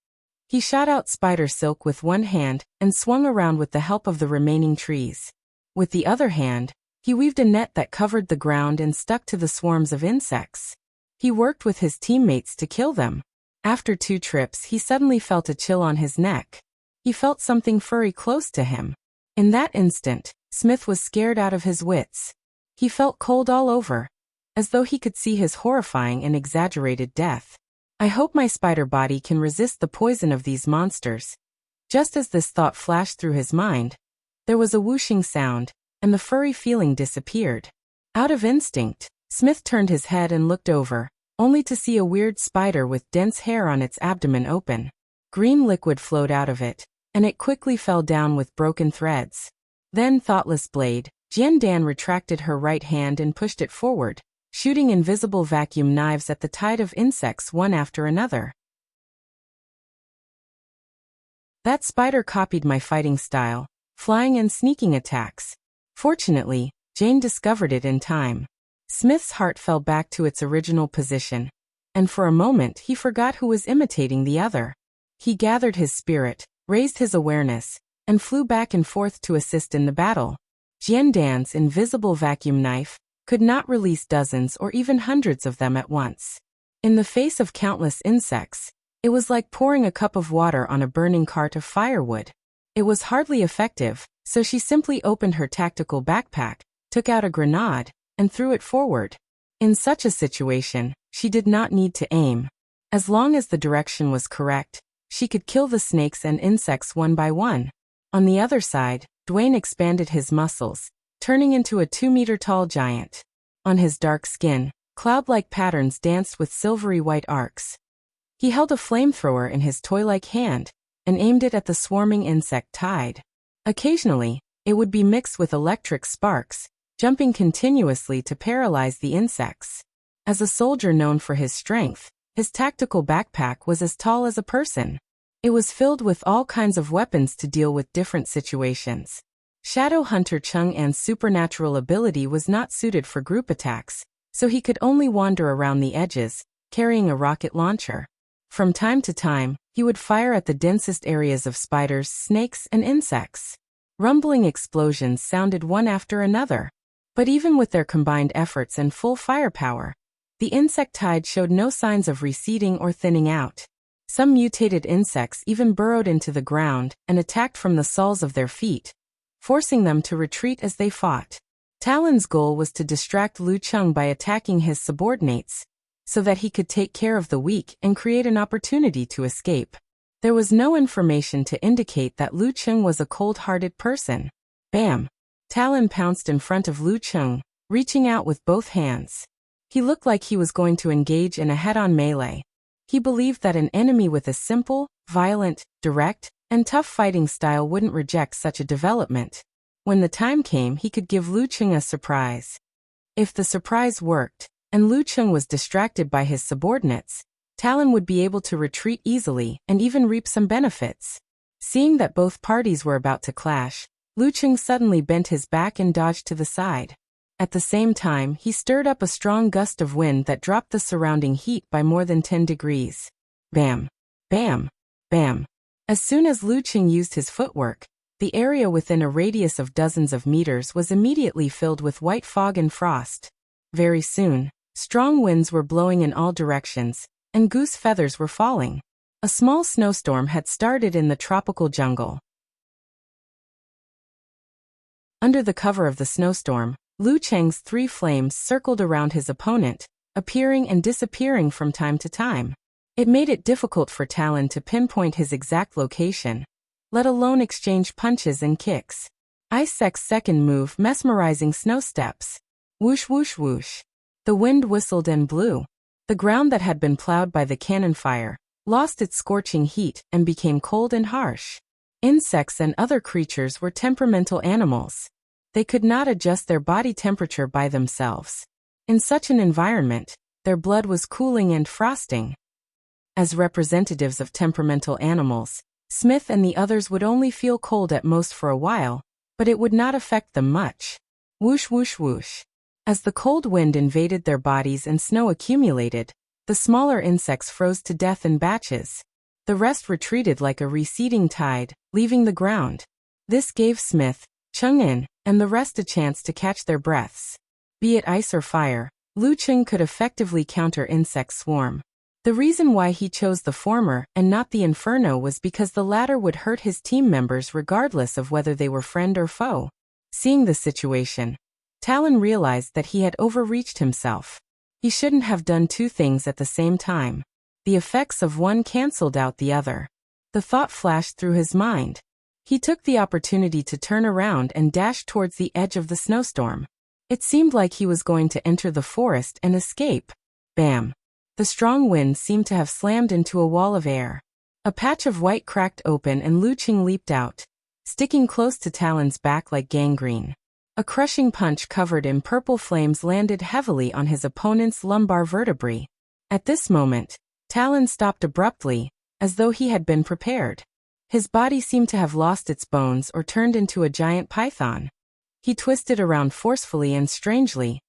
S1: He shot out spider silk with one hand and swung around with the help of the remaining trees. With the other hand, he weaved a net that covered the ground and stuck to the swarms of insects. He worked with his teammates to kill them. After 2 trips, he suddenly felt a chill on his neck. He felt something furry close to him. In that instant, Smith was scared out of his wits. He felt cold all over, as though he could see his horrifying and exaggerated death. I hope my spider body can resist the poison of these monsters. Just as this thought flashed through his mind, there was a whooshing sound, and the furry feeling disappeared. Out of instinct, Smith turned his head and looked over, only to see a weird spider with dense hair on its abdomen open. Green liquid flowed out of it, and it quickly fell down with broken threads. Then, thoughtless blade, Jian Dan retracted her right hand and pushed it forward, shooting invisible vacuum knives at the tide of insects one after another. That spider copied my fighting style, flying and sneaking attacks. Fortunately, Jane discovered it in time. Smith's heart fell back to its original position, and for a moment he forgot who was imitating the other. He gathered his spirit, raised his awareness, and flew back and forth to assist in the battle. Jian Dan's invisible vacuum knife could not release dozens or even hundreds of them at once. In the face of countless insects, it was like pouring a cup of water on a burning cart of firewood. It was hardly effective, so she simply opened her tactical backpack, took out a grenade, and threw it forward. In such a situation, she did not need to aim. As long as the direction was correct, she could kill the snakes and insects one by one. On the other side, Dwayne expanded his muscles, turning into a 2-meter-tall giant. On his dark skin, cloud-like patterns danced with silvery white arcs. He held a flamethrower in his toy-like hand and aimed it at the swarming insect tide. Occasionally, it would be mixed with electric sparks, jumping continuously to paralyze the insects. As a soldier known for his strength, his tactical backpack was as tall as a person. It was filled with all kinds of weapons to deal with different situations. Shadow Hunter Chung An's supernatural ability was not suited for group attacks, so he could only wander around the edges, carrying a rocket launcher. From time to time, he would fire at the densest areas of spiders, snakes, and insects. Rumbling explosions sounded one after another. But even with their combined efforts and full firepower, the insect tide showed no signs of receding or thinning out. Some mutated insects even burrowed into the ground and attacked from the soles of their feet, forcing them to retreat as they fought. Talon's goal was to distract Lu Cheng by attacking his subordinates, so that he could take care of the weak and create an opportunity to escape. There was no information to indicate that Lu Cheng was a cold-hearted person. Bam! Talon pounced in front of Lu Cheng, reaching out with both hands. He looked like he was going to engage in a head-on melee. He believed that an enemy with a simple, violent, direct, and tough fighting style wouldn't reject such a development. When the time came, he could give Lu Cheng a surprise. If the surprise worked, and Lu Cheng was distracted by his subordinates, Talon would be able to retreat easily and even reap some benefits. Seeing that both parties were about to clash, Lu Cheng suddenly bent his back and dodged to the side. At the same time, he stirred up a strong gust of wind that dropped the surrounding heat by more than 10 degrees. Bam! Bam! Bam! As soon as Lu Cheng used his footwork, the area within a radius of dozens of meters was immediately filled with white fog and frost. Very soon, strong winds were blowing in all directions, and goose feathers were falling. A small snowstorm had started in the tropical jungle. Under the cover of the snowstorm, Lu Cheng's 3 flames circled around his opponent, appearing and disappearing from time to time. It made it difficult for Talon to pinpoint his exact location, let alone exchange punches and kicks. Isek's second move, mesmerizing snow steps. Whoosh whoosh whoosh. The wind whistled and blew. The ground that had been plowed by the cannon fire lost its scorching heat and became cold and harsh. Insects and other creatures were temperamental animals. They could not adjust their body temperature by themselves. In such an environment, their blood was cooling and frosting. As representatives of temperamental animals, Smith and the others would only feel cold at most for a while, but it would not affect them much. Whoosh whoosh whoosh. As the cold wind invaded their bodies and snow accumulated, the smaller insects froze to death in batches. The rest retreated like a receding tide, leaving the ground. This gave Smith, Cheng-in, and the rest a chance to catch their breaths. Be it ice or fire, Lu Cheng could effectively counter insect swarm. The reason why he chose the former and not the inferno was because the latter would hurt his team members regardless of whether they were friend or foe. Seeing the situation, Talon realized that he had overreached himself. He shouldn't have done two things at the same time. The effects of one cancelled out the other. The thought flashed through his mind. He took the opportunity to turn around and dash towards the edge of the snowstorm. It seemed like he was going to enter the forest and escape. Bam! The strong wind seemed to have slammed into a wall of air. A patch of white cracked open and Lu Cheng leaped out, sticking close to Talon's back like gangrene. A crushing punch covered in purple flames landed heavily on his opponent's lumbar vertebrae. At this moment, Talon stopped abruptly, as though he had been prepared. His body seemed to have lost its bones or turned into a giant python. He twisted around forcefully and strangely,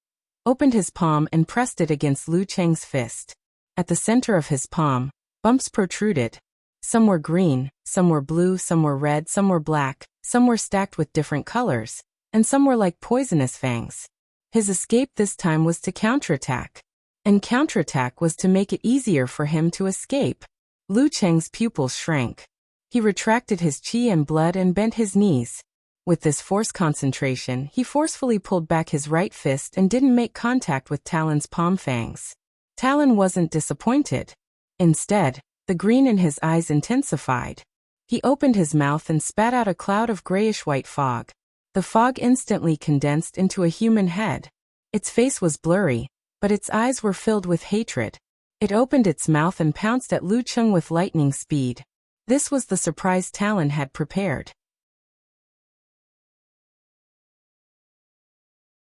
S1: opened his palm and pressed it against Lu Cheng's fist. At the center of his palm, bumps protruded. Some were green, some were blue, some were red, some were black, some were stacked with different colors, and some were like poisonous fangs. His escape this time was to counterattack. And counterattack was to make it easier for him to escape. Lu Cheng's pupils shrank. He retracted his chi and blood and bent his knees. With this force concentration, he forcefully pulled back his right fist and didn't make contact with Talon's palm fangs. Talon wasn't disappointed. Instead, the green in his eyes intensified. He opened his mouth and spat out a cloud of grayish-white fog. The fog instantly condensed into a human head. Its face was blurry, but its eyes were filled with hatred. It opened its mouth and pounced at Lu Cheng with lightning speed. This was the surprise Talon had prepared.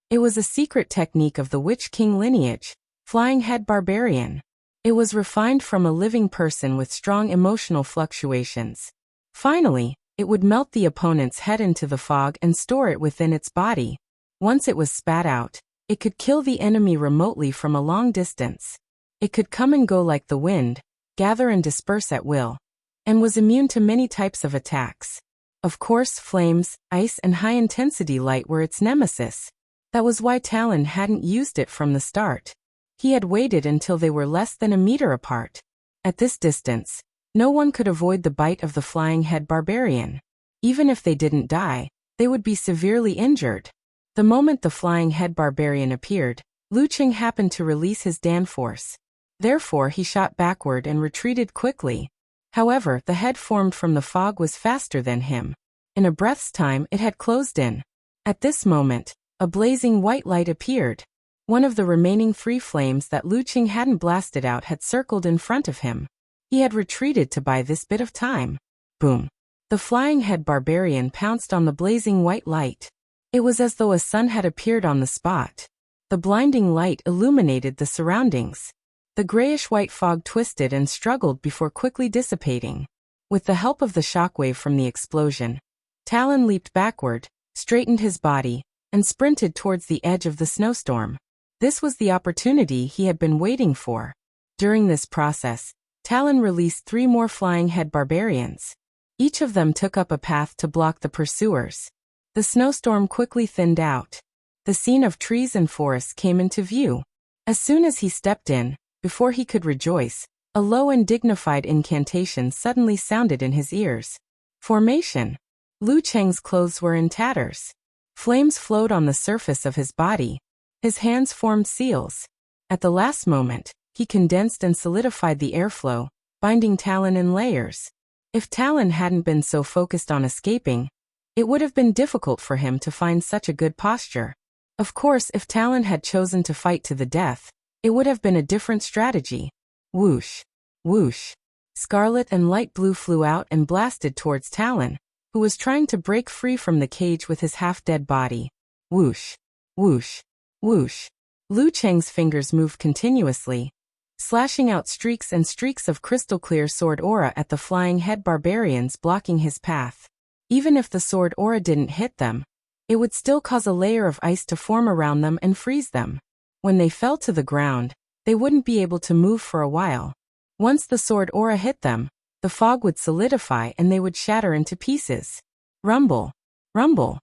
S1: It was a secret technique of the Witch King lineage, Flying Head Barbarian. It was refined from a living person with strong emotional fluctuations. Finally, it would melt the opponent's head into the fog and store it within its body. Once it was spat out, it could kill the enemy remotely from a long distance. It could come and go like the wind, gather and disperse at will, and was immune to many types of attacks. Of course, flames, ice and high-intensity light were its nemesis. That was why Talon hadn't used it from the start. He had waited until they were less than a meter apart. At this distance, no one could avoid the bite of the Flying Head Barbarian. Even if they didn't die, they would be severely injured. The moment the Flying Head Barbarian appeared, Lu Cheng happened to release his Danforce. Therefore he shot backward and retreated quickly. However, the head formed from the fog was faster than him. In a breath's time it had closed in. At this moment, a blazing white light appeared. One of the remaining 3 flames that Lu Cheng hadn't blasted out had circled in front of him. He had retreated to buy this bit of time. Boom! The Flying Head Barbarian pounced on the blazing white light. It was as though a sun had appeared on the spot. The blinding light illuminated the surroundings. The grayish-white fog twisted and struggled before quickly dissipating. With the help of the shockwave from the explosion, Talon leaped backward, straightened his body, and sprinted towards the edge of the snowstorm. This was the opportunity he had been waiting for. During this process, Talon released 3 more Flying Head Barbarians. Each of them took up a path to block the pursuers. The snowstorm quickly thinned out. The scene of trees and forests came into view. As soon as he stepped in, before he could rejoice, a low and dignified incantation suddenly sounded in his ears. Formation. Lu Cheng's clothes were in tatters. Flames flowed on the surface of his body. His hands formed seals. At the last moment, he condensed and solidified the airflow, binding Talon in layers. If Talon hadn't been so focused on escaping, it would have been difficult for him to find such a good posture. Of course, if Talon had chosen to fight to the death, it would have been a different strategy. Whoosh! Whoosh! Scarlet and light blue flew out and blasted towards Talon, who was trying to break free from the cage with his half-dead body. Whoosh! Whoosh! Whoosh! Lu Cheng's fingers moved continuously, slashing out streaks and streaks of crystal-clear sword aura at the Flying Head Barbarians blocking his path. Even if the sword aura didn't hit them, it would still cause a layer of ice to form around them and freeze them. When they fell to the ground, they wouldn't be able to move for a while. Once the sword aura hit them, the fog would solidify and they would shatter into pieces. Rumble. Rumble.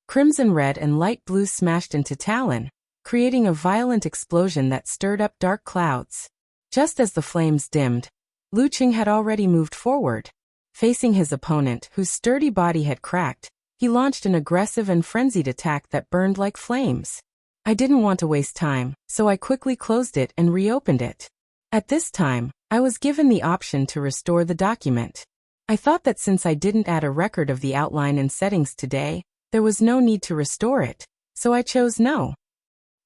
S1: Crimson red and light blue smashed into Talon, creating a violent explosion that stirred up dark clouds. Just as the flames dimmed, Lu Qing had already moved forward. Facing his opponent, whose sturdy body had cracked, he launched an aggressive and frenzied attack that burned like flames. I didn't want to waste time, so I quickly closed it and reopened it. At this time, I was given the option to restore the document. I thought that since I didn't add a record of the outline and settings today, there was no need to restore it, so I chose no.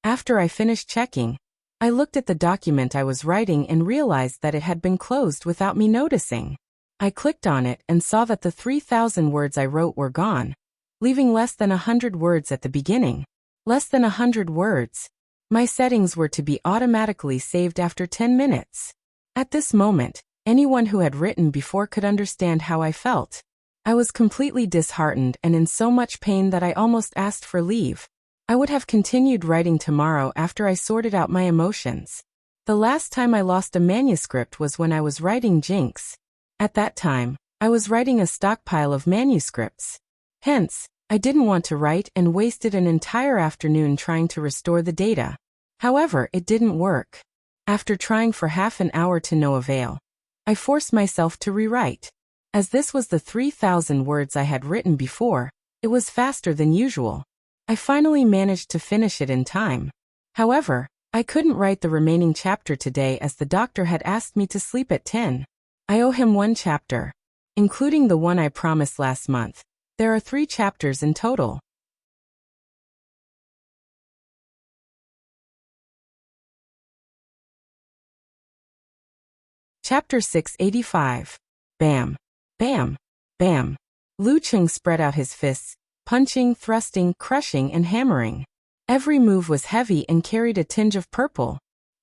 S1: After I finished checking, I looked at the document I was writing and realized that it had been closed without me noticing. I clicked on it and saw that the 3,000 words I wrote were gone, leaving less than 100 words at the beginning. Less than 100 words. My settings were to be automatically saved after 10 minutes. At this moment, anyone who had written before could understand how I felt. I was completely disheartened and in so much pain that I almost asked for leave. I would have continued writing tomorrow after I sorted out my emotions. The last time I lost a manuscript was when I was writing Jinx. At that time, I was writing a stockpile of manuscripts. Hence, I didn't want to write and wasted an entire afternoon trying to restore the data. However, it didn't work. After trying for half an hour to no avail, I forced myself to rewrite. As this was the 3,000 words I had written before, it was faster than usual. I finally managed to finish it in time. However, I couldn't write the remaining chapter today as the doctor had asked me to sleep at 10. I owe him one chapter, including the one I promised last month. There are 3 chapters in total. Chapter 685. Bam. Bam. Bam. Lu Qing spread out his fists, punching, thrusting, crushing, and hammering. Every move was heavy and carried a tinge of purple.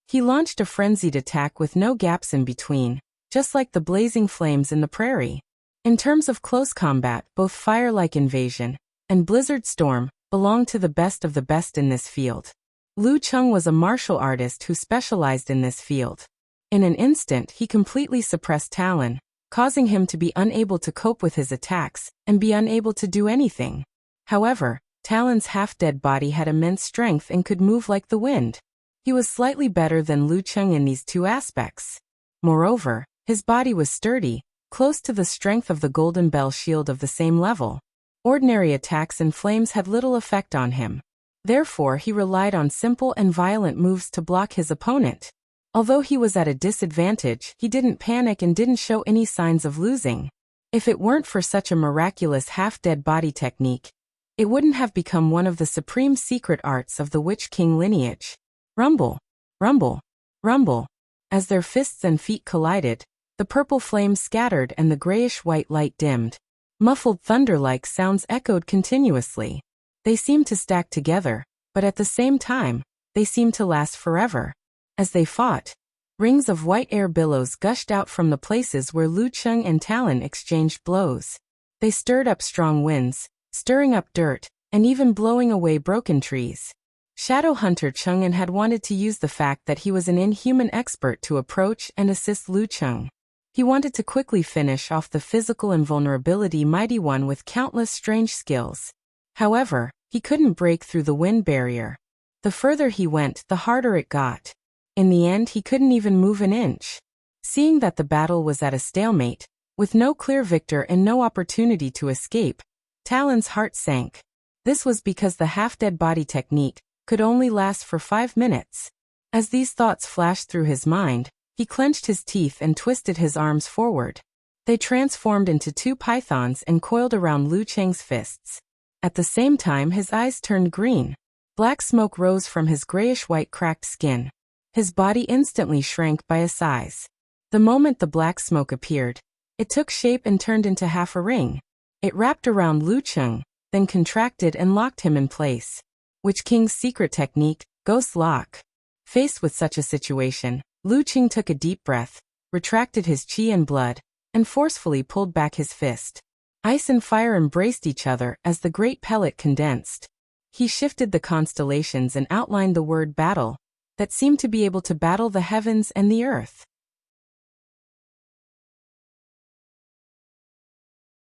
S1: He launched a frenzied attack with no gaps in between, just like the blazing flames in the prairie. In terms of close combat, both Fire-like Invasion and Blizzard Storm belonged to the best of the best in this field. Lu Qing was a martial artist who specialized in this field. In an instant, he completely suppressed Talon, causing him to be unable to cope with his attacks and be unable to do anything. However, Talon's half-dead body had immense strength and could move like the wind. He was slightly better than Lu Qing in these 2 aspects. Moreover, his body was sturdy, close to the strength of the Golden Bell shield of the same level. Ordinary attacks and flames had little effect on him. Therefore, he relied on simple and violent moves to block his opponent. Although he was at a disadvantage, he didn't panic and didn't show any signs of losing. If it weren't for such a miraculous half-dead body technique, it wouldn't have become one of the supreme secret arts of the Witch King lineage. Rumble. Rumble. Rumble. As their fists and feet collided, the purple flames scattered and the grayish-white light dimmed. Muffled thunder-like sounds echoed continuously. They seemed to stack together, but at the same time, they seemed to last forever. As they fought, rings of white air billows gushed out from the places where Lu Qing and Talon exchanged blows. They stirred up strong winds, stirring up dirt, and even blowing away broken trees. Shadow Hunter Chang'an had wanted to use the fact that he was an inhuman expert to approach and assist Lu Qing. He wanted to quickly finish off the physical invulnerability mighty one with countless strange skills. However, he couldn't break through the wind barrier. The further he went, the harder it got. In the end, he couldn't even move an inch. Seeing that the battle was at a stalemate, with no clear victor and no opportunity to escape, Talon's heart sank. This was because the half-dead body technique could only last for 5 minutes. As these thoughts flashed through his mind, he clenched his teeth and twisted his arms forward. They transformed into 2 pythons and coiled around Lu Qing's fists. At the same time, his eyes turned green. Black smoke rose from his grayish-white cracked skin. His body instantly shrank by a size. The moment the black smoke appeared, it took shape and turned into half a ring. It wrapped around Lu Qing, then contracted and locked him in place. Witch King's secret technique, Ghost Lock. Faced with such a situation, Lu Qing took a deep breath, retracted his qi and blood, and forcefully pulled back his fist. Ice and fire embraced each other as the great pellet condensed. He shifted the constellations and outlined the word battle, that seemed to be able to battle the heavens and the earth.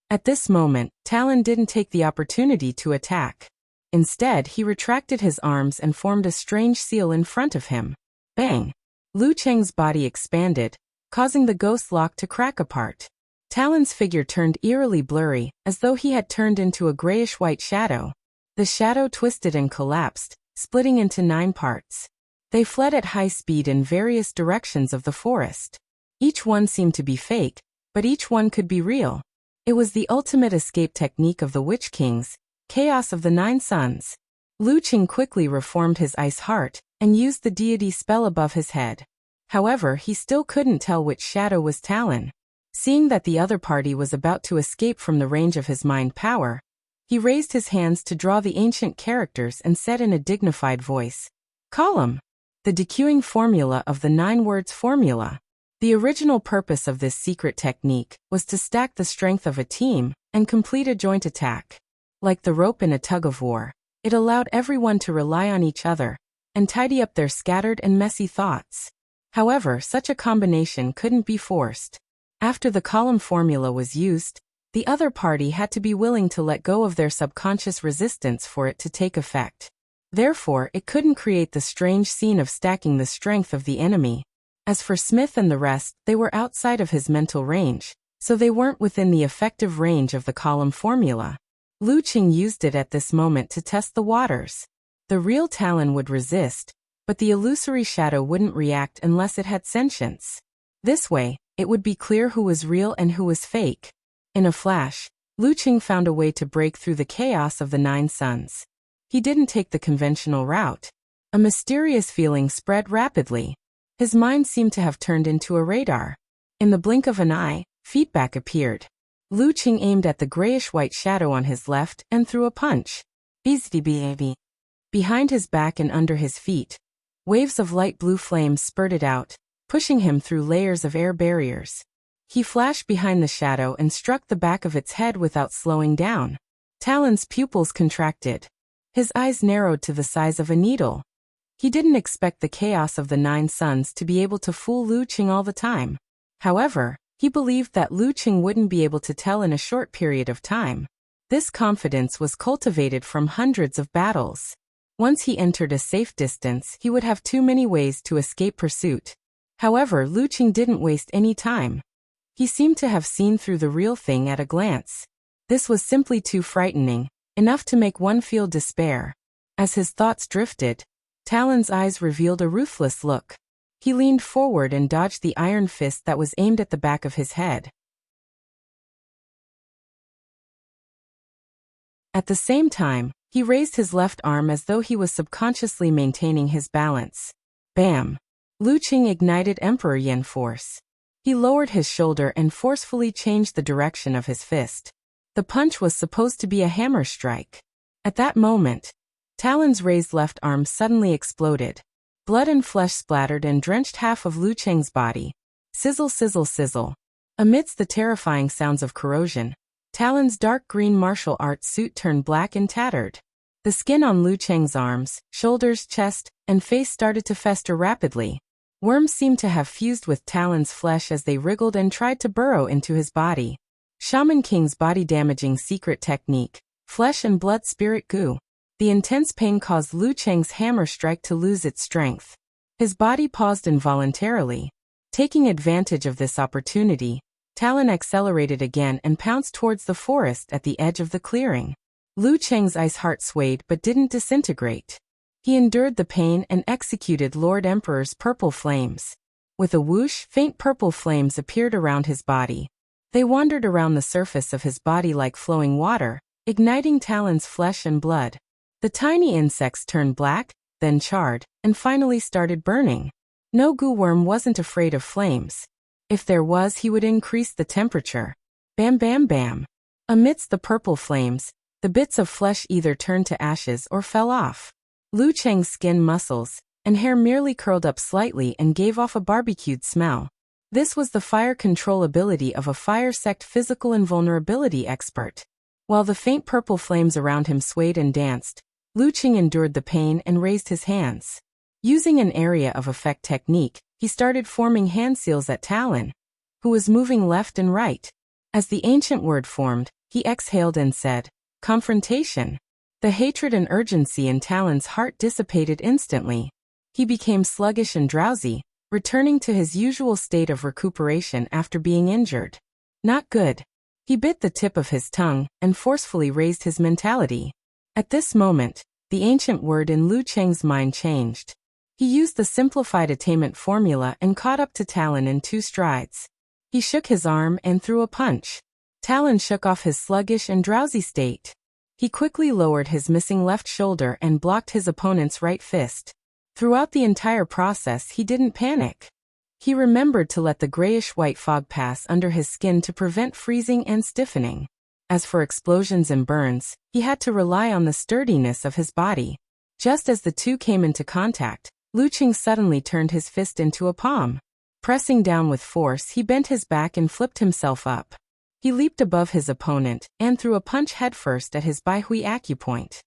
S1: At this moment, Talon didn't take the opportunity to attack. Instead, he retracted his arms and formed a strange seal in front of him. Bang! Lu Cheng's body expanded, causing the ghost lock to crack apart. Talon's figure turned eerily blurry, as though he had turned into a grayish-white shadow. The shadow twisted and collapsed, splitting into 9 parts. They fled at high speed in various directions of the forest. Each one seemed to be fake, but each one could be real. It was the ultimate escape technique of the Witch Kings, Chaos of the 9 Suns. Lu Cheng quickly reformed his ice heart and used the deity spell above his head. However, he still couldn't tell which shadow was Talon. Seeing that the other party was about to escape from the range of his mind power, he raised his hands to draw the ancient characters and said in a dignified voice, "Column." The decueing formula of the 9 words formula. The original purpose of this secret technique was to stack the strength of a team and complete a joint attack. Like the rope in a tug-of-war, it allowed everyone to rely on each other and tidy up their scattered and messy thoughts. However, such a combination couldn't be forced. After the column formula was used, the other party had to be willing to let go of their subconscious resistance for it to take effect. Therefore, it couldn't create the strange scene of stacking the strength of the enemy. As for Smith and the rest, they were outside of his mental range, so they weren't within the effective range of the column formula. Lu Cheng used it at this moment to test the waters. The real Talon would resist, but the illusory shadow wouldn't react unless it had sentience. This way, it would be clear who was real and who was fake. In a flash, Lu Cheng found a way to break through the chaos of the 9 suns. He didn't take the conventional route. A mysterious feeling spread rapidly. His mind seemed to have turned into a radar. In the blink of an eye, feedback appeared. Lu Cheng aimed at the grayish-white shadow on his left and threw a punch. Behind his back and under his feet, waves of light blue flames spurted out, pushing him through layers of air barriers. He flashed behind the shadow and struck the back of its head without slowing down. Talon's pupils contracted. His eyes narrowed to the size of a needle. He didn't expect the chaos of the 9 suns to be able to fool Lu Cheng all the time. However, he believed that Lu Cheng wouldn't be able to tell in a short period of time. This confidence was cultivated from hundreds of battles. Once he entered a safe distance, he would have too many ways to escape pursuit. However, Lu Cheng didn't waste any time. He seemed to have seen through the real thing at a glance. This was simply too frightening, enough to make one feel despair. As his thoughts drifted, Talon's eyes revealed a ruthless look. He leaned forward and dodged the iron fist that was aimed at the back of his head. At the same time, he raised his left arm as though he was subconsciously maintaining his balance. Bam! Lu Cheng ignited Emperor Yen force. He lowered his shoulder and forcefully changed the direction of his fist. The punch was supposed to be a hammer strike. At that moment, Talon's raised left arm suddenly exploded. Blood and flesh splattered and drenched half of Lu Cheng's body. Sizzle, sizzle, sizzle. Amidst the terrifying sounds of corrosion, Talon's dark green martial arts suit turned black and tattered. The skin on Lu Cheng's arms, shoulders, chest, and face started to fester rapidly. Worms seemed to have fused with Talon's flesh as they wriggled and tried to burrow into his body. Shaman King's body-damaging secret technique, flesh and blood spirit goo. The intense pain caused Lu Cheng's hammer strike to lose its strength. His body paused involuntarily. Taking advantage of this opportunity, Talon accelerated again and pounced towards the forest at the edge of the clearing. Lu Cheng's ice heart swayed but didn't disintegrate. He endured the pain and executed Lord Emperor's purple flames. With a whoosh, faint purple flames appeared around his body. They wandered around the surface of his body like flowing water, igniting Talon's flesh and blood. The tiny insects turned black, then charred, and finally started burning. No goo worm wasn't afraid of flames. If there was, he would increase the temperature. Bam, bam, bam. Amidst the purple flames, the bits of flesh either turned to ashes or fell off. Lu Cheng's skin, muscles, and hair merely curled up slightly and gave off a barbecued smell. This was the fire control ability of a fire sect physical invulnerability expert. While the faint purple flames around him swayed and danced, Lu Qing endured the pain and raised his hands. Using an area of effect technique, he started forming hand seals at Talon, who was moving left and right. As the ancient word formed, he exhaled and said, "Confrontation." The hatred and urgency in Talon's heart dissipated instantly. He became sluggish and drowsy, returning to his usual state of recuperation after being injured. Not good. He bit the tip of his tongue and forcefully raised his mentality. At this moment, the ancient word in Lu Cheng's mind changed. He used the simplified attainment formula and caught up to Talon in 2 strides. He shook his arm and threw a punch. Talon shook off his sluggish and drowsy state. He quickly lowered his missing left shoulder and blocked his opponent's right fist. Throughout the entire process, he didn't panic. He remembered to let the grayish-white fog pass under his skin to prevent freezing and stiffening. As for explosions and burns, he had to rely on the sturdiness of his body. Just as the two came into contact, Lu Qing suddenly turned his fist into a palm. Pressing down with force, he bent his back and flipped himself up. He leaped above his opponent and threw a punch headfirst at his Baihui acupoint.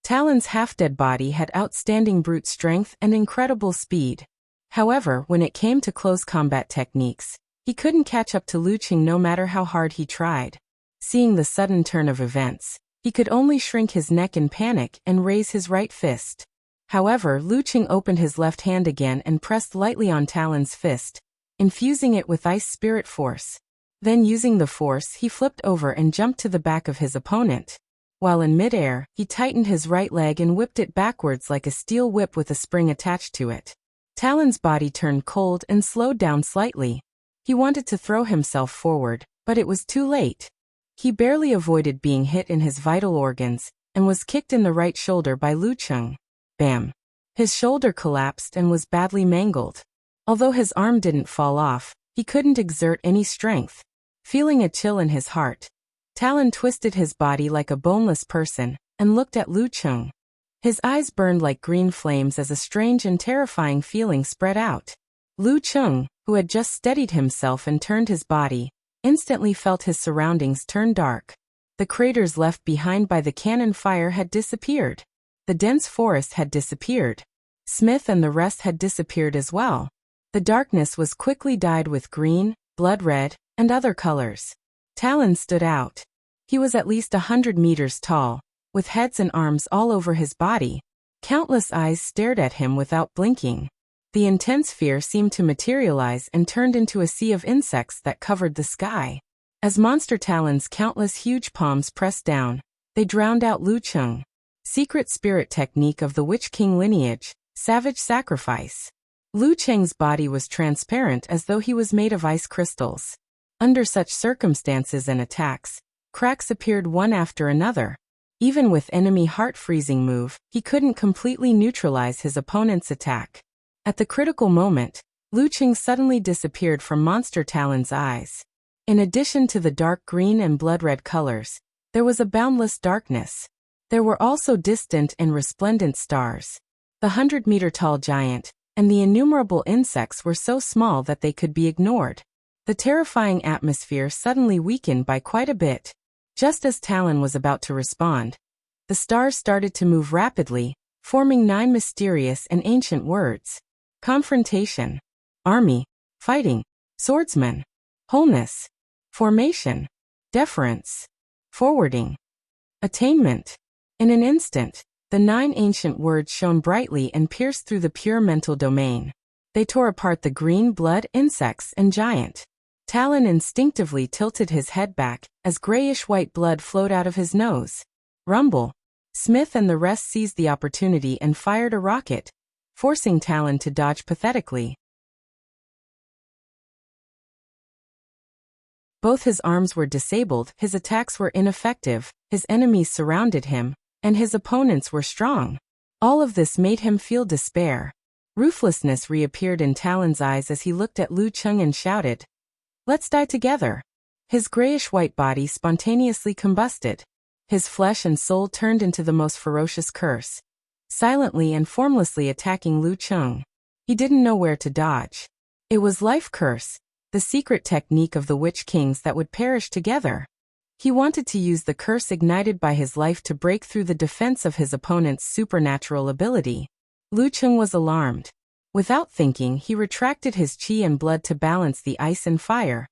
S1: Talon's half-dead body had outstanding brute strength and incredible speed. However, when it came to close combat techniques, he couldn't catch up to Lu Qing no matter how hard he tried. Seeing the sudden turn of events, he could only shrink his neck in panic and raise his right fist. However, Lu Qing opened his left hand again and pressed lightly on Talon's fist, infusing it with ice spirit force. Then using the force, he flipped over and jumped to the back of his opponent. While in midair, he tightened his right leg and whipped it backwards like a steel whip with a spring attached to it. Talon's body turned cold and slowed down slightly. He wanted to throw himself forward, but it was too late. He barely avoided being hit in his vital organs, and was kicked in the right shoulder by Lu Qing. Bam! His shoulder collapsed and was badly mangled. Although his arm didn't fall off, he couldn't exert any strength. Feeling a chill in his heart, Talon twisted his body like a boneless person, and looked at Lu Qing. His eyes burned like green flames as a strange and terrifying feeling spread out. Lu Qing, who had just steadied himself and turned his body, instantly felt his surroundings turn dark. The craters left behind by the cannon fire had disappeared. The dense forest had disappeared. Smith and the rest had disappeared as well. The darkness was quickly dyed with green, blood red, and other colors. Talon stood out. He was at least 100 meters tall, with heads and arms all over his body. Countless eyes stared at him without blinking. The intense fear seemed to materialize and turned into a sea of insects that covered the sky. As Monster Talon's countless huge palms pressed down, they drowned out Lu Qing. Secret spirit technique of the Witch King lineage, savage sacrifice. Lu Qing's body was transparent as though he was made of ice crystals. Under such circumstances and attacks, cracks appeared one after another. Even with enemy heart-freezing move, he couldn't completely neutralize his opponent's attack. At the critical moment, Lu Qing suddenly disappeared from Monster Talon's eyes. In addition to the dark green and blood-red colors, there was a boundless darkness. There were also distant and resplendent stars. The 100-meter-tall giant and the innumerable insects were so small that they could be ignored. The terrifying atmosphere suddenly weakened by quite a bit. Just as Talon was about to respond, the stars started to move rapidly, forming 9 mysterious and ancient words. Confrontation, army, fighting, swordsman, wholeness, formation, deference, forwarding, attainment. In an instant, the 9 ancient words shone brightly and pierced through the pure mental domain. They tore apart the green blood insects and giant. Talon instinctively tilted his head back as grayish-white blood flowed out of his nose. Rumble. Smith and the rest seized the opportunity and fired a rocket, forcing Talon to dodge pathetically. Both his arms were disabled, his attacks were ineffective, his enemies surrounded him, and his opponents were strong. All of this made him feel despair. Ruthlessness reappeared in Talon's eyes as he looked at Lu Qing and shouted, "Let's die together." His grayish-white body spontaneously combusted. His flesh and soul turned into the most ferocious curse, silently and formlessly attacking Lu Qing. He didn't know where to dodge. It was life curse, the secret technique of the Witch Kings that would perish together. He wanted to use the curse ignited by his life to break through the defense of his opponent's supernatural ability. Lu Cheng was alarmed. Without thinking, he retracted his qi and blood to balance the ice and fire,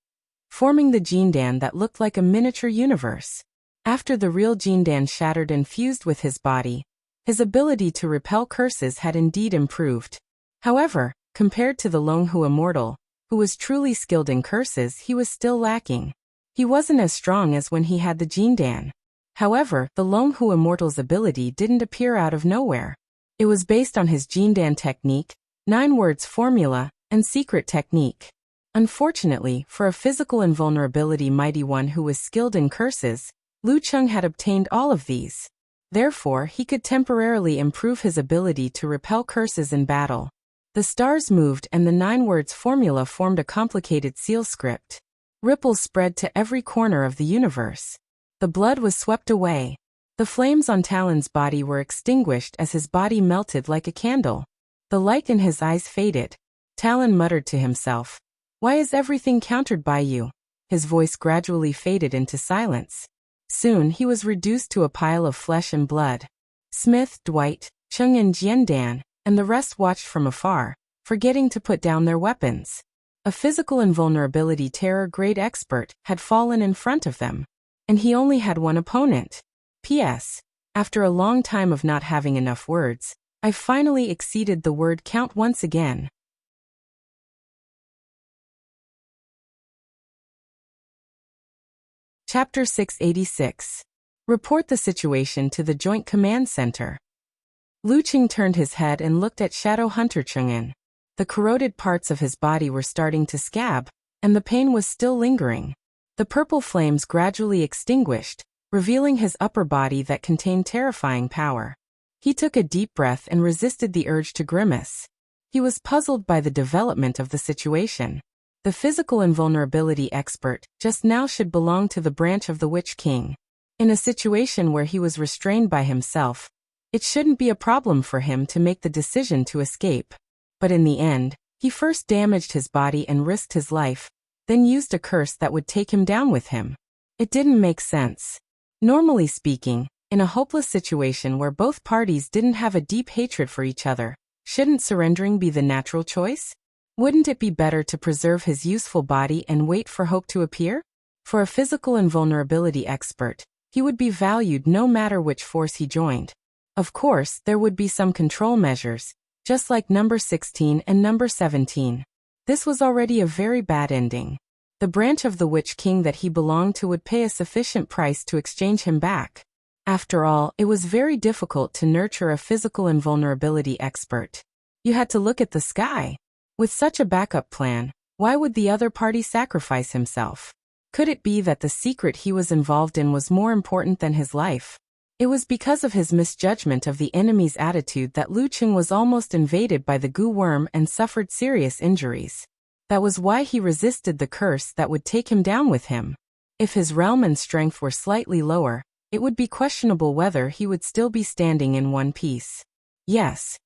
S1: forming the Jindan that looked like a miniature universe. After the real Jindan shattered and fused with his body, his ability to repel curses had indeed improved. However, compared to the Longhu immortal, who was truly skilled in curses, he was still lacking. He wasn't as strong as when he had the Jindan. However, the Longhu immortal's ability didn't appear out of nowhere. It was based on his Jindan technique, 9 words formula, and secret technique. Unfortunately, for a physical invulnerability mighty one who was skilled in curses, Lu Cheng had obtained all of these. Therefore, he could temporarily improve his ability to repel curses in battle. The stars moved and the 9 words formula formed a complicated seal script. Ripples spread to every corner of the universe. The blood was swept away. The flames on Talon's body were extinguished as his body melted like a candle. The light in his eyes faded. Talon muttered to himself, "Why is everything countered by you?" His voice gradually faded into silence. Soon he was reduced to a pile of flesh and blood. Smith, Dwight, Chung and Jiandan, and the rest watched from afar, forgetting to put down their weapons. A physical invulnerability terror grade expert had fallen in front of them. And he only had one opponent. P.S. After a long time of not having enough words, I finally exceeded the word count once again. Chapter 686. Report the situation to the Joint Command Center. Lu Cheng turned his head and looked at Shadow Hunter Cheng'en. The corroded parts of his body were starting to scab, and the pain was still lingering. The purple flames gradually extinguished, revealing his upper body that contained terrifying power. He took a deep breath and resisted the urge to grimace. He was puzzled by the development of the situation. The physical invulnerability expert just now should belong to the branch of the Witch King. In a situation where he was restrained by himself, it shouldn't be a problem for him to make the decision to escape. But in the end, he first damaged his body and risked his life, then used a curse that would take him down with him. It didn't make sense. Normally speaking, in a hopeless situation where both parties didn't have a deep hatred for each other, shouldn't surrendering be the natural choice? Wouldn't it be better to preserve his useful body and wait for hope to appear? For a physical invulnerability expert, he would be valued no matter which force he joined. Of course, there would be some control measures, just like number 16 and number 17. This was already a very bad ending. The branch of the Witch King that he belonged to would pay a sufficient price to exchange him back. After all, it was very difficult to nurture a physical invulnerability expert. You had to look at the sky. With such a backup plan, why would the other party sacrifice himself? Could it be that the secret he was involved in was more important than his life? It was because of his misjudgment of the enemy's attitude that Lu Cheng was almost invaded by the goo worm and suffered serious injuries. That was why he resisted the curse that would take him down with him. If his realm and strength were slightly lower, it would be questionable whether he would still be standing in one piece. Yes.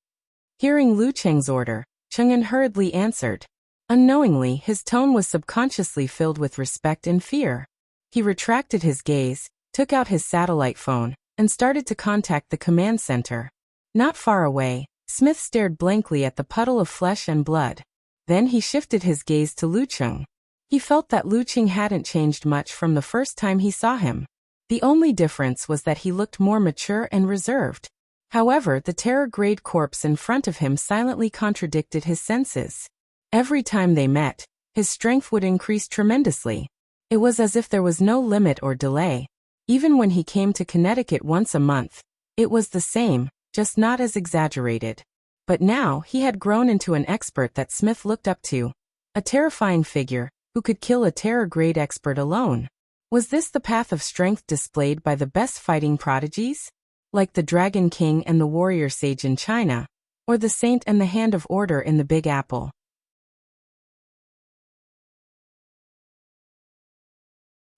S1: Hearing Lu Cheng's order, Cheng'en hurriedly answered. Unknowingly, his tone was subconsciously filled with respect and fear. He retracted his gaze, took out his satellite phone, and started to contact the command center. Not far away, Smith stared blankly at the puddle of flesh and blood. Then he shifted his gaze to Lu Cheng. He felt that Lu Cheng hadn't changed much from the first time he saw him. The only difference was that he looked more mature and reserved. However, the terror-grade corpse in front of him silently contradicted his senses. Every time they met, his strength would increase tremendously. It was as if there was no limit or delay. Even when he came to Connecticut once a month, it was the same, just not as exaggerated. But now he had grown into an expert that Smith looked up to. A terrifying figure, who could kill a terror-grade expert alone. Was this the path of strength displayed by the best fighting prodigies? Like the Dragon King and the Warrior Sage in China, or the Saint and the Hand of Order in the Big Apple?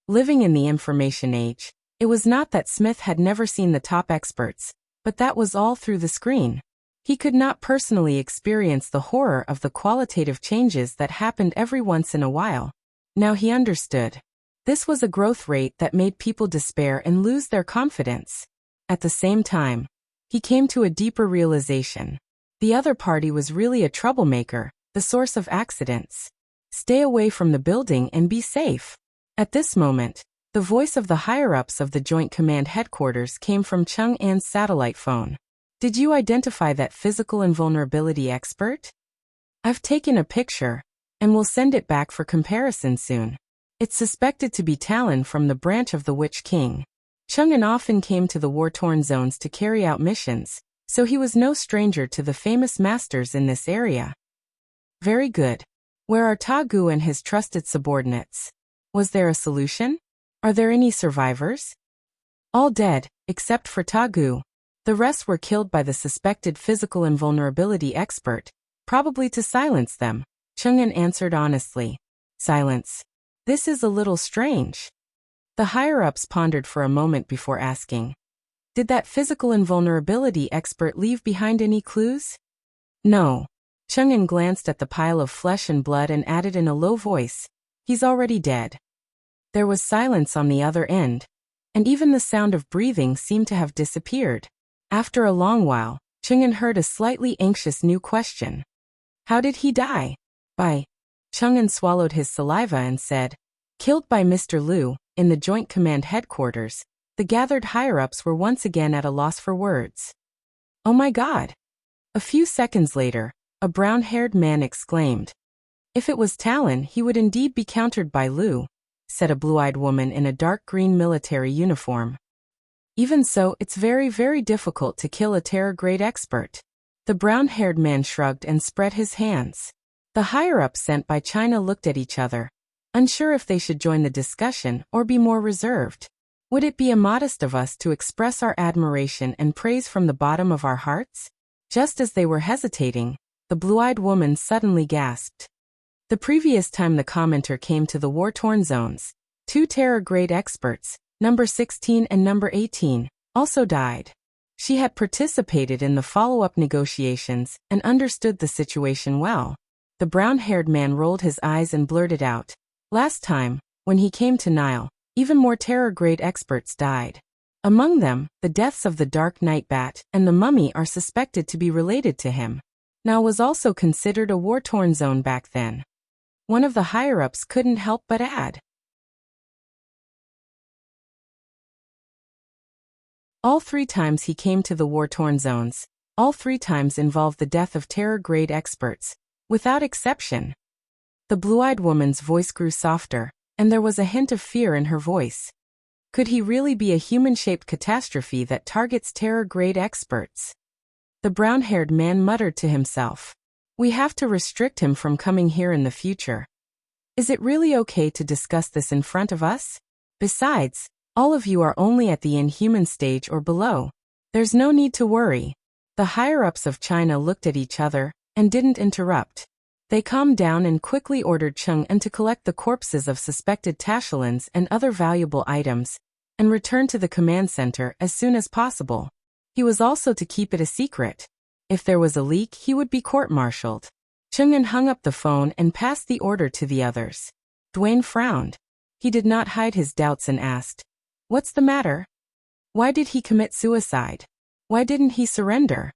S1: Living in the information age, it was not that Smith had never seen the top experts, but that was all through the screen. He could not personally experience the horror of the qualitative changes that happened every once in a while. Now he understood. This was a growth rate that made people despair and lose their confidence. At the same time, he came to a deeper realization. The other party was really a troublemaker, the source of accidents. Stay away from the building and be safe. At this moment, the voice of the higher-ups of the Joint Command Headquarters came from Chang'an's satellite phone. Did you identify that physical invulnerability expert? I've taken a picture, and will send it back for comparison soon. It's suspected to be Talon from the branch of the Witch King. Chang'an often came to the war-torn zones to carry out missions, so he was no stranger to the famous masters in this area. Very good. Where are Ta Gu and his trusted subordinates? Was there a solution? Are there any survivors? All dead, except for Ta Gu. The rest were killed by the suspected physical invulnerability expert, probably to silence them, Chang'an answered honestly. Silence. This is a little strange. The higher-ups pondered for a moment before asking. Did that physical invulnerability expert leave behind any clues? No. Chang'an glanced at the pile of flesh and blood and added in a low voice, he's already dead. There was silence on the other end, and even the sound of breathing seemed to have disappeared. After a long while, Chang'an heard a slightly anxious new question. How did he die? By. Chang'an swallowed his saliva and said, killed by Mr. Liu, in the Joint Command Headquarters. The gathered higher-ups were once again at a loss for words. Oh my God! A few seconds later, a brown-haired man exclaimed. If it was Talon, he would indeed be countered by Liu, said a blue-eyed woman in a dark green military uniform. Even so, it's very, very difficult to kill a terror-grade expert. The brown-haired man shrugged and spread his hands. The higher-ups sent by China looked at each other, unsure if they should join the discussion or be more reserved. Would it be immodest of us to express our admiration and praise from the bottom of our hearts? Just as they were hesitating, the blue-eyed woman suddenly gasped. The previous time the commenter came to the war-torn zones, 2 terror-grade experts, number 16 and number 18, also died. She had participated in the follow-up negotiations and understood the situation well. The brown-haired man rolled his eyes and blurted out, last time, when he came to Nile, even more terror-grade experts died. Among them, the deaths of the Dark Knight Bat and the Mummy are suspected to be related to him. Nile was also considered a war-torn zone back then. One of the higher-ups couldn't help but add. All 3 times he came to the war-torn zones, all 3 times involved the death of terror-grade experts, without exception. The blue-eyed woman's voice grew softer, and there was a hint of fear in her voice. Could he really be a human-shaped catastrophe that targets terror-grade experts? The brown-haired man muttered to himself. We have to restrict him from coming here in the future. Is it really okay to discuss this in front of us? Besides, all of you are only at the inhuman stage or below. There's no need to worry. The higher-ups of China looked at each other and didn't interrupt. They calmed down and quickly ordered Chang'an to collect the corpses of suspected Tashalans and other valuable items, and return to the command center as soon as possible. He was also to keep it a secret. If there was a leak, he would be court-martialed. Chang'an hung up the phone and passed the order to the others. Duane frowned. He did not hide his doubts and asked, what's the matter? Why did he commit suicide? Why didn't he surrender?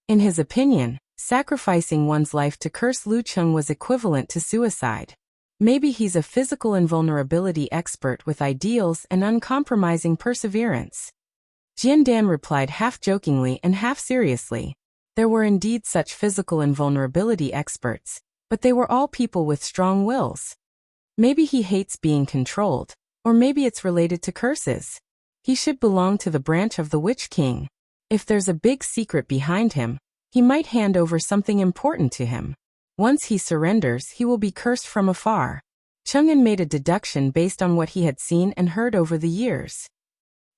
S1: In his opinion, sacrificing one's life to curse Lu Cheng was equivalent to suicide. Maybe he's a physical invulnerability expert with ideals and uncompromising perseverance. Jian Dan replied half-jokingly and half-seriously. There were indeed such physical invulnerability experts, but they were all people with strong wills. Maybe he hates being controlled, or maybe it's related to curses. He should belong to the branch of the Witch King. If there's a big secret behind him, he might hand over something important to him. Once he surrenders, he will be cursed from afar. Chang'an made a deduction based on what he had seen and heard over the years.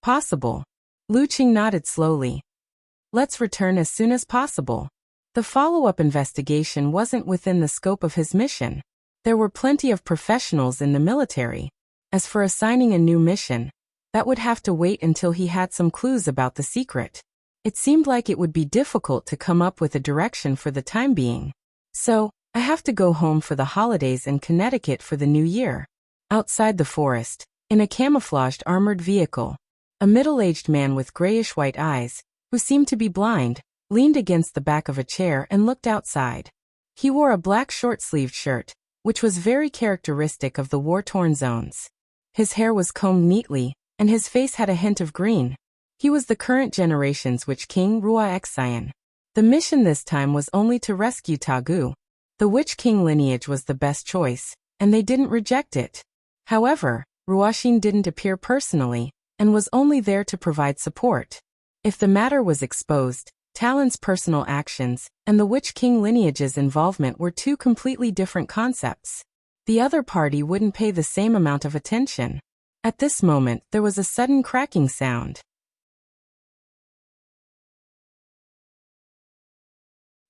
S1: Possible. Lu Qing nodded slowly. Let's return as soon as possible. The follow-up investigation wasn't within the scope of his mission. There were plenty of professionals in the military. As for assigning a new mission, that would have to wait until he had some clues about the secret. It seemed like it would be difficult to come up with a direction for the time being. So, I have to go home for the holidays and Connecticut for the new year. Outside the forest, in a camouflaged armored vehicle, a middle-aged man with grayish-white eyes, who seemed to be blind, leaned against the back of a chair and looked outside. He wore a black short-sleeved shirt, which was very characteristic of the war-torn zones. His hair was combed neatly, and his face had a hint of green. He was the current generation's Witch King Wuxia. The mission this time was only to rescue Tagu. The Witch King lineage was the best choice, and they didn't reject it. However, Ruoxin didn't appear personally, and was only there to provide support. If the matter was exposed, Talon's personal actions and the Witch King lineage's involvement were two completely different concepts. The other party wouldn't pay the same amount of attention. At this moment, there was a sudden cracking sound.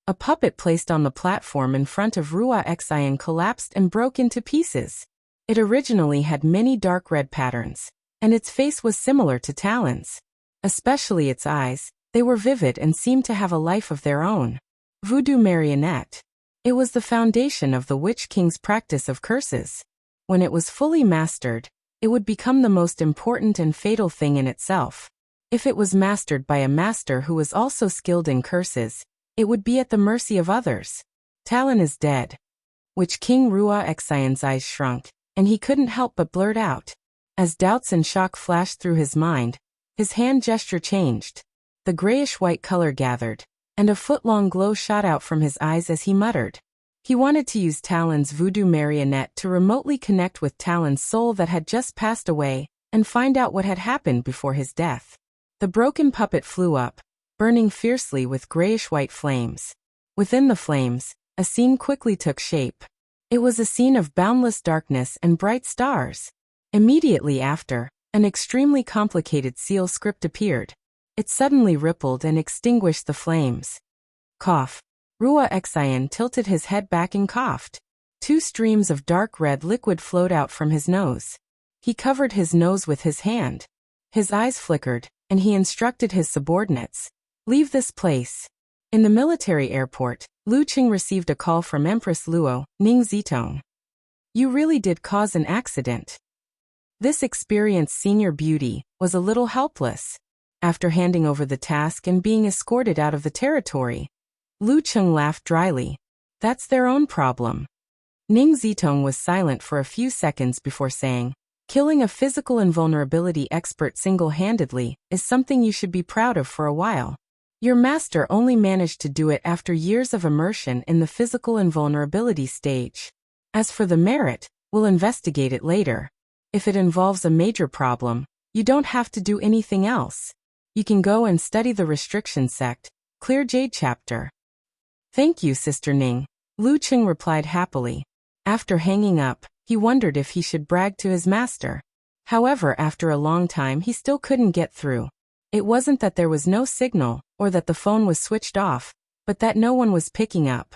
S1: A puppet placed on the platform in front of Ruoxin collapsed and broke into pieces. It originally had many dark red patterns, and its face was similar to Talon's. Especially its eyes, they were vivid and seemed to have a life of their own. Voodoo marionette. It was the foundation of the Witch King's practice of curses. When it was fully mastered, it would become the most important and fatal thing in itself. If it was mastered by a master who was also skilled in curses, it would be at the mercy of others. Talon is dead. Witch King Ruoxin's eyes shrunk, and he couldn't help but blurt out. As doubts and shock flashed through his mind, his hand gesture changed. The grayish-white color gathered, and a foot-long glow shot out from his eyes as he muttered. He wanted to use Talon's voodoo marionette to remotely connect with Talon's soul that had just passed away, and find out what had happened before his death. The broken puppet flew up, burning fiercely with grayish-white flames. Within the flames, a scene quickly took shape. It was a scene of boundless darkness and bright stars. Immediately after, an extremely complicated seal script appeared. It suddenly rippled and extinguished the flames. Cough. Ruoxin tilted his head back and coughed. 2 streams of dark red liquid flowed out from his nose. He covered his nose with his hand. His eyes flickered, and he instructed his subordinates. Leave this place. In the military airport, Lu Qing received a call from Empress Luo, Ning Zitong. You really did cause an accident. This experienced senior beauty was a little helpless. After handing over the task and being escorted out of the territory, Lu Qing laughed dryly. That's their own problem. Ning Zitong was silent for a few seconds before saying, killing a physical invulnerability expert single-handedly is something you should be proud of for a while. Your master only managed to do it after years of immersion in the physical invulnerability stage. As for the merit, we'll investigate it later. If it involves a major problem, you don't have to do anything else. You can go and study the restriction sect, Clear Jade chapter. Thank you, Sister Ning, Lu Qing replied happily. After hanging up, he wondered if he should brag to his master. However, after a long time he still couldn't get through. It wasn't that there was no signal, or that the phone was switched off, but that no one was picking up.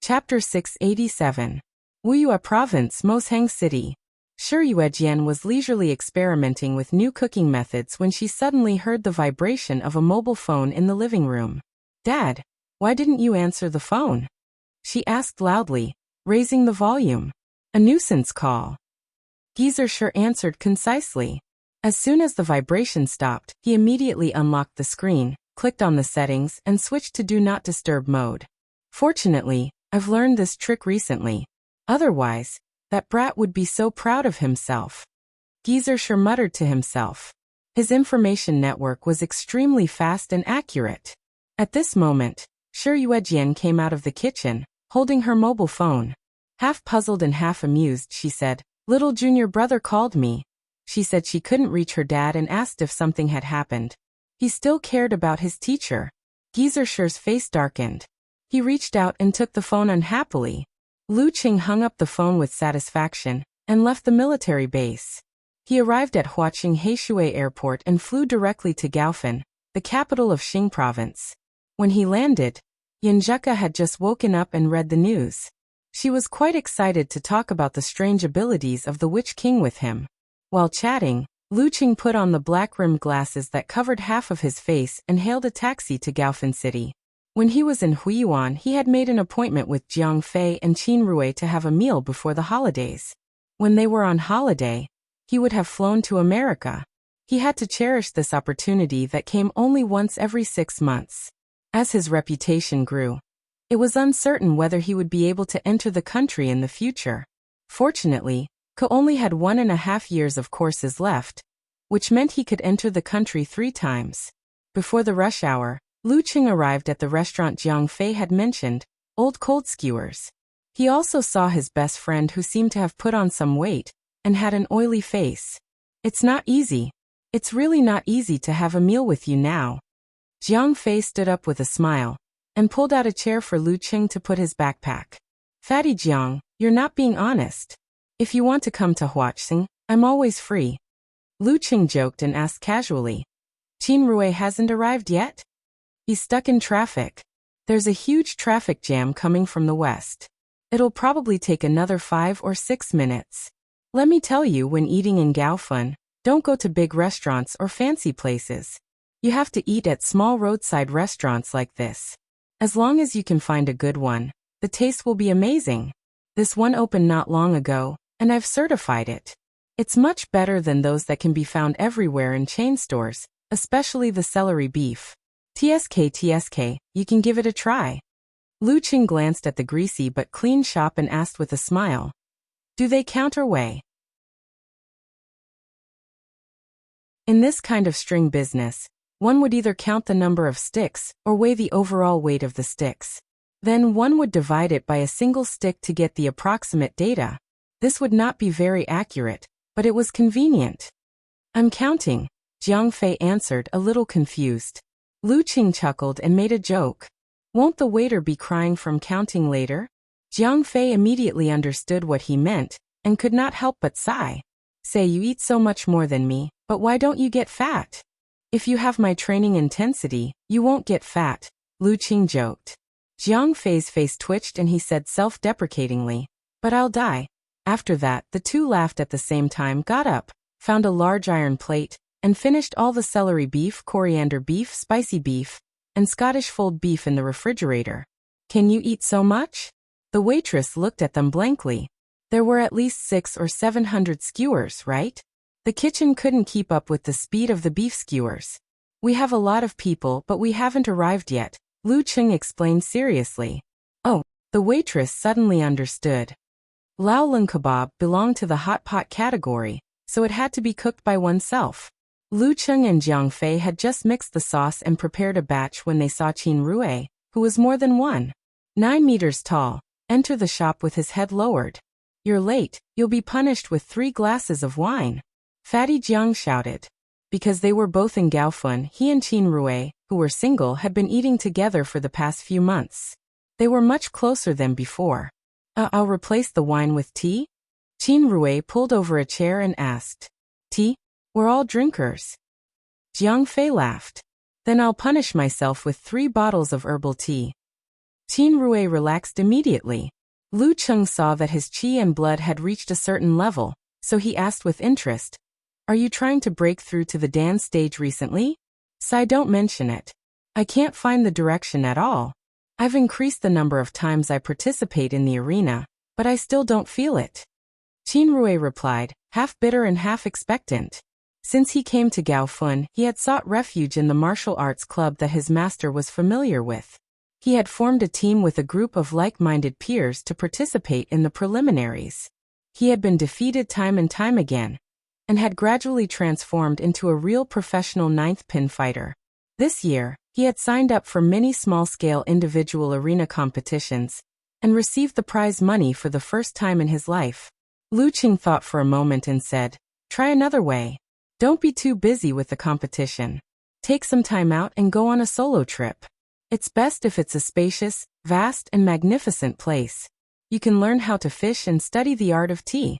S1: Chapter 687. Wuyue Province, Mosheng City. Shiyuejian was leisurely experimenting with new cooking methods when she suddenly heard the vibration of a mobile phone in the living room. Dad, why didn't you answer the phone? She asked loudly, raising the volume. A nuisance call. Geezer answered concisely. As soon as the vibration stopped, he immediately unlocked the screen, clicked on the settings, and switched to Do Not Disturb mode. Fortunately, I've learned this trick recently. Otherwise, that brat would be so proud of himself. Geezer muttered to himself. His information network was extremely fast and accurate. At this moment, Shiyuejian came out of the kitchen, holding her mobile phone. Half puzzled and half amused, she said, Little junior brother called me. She said she couldn't reach her dad and asked if something had happened. He still cared about his teacher. Geezer's face darkened. He reached out and took the phone unhappily. Lu Qing hung up the phone with satisfaction and left the military base. He arrived at Huaqing Heishui Airport and flew directly to Gaofen, the capital of Xing Province. When he landed, Yanjeka had just woken up and read the news. She was quite excited to talk about the strange abilities of the Witch King with him. While chatting, Lucheng put on the black-rimmed glasses that covered half of his face and hailed a taxi to Gaofan City. When he was in Huiyuan, he had made an appointment with Jiang Fei and Qin Rui to have a meal before the holidays. When they were on holiday, he would have flown to America. He had to cherish this opportunity that came only once every 6 months. As his reputation grew, it was uncertain whether he would be able to enter the country in the future. Fortunately, Ko only had 1.5 years of courses left, which meant he could enter the country 3 times. Before the rush hour, Lucheng arrived at the restaurant Jiang Fei had mentioned, Old Cold Skewers. He also saw his best friend who seemed to have put on some weight and had an oily face. It's not easy. It's really not easy to have a meal with you now. Jiang Fei stood up with a smile and pulled out a chair for Lucheng to put his backpack. Fatty Jiang, you're not being honest. If you want to come to Huaxing, I'm always free. Lucheng joked and asked casually. Qin Rui hasn't arrived yet? He's stuck in traffic. There's a huge traffic jam coming from the west. It'll probably take another 5 or 6 minutes. Let me tell you, when eating in Gaofan, don't go to big restaurants or fancy places. You have to eat at small roadside restaurants like this. As long as you can find a good one, the taste will be amazing. This one opened not long ago, and I've certified it. It's much better than those that can be found everywhere in chain stores, especially the celery beef. TSK, you can give it a try. Lucheng glanced at the greasy but clean shop and asked with a smile. Do they count or weigh? In this kind of string business, one would either count the number of sticks or weigh the overall weight of the sticks. Then one would divide it by a single stick to get the approximate data. This would not be very accurate, but it was convenient. I'm counting, Jiang Fei answered, a little confused. Lucheng chuckled and made a joke. Won't the waiter be crying from counting later? Jiang Fei immediately understood what he meant and could not help but sigh. Say, you eat so much more than me, but why don't you get fat? If you have my training intensity, you won't get fat, Lucheng joked. Jiang Fei's face twitched and he said self-deprecatingly, but I'll die. After that, the two laughed at the same time, got up, found a large iron plate, and finished all the celery beef, coriander beef, spicy beef, and Scottish fold beef in the refrigerator. Can you eat so much? The waitress looked at them blankly. There were at least 600 or 700 skewers, right? The kitchen couldn't keep up with the speed of the beef skewers. We have a lot of people, but we haven't arrived yet, Lucheng explained seriously. Oh, the waitress suddenly understood. Lao Lung kebab belonged to the hot pot category, so it had to be cooked by oneself. Lucheng and Jiang Fei had just mixed the sauce and prepared a batch when they saw Qin Rui, who was more than 1.9 meters tall, enter the shop with his head lowered. You're late, you'll be punished with 3 glasses of wine. Fatty Jiang shouted. Because they were both in Gaofan, he and Qin Rui, who were single, had been eating together for the past few months. They were much closer than before. I'll replace the wine with tea? Qin Rui pulled over a chair and asked. Tea? We're all drinkers. Jiang Fei laughed. Then I'll punish myself with 3 bottles of herbal tea. Qin Rui relaxed immediately. Lucheng saw that his qi and blood had reached a certain level, so he asked with interest, Are you trying to break through to the dance stage recently? Sai, don't mention it. I can't find the direction at all. I've increased the number of times I participate in the arena, but I still don't feel it. Qin Rui replied, half bitter and half expectant. Since he came to Gaofan, he had sought refuge in the martial arts club that his master was familiar with. He had formed a team with a group of like-minded peers to participate in the preliminaries. He had been defeated time and time again, and had gradually transformed into a real professional ninth pin fighter. This year, he had signed up for many small-scale individual arena competitions, and received the prize money for the first time in his life. Lucheng thought for a moment and said, Try another way. Don't be too busy with the competition. Take some time out and go on a solo trip. It's best if it's a spacious, vast, and magnificent place. You can learn how to fish and study the art of tea.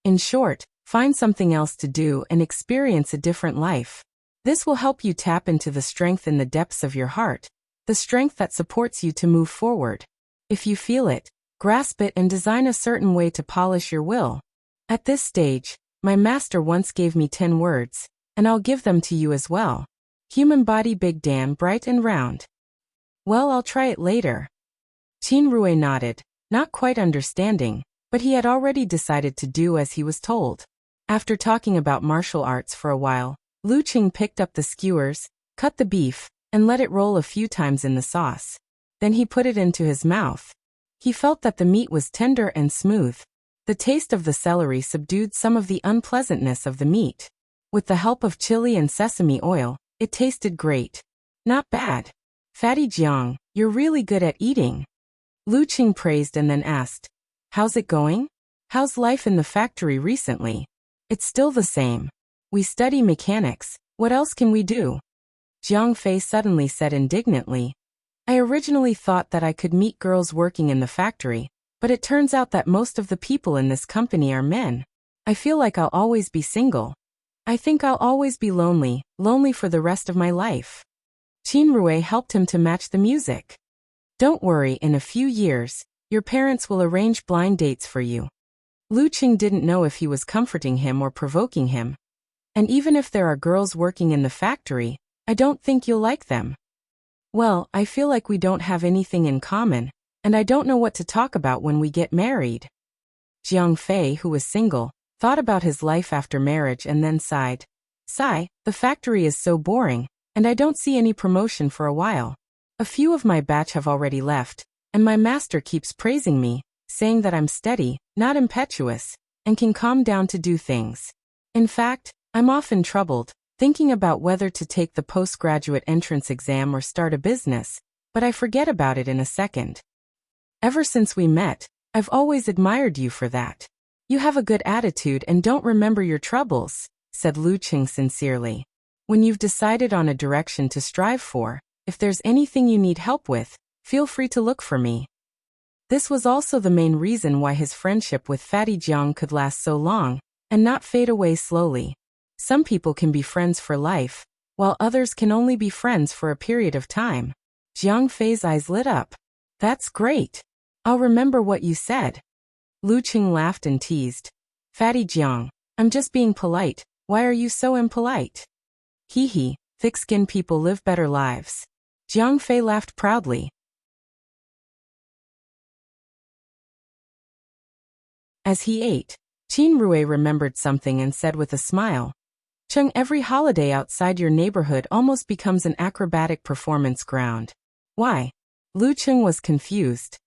S1: In short, find something else to do and experience a different life. This will help you tap into the strength in the depths of your heart, the strength that supports you to move forward. If you feel it, grasp it and design a certain way to polish your will. At this stage, my master once gave me 10 words, and I'll give them to you as well. Human body big damn bright and round. Well, I'll try it later. Qin Rui nodded, not quite understanding, but he had already decided to do as he was told. After talking about martial arts for a while, Lu Qing picked up the skewers, cut the beef, and let it roll a few times in the sauce. Then he put it into his mouth. He felt that the meat was tender and smooth. The taste of the celery subdued some of the unpleasantness of the meat. With the help of chili and sesame oil, it tasted great. Not bad. Fatty Jiang, you're really good at eating. Lu Qing praised and then asked, how's it going? How's life in the factory recently? It's still the same. We study mechanics, what else can we do? Jiang Fei suddenly said indignantly, I originally thought that I could meet girls working in the factory, but it turns out that most of the people in this company are men. I feel like I'll always be single. I think I'll always be lonely for the rest of my life. Qin Rui helped him to match the music. Don't worry, in a few years, your parents will arrange blind dates for you. Lu Qing didn't know if he was comforting him or provoking him. And even if there are girls working in the factory, I don't think you'll like them. Well, I feel like we don't have anything in common, and I don't know what to talk about when we get married. Jiang Fei, who was single, thought about his life after marriage and then sighed. The factory is so boring, and I don't see any promotion for a while. A few of my batch have already left, and my master keeps praising me, saying that I'm steady, not impetuous, and can calm down to do things. In fact, I'm often troubled, thinking about whether to take the postgraduate entrance exam or start a business, but I forget about it in a second. Ever since we met, I've always admired you for that. You have a good attitude and don't remember your troubles, said Lu Qing sincerely. When you've decided on a direction to strive for, if there's anything you need help with, feel free to look for me. This was also the main reason why his friendship with Fatty Jiang could last so long, and not fade away slowly. Some people can be friends for life, while others can only be friends for a period of time. Jiang Fei's eyes lit up. That's great. I'll remember what you said. Lu Qing laughed and teased. Fatty Jiang, I'm just being polite, why are you so impolite? Hee hee, thick-skinned people live better lives. Jiang Fei laughed proudly. As he ate, Qin Rui remembered something and said with a smile, Chung, every holiday outside your neighborhood almost becomes an acrobatic performance ground. Why? Lu Qing was confused.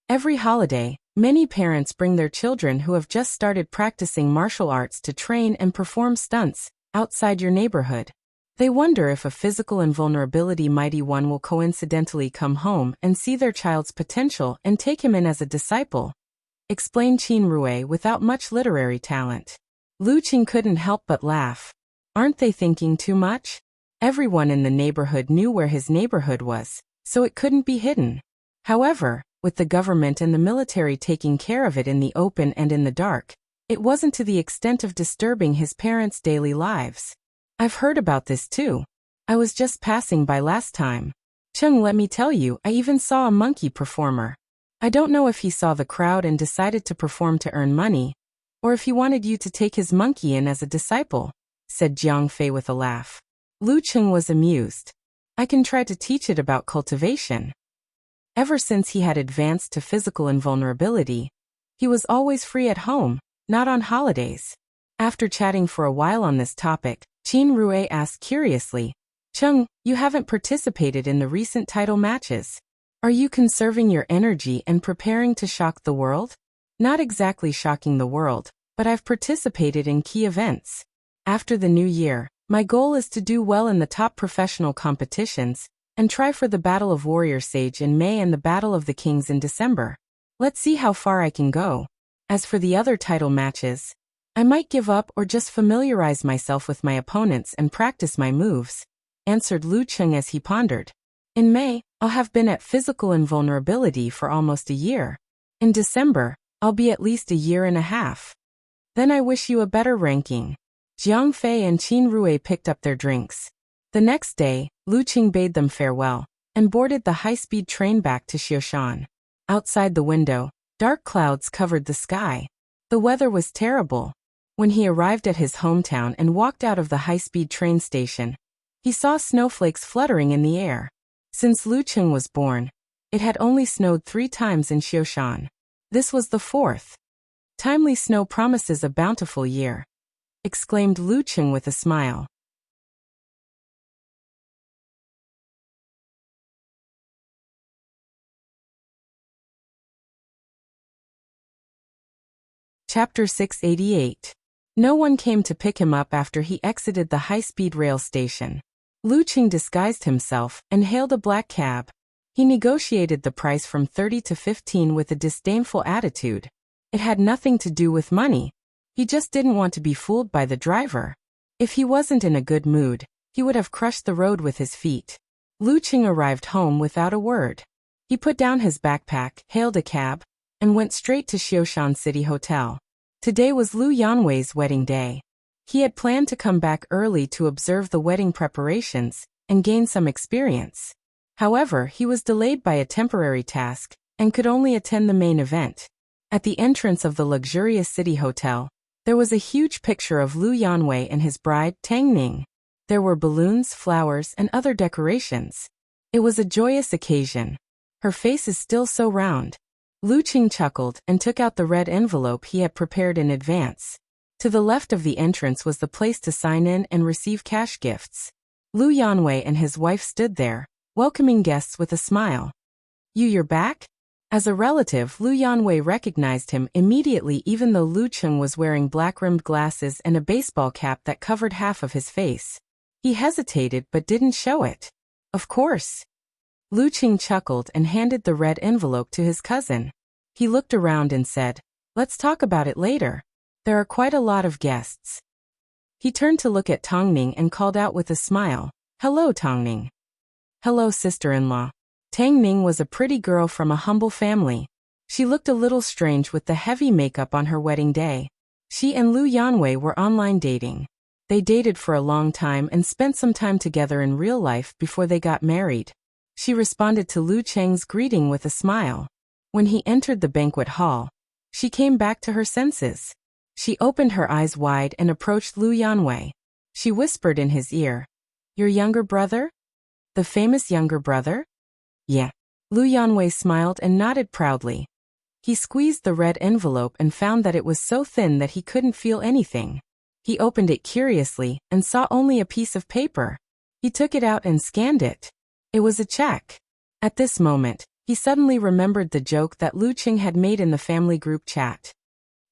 S1: Every holiday, many parents bring their children who have just started practicing martial arts to train and perform stunts outside your neighborhood. They wonder if a physical invulnerability mighty one will coincidentally come home and see their child's potential and take him in as a disciple, explained Qin Rui without much literary talent. Lu Qing couldn't help but laugh. Aren't they thinking too much? Everyone in the neighborhood knew where his neighborhood was, so it couldn't be hidden. However, with the government and the military taking care of it in the open and in the dark, it wasn't to the extent of disturbing his parents' daily lives. I've heard about this too. I was just passing by last time. Chung, let me tell you, I even saw a monkey performer. I don't know if he saw the crowd and decided to perform to earn money, or if he wanted you to take his monkey in as a disciple, said Jiang Fei with a laugh. Lu Qing was amused. I can try to teach it about cultivation. Ever since he had advanced to physical invulnerability, he was always free at home, not on holidays. After chatting for a while on this topic, Qin Rui asked curiously, Chung, you haven't participated in the recent title matches. Are you conserving your energy and preparing to shock the world? Not exactly shocking the world, but I've participated in key events. After the new year, my goal is to do well in the top professional competitions, and try for the Battle of Warrior Sage in May and the Battle of the Kings in December. Let's see how far I can go. As for the other title matches, I might give up or just familiarize myself with my opponents and practice my moves, answered Lu Qing as he pondered. In May, I'll have been at physical invulnerability for almost a year. In December, I'll be at least a year and a half. Then I wish you a better ranking. Jiang Fei and Qin Rui picked up their drinks. The next day, Lu Qing bade them farewell. and boarded the high-speed train back to Xioshan. Outside the window, dark clouds covered the sky. The weather was terrible. When he arrived at his hometown and walked out of the high-speed train station, he saw snowflakes fluttering in the air. Since Lu Cheng was born, it had only snowed 3 times in Xioshan. This was the 4th. Timely snow promises a bountiful year, exclaimed Lu Cheng with a smile. Chapter 688. No one came to pick him up after he exited the high-speed rail station. Lu Cheng disguised himself and hailed a black cab. He negotiated the price from 30 to 15 with a disdainful attitude. It had nothing to do with money. He just didn't want to be fooled by the driver. If he wasn't in a good mood, he would have crushed the road with his feet. Lu Cheng arrived home without a word. He put down his backpack, hailed a cab, and went straight to Xioshan City Hotel. Today was Lu Yanwei's wedding day. He had planned to come back early to observe the wedding preparations and gain some experience. However, he was delayed by a temporary task and could only attend the main event. At the entrance of the luxurious city hotel, there was a huge picture of Lu Yanwei and his bride, Tang Ning. There were balloons, flowers, and other decorations. It was a joyous occasion. Her face is still so round. Lu Cheng chuckled and took out the red envelope he had prepared in advance. To the left of the entrance was the place to sign in and receive cash gifts. Lu Yanwei and his wife stood there, welcoming guests with a smile. You're back? As a relative, Lu Yanwei recognized him immediately even though Lu Cheng was wearing black-rimmed glasses and a baseball cap that covered half of his face. He hesitated but didn't show it. Of course. Lu Cheng chuckled and handed the red envelope to his cousin. He looked around and said, "Let's talk about it later. There are quite a lot of guests." He turned to look at Tang Ning and called out with a smile, "Hello, Tang Ning." "Hello, sister-in-law." Tang Ning was a pretty girl from a humble family. She looked a little strange with the heavy makeup on her wedding day. She and Lu Yanwei were online dating. They dated for a long time and spent some time together in real life before they got married. She responded to Lu Cheng's greeting with a smile. When he entered the banquet hall, she came back to her senses. She opened her eyes wide and approached Lu Yanwei. She whispered in his ear, "Your younger brother? The famous younger brother?" "Yeah." Lu Yanwei smiled and nodded proudly. He squeezed the red envelope and found that it was so thin that he couldn't feel anything. He opened it curiously and saw only a piece of paper. He took it out and scanned it. It was a check. At this moment, he suddenly remembered the joke that Lu Cheng had made in the family group chat.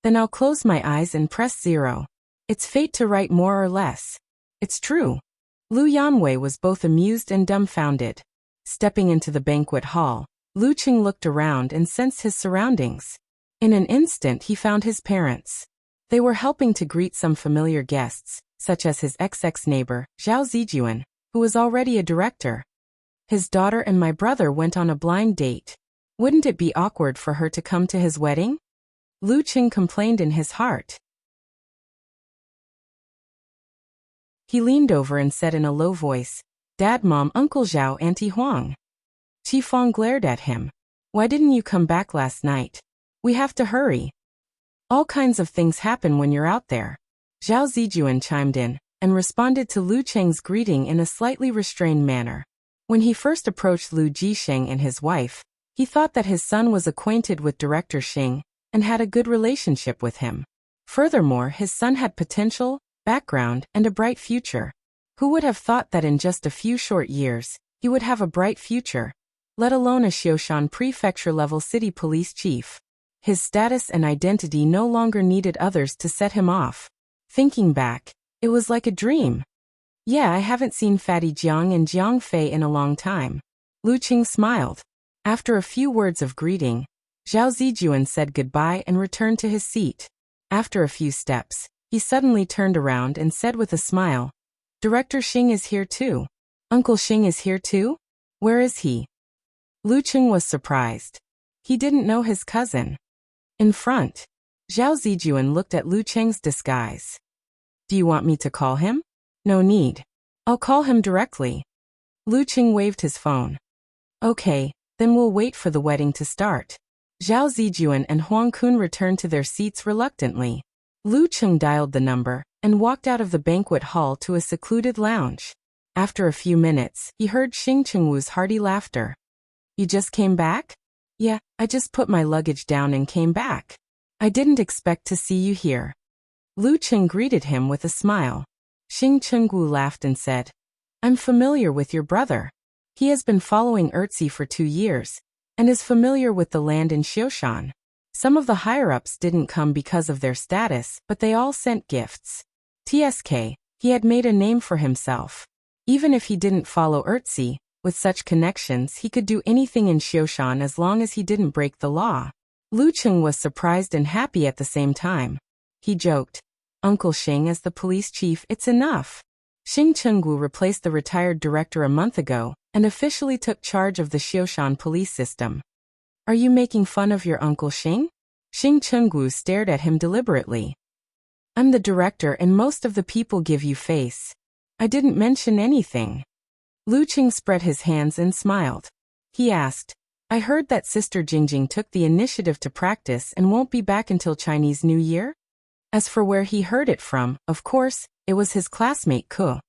S1: "Then I'll close my eyes and press 0. It's fate to write more or less. It's true." Lu Yanwei was both amused and dumbfounded. Stepping into the banquet hall, Lu Cheng looked around and sensed his surroundings. In an instant he found his parents. They were helping to greet some familiar guests, such as his ex-neighbor, Zhao Zijuan, who was already a director. "His daughter and my brother went on a blind date. Wouldn't it be awkward for her to come to his wedding?" Lu Cheng complained in his heart. He leaned over and said in a low voice, "Dad, Mom, Uncle Zhao, Auntie Huang." Qi Fang glared at him. "Why didn't you come back last night? We have to hurry. All kinds of things happen when you're out there." Zhao Zijuan chimed in and responded to Lu Cheng's greeting in a slightly restrained manner. When he first approached Lu Jisheng and his wife, he thought that his son was acquainted with Director Xing and had a good relationship with him. Furthermore, his son had potential, background, and a bright future. Who would have thought that in just a few short years, he would have a bright future, let alone a Xioshan prefecture-level city police chief? His status and identity no longer needed others to set him off. Thinking back, it was like a dream. "Yeah, I haven't seen Fatty Jiang and Jiang Fei in a long time." Lu Cheng smiled. After a few words of greeting, Zhao Zijuan said goodbye and returned to his seat. After a few steps, he suddenly turned around and said with a smile, "Director Xing is here too." "Uncle Xing is here too? Where is he?" Lu Cheng was surprised. He didn't know his cousin. In front, Zhao Zijuan looked at Lu Cheng's disguise. "Do you want me to call him?" "No need. I'll call him directly." Lu Cheng waved his phone. Okay, then we'll wait for the wedding to start. Zhao Zijuan and Huang Kun returned to their seats reluctantly. Lu Cheng dialed the number and walked out of the banquet hall to a secluded lounge. After a few minutes, he heard Xing Chengwu's hearty laughter. You just came back? Yeah, I just put my luggage down and came back. I didn't expect to see you here. Lu Cheng greeted him with a smile. Xing Chengwu laughed and said, I'm familiar with your brother. He has been following Erzi for 2 years, and is familiar with the land in Xioshan. Some of the higher-ups didn't come because of their status, but they all sent gifts. TSK, he had made a name for himself. Even if he didn't follow Erzi, with such connections he could do anything in Xioshan as long as he didn't break the law. Lu Cheng was surprised and happy at the same time. He joked, Uncle Xing as the police chief, it's enough. Xing Chengwu replaced the retired director a month ago, and officially took charge of the Xioshan police system. Are you making fun of your Uncle Xing? Xing Chengwu stared at him deliberately. I'm the director and most of the people give you face. I didn't mention anything. Lu Cheng spread his hands and smiled. He asked, I heard that Sister Jingjing took the initiative to practice and won't be back until Chinese New Year? As for where he heard it from, of course, it was his classmate Ke.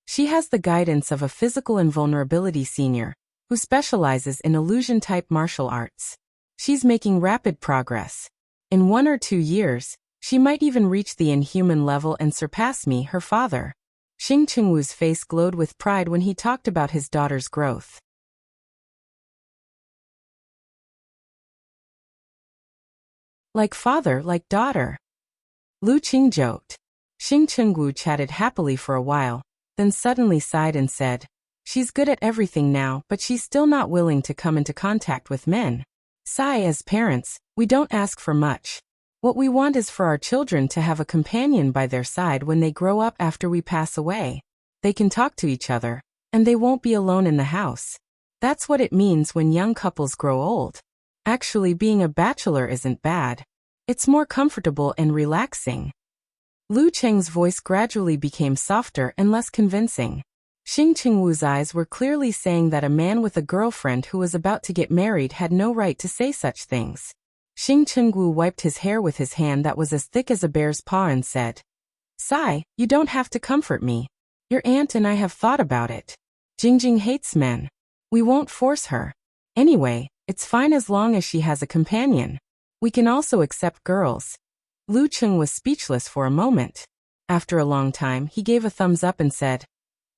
S1: She has the guidance of a physical invulnerability senior, who specializes in illusion-type martial arts. She's making rapid progress. In 1 or 2 years, she might even reach the inhuman level and surpass me, her father. Xing Chengwu's face glowed with pride when he talked about his daughter's growth. Like father, like daughter. Lu Qing joked. Xing Chengwu chatted happily for a while, then suddenly sighed and said, She's good at everything now, but she's still not willing to come into contact with men. Sai, as parents, we don't ask for much. What we want is for our children to have a companion by their side when they grow up after we pass away. They can talk to each other, and they won't be alone in the house. That's what it means when young couples grow old. Actually, being a bachelor isn't bad. It's more comfortable and relaxing. Lu Cheng's voice gradually became softer and less convincing. Xing Chengwu's eyes were clearly saying that a man with a girlfriend who was about to get married had no right to say such things. Xing Chengwu wiped his hair with his hand that was as thick as a bear's paw and said, Sai, you don't have to comfort me. Your aunt and I have thought about it. Jingjing hates men. We won't force her. Anyway, it's fine as long as she has a companion. We can also accept girls. Lu Cheng was speechless for a moment. After a long time, he gave a thumbs up and said,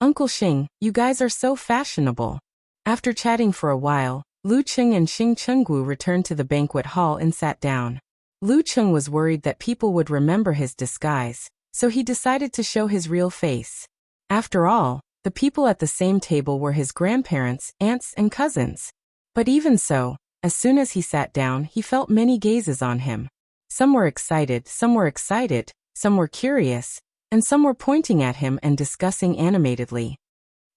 S1: Uncle Xing, you guys are so fashionable. After chatting for a while, Lu Cheng and Xing Chengwu returned to the banquet hall and sat down. Lu Cheng was worried that people would remember his disguise, so he decided to show his real face. After all, the people at the same table were his grandparents, aunts, and cousins. But even so, as soon as he sat down, he felt many gazes on him. Some were excited, some were curious, and some were pointing at him and discussing animatedly.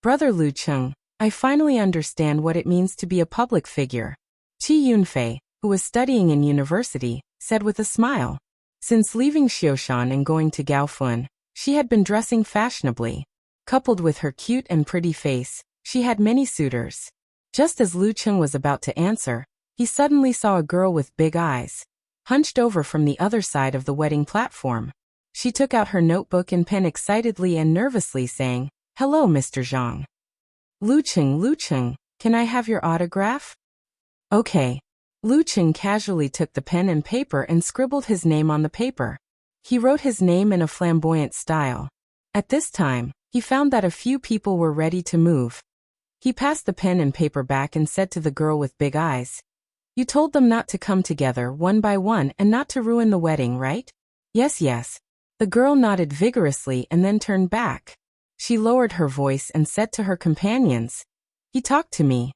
S1: Brother Lu Cheng, I finally understand what it means to be a public figure. Qi Yunfei, who was studying in university, said with a smile. Since leaving Xioshan and going to Gaofun, she had been dressing fashionably. Coupled with her cute and pretty face, she had many suitors. Just as Lu Cheng was about to answer, he suddenly saw a girl with big eyes, hunched over from the other side of the wedding platform. She took out her notebook and pen excitedly and nervously saying, Hello, Mr. Zhang. Lu Cheng, can I have your autograph? Okay. Lu Cheng casually took the pen and paper and scribbled his name on the paper. He wrote his name in a flamboyant style. At this time, he found that a few people were ready to move. He passed the pen and paper back and said to the girl with big eyes, You told them not to come together one by one and not to ruin the wedding, right? Yes. The girl nodded vigorously and then turned back. She lowered her voice and said to her companions, He talked to me.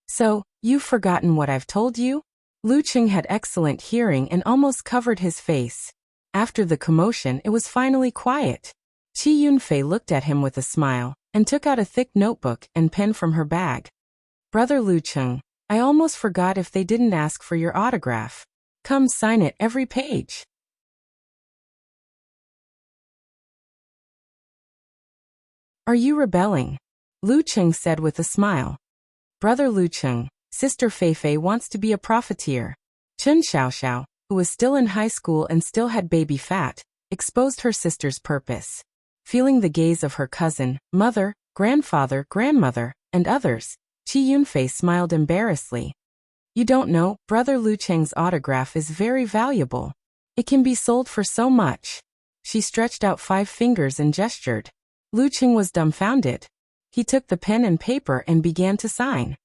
S1: So, you've forgotten what I've told you? Lu Cheng had excellent hearing and almost covered his face. After the commotion, it was finally quiet. Qi Yunfei looked at him with a smile, and took out a thick notebook and pen from her bag. Brother Lu Cheng, I almost forgot if they didn't ask for your autograph. Come sign it every page. Are you rebelling? Lu Cheng said with a smile. Brother Lu Cheng, Sister Fei Fei wants to be a profiteer. Chen Xiaoxiao, who was still in high school and still had baby fat, exposed her sister's purpose. Feeling the gaze of her cousin, mother, grandfather, grandmother, and others, Qi Yunfei smiled embarrassedly. You don't know, Brother Lu Cheng's autograph is very valuable. It can be sold for so much. She stretched out 5 fingers and gestured. Lu Cheng was dumbfounded. He took the pen and paper and began to sign.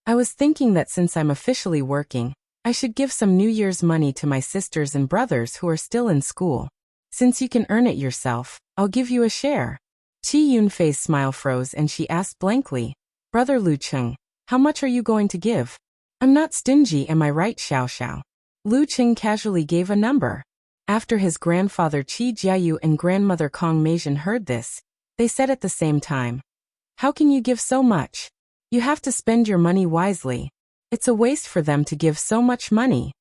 S1: I was thinking that since I'm officially working, I should give some New Year's money to my sisters and brothers who are still in school. Since you can earn it yourself, I'll give you a share. Qi Yunfei's smile froze and she asked blankly, Brother Lu Cheng, how much are you going to give? I'm not stingy, am I right, Xiaoxiao? Lu Cheng casually gave a number. After his grandfather Qi Jiayu and grandmother Kong Meizhen heard this, they said at the same time, How can you give so much? You have to spend your money wisely. It's a waste for them to give so much money.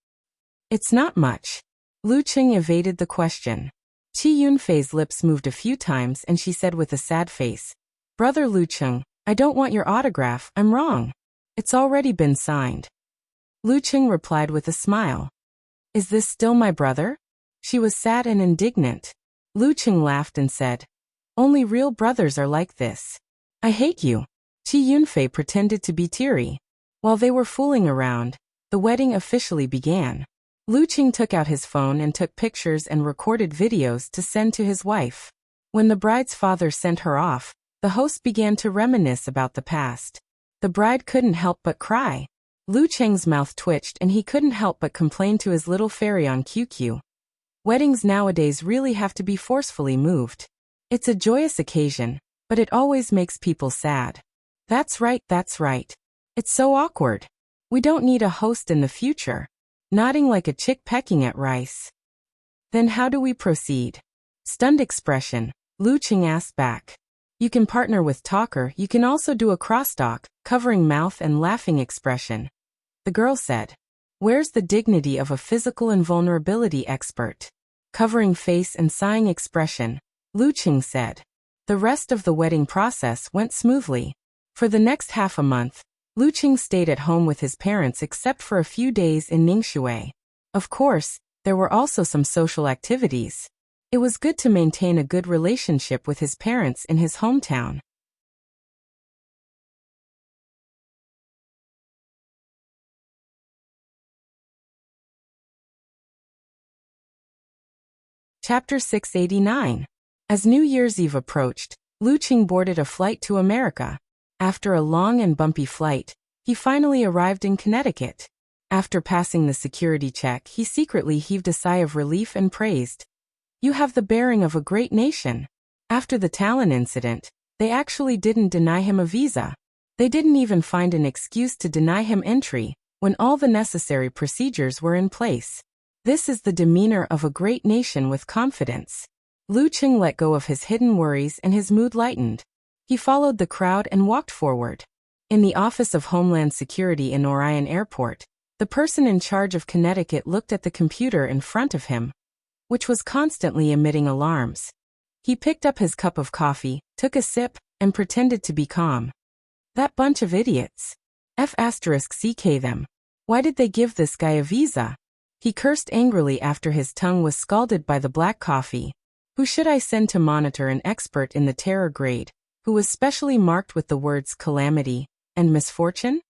S1: It's not much. Lu Cheng evaded the question. Qi Yunfei's lips moved a few times and she said with a sad face, Brother Lu Cheng, I don't want your autograph, I'm wrong. It's already been signed. Lu Cheng replied with a smile. Is this still my brother? She was sad and indignant. Lu Cheng laughed and said, Only real brothers are like this. I hate you. Qi Yunfei pretended to be teary. While they were fooling around, the wedding officially began. Lu Cheng took out his phone and took pictures and recorded videos to send to his wife. When the bride's father sent her off, the host began to reminisce about the past. The bride couldn't help but cry. Lu Cheng's mouth twitched and he couldn't help but complain to his little fairy on QQ. Weddings nowadays really have to be forcefully moved. It's a joyous occasion, but it always makes people sad. That's right, that's right. It's so awkward. We don't need a host in the future. Nodding like a chick pecking at rice. Then how do we proceed? Stunned expression, Lu Cheng asked back. You can partner with talker, you can also do a crosstalk, covering mouth and laughing expression. The girl said. Where's the dignity of a physical invulnerability expert? Covering face and sighing expression, Lu Cheng said. The rest of the wedding process went smoothly. For the next half a month, Lu Cheng stayed at home with his parents except for a few days in Ningxue. Of course, there were also some social activities. It was good to maintain a good relationship with his parents in his hometown. Chapter 689. As New Year's Eve approached, Lu Cheng boarded a flight to America. After a long and bumpy flight, he finally arrived in Connecticut. After passing the security check, he secretly heaved a sigh of relief and praised. You have the bearing of a great nation. After the Talon incident, they actually didn't deny him a visa. They didn't even find an excuse to deny him entry, when all the necessary procedures were in place. This is the demeanor of a great nation with confidence. Lu Cheng let go of his hidden worries and his mood lightened. He followed the crowd and walked forward. In the Office of Homeland Security in Orion Airport, the person in charge of Connecticut looked at the computer in front of him, which was constantly emitting alarms. He picked up his cup of coffee, took a sip, and pretended to be calm. That bunch of idiots. F***ck them. Why did they give this guy a visa? He cursed angrily after his tongue was scalded by the black coffee. Who should I send to monitor an expert in the terror grade, who was specially marked with the words calamity and misfortune?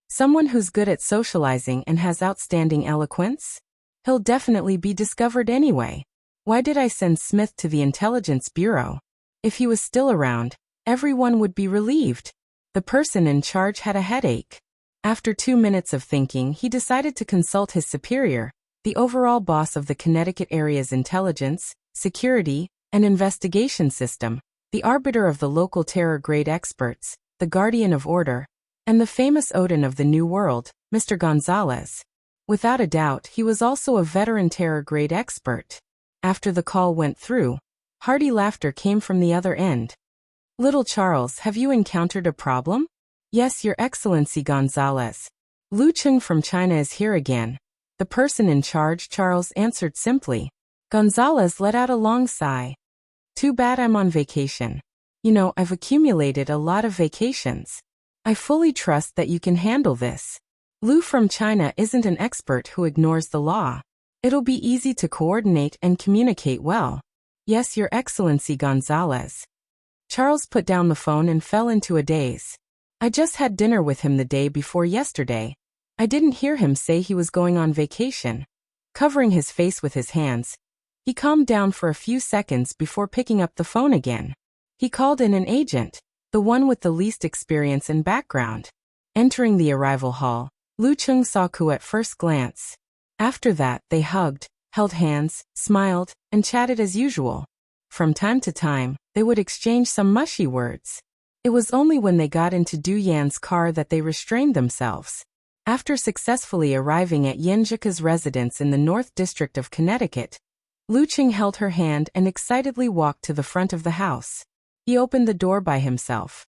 S1: Someone who's good at socializing and has outstanding eloquence? He'll definitely be discovered anyway. Why did I send Smith to the Intelligence Bureau? If he was still around, everyone would be relieved. The person in charge had a headache. After 2 minutes of thinking, he decided to consult his superior, the overall boss of the Connecticut area's intelligence, security, and investigation system, the arbiter of the local terror grade experts, the guardian of order, and the famous Odin of the New World, Mr. Gonzalez. Without a doubt, he was also a veteran terror grade expert. After the call went through, hearty laughter came from the other end. Little Charles, have you encountered a problem? Yes, Your Excellency Gonzalez. Lu Cheng from China is here again. The person in charge, Charles, answered simply. Gonzalez let out a long sigh. Too bad I'm on vacation. I've accumulated a lot of vacations. I fully trust that you can handle this. Lu from China isn't an expert who ignores the law. It'll be easy to coordinate and communicate well. Yes, Your Excellency Gonzalez. Charles put down the phone and fell into a daze. I just had dinner with him the day before yesterday. I didn't hear him say he was going on vacation. Covering his face with his hands, he calmed down for a few seconds before picking up the phone again. He called in an agent, the one with the least experience and background. Entering the arrival hall, Lu Cheng saw Ku at first glance. After that, they hugged, held hands, smiled, and chatted as usual. From time to time, they would exchange some mushy words. It was only when they got into Du Yan's car that they restrained themselves. After successfully arriving at Yenjika's residence in the North District of Connecticut, Lu Cheng held her hand and excitedly walked to the front of the house. He opened the door by himself.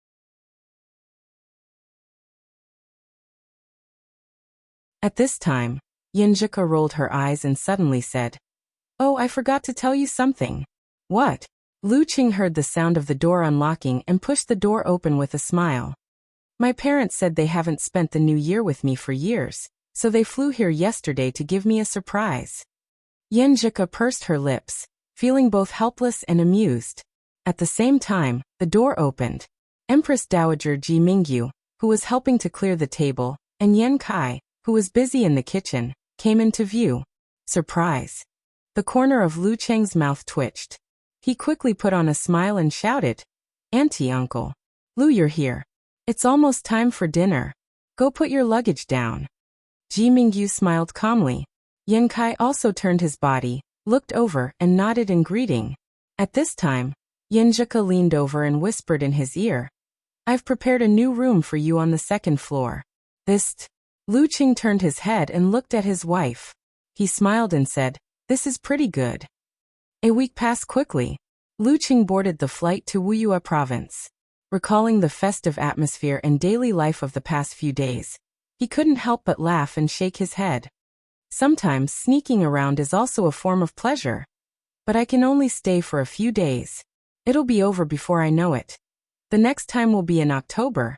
S1: At this time, Yenjika rolled her eyes and suddenly said, "Oh, I forgot to tell you something." "What?" Lu Cheng heard the sound of the door unlocking and pushed the door open with a smile. "My parents said they haven't spent the new year with me for years, so they flew here yesterday to give me a surprise." Yenjika pursed her lips, feeling both helpless and amused. At the same time, the door opened. Empress Dowager Ji Mingyu, who was helping to clear the table, and Yen Kai, who was busy in the kitchen, came into view. Surprise. The corner of Lu Cheng's mouth twitched. He quickly put on a smile and shouted, "Auntie, uncle. Lu, you're here. It's almost time for dinner. Go put your luggage down." Ji Mingyu smiled calmly. Yen Kai also turned his body, looked over, and nodded in greeting. At this time, Yenjika leaned over and whispered in his ear, "I've prepared a new room for you on the second floor." Lu Cheng turned his head and looked at his wife. He smiled and said, "This is pretty good." A week passed quickly. Lu Cheng boarded the flight to Wuxia province. Recalling the festive atmosphere and daily life of the past few days, he couldn't help but laugh and shake his head. Sometimes sneaking around is also a form of pleasure. But I can only stay for a few days. It'll be over before I know it. The next time will be in October.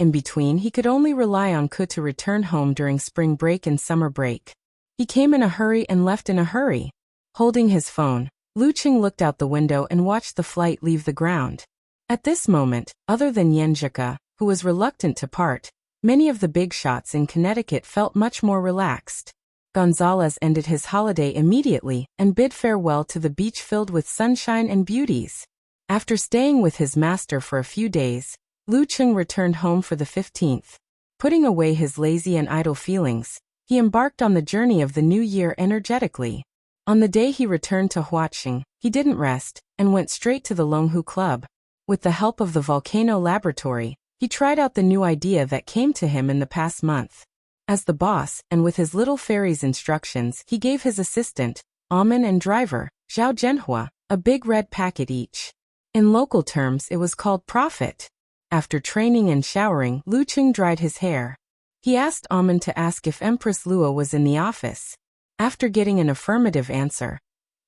S1: In between, he could only rely on Ku to return home during spring break and summer break. He came in a hurry and left in a hurry. Holding his phone, Lu Cheng looked out the window and watched the flight leave the ground. At this moment, other than Yenjika, who was reluctant to part, many of the big shots in Connecticut felt much more relaxed. Gonzalez ended his holiday immediately and bid farewell to the beach filled with sunshine and beauties. After staying with his master for a few days, Lu Cheng returned home for the 15th. Putting away his lazy and idle feelings, he embarked on the journey of the new year energetically. On the day he returned to Huaqing, he didn't rest and went straight to the Longhu Club. With the help of the volcano laboratory, he tried out the new idea that came to him in the past month. As the boss, and with his little fairy's instructions, he gave his assistant, Amen, and driver, Zhao Zhenhua, a big red packet each. In local terms, it was called profit. After training and showering, Lu Cheng dried his hair. He asked Amen to ask if Empress Lua was in the office. After getting an affirmative answer,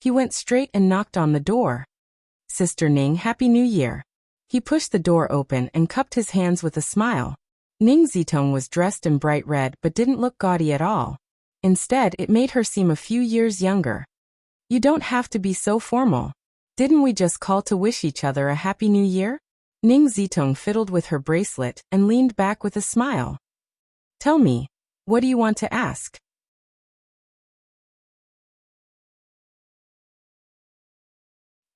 S1: he went straight and knocked on the door. "Sister Ning, Happy New Year." He pushed the door open and cupped his hands with a smile. Ning Zitong was dressed in bright red but didn't look gaudy at all. Instead, it made her seem a few years younger. "You don't have to be so formal. Didn't we just call to wish each other a Happy New Year?" Ning Zitong fiddled with her bracelet and leaned back with a smile. "Tell me, what do you want to ask?"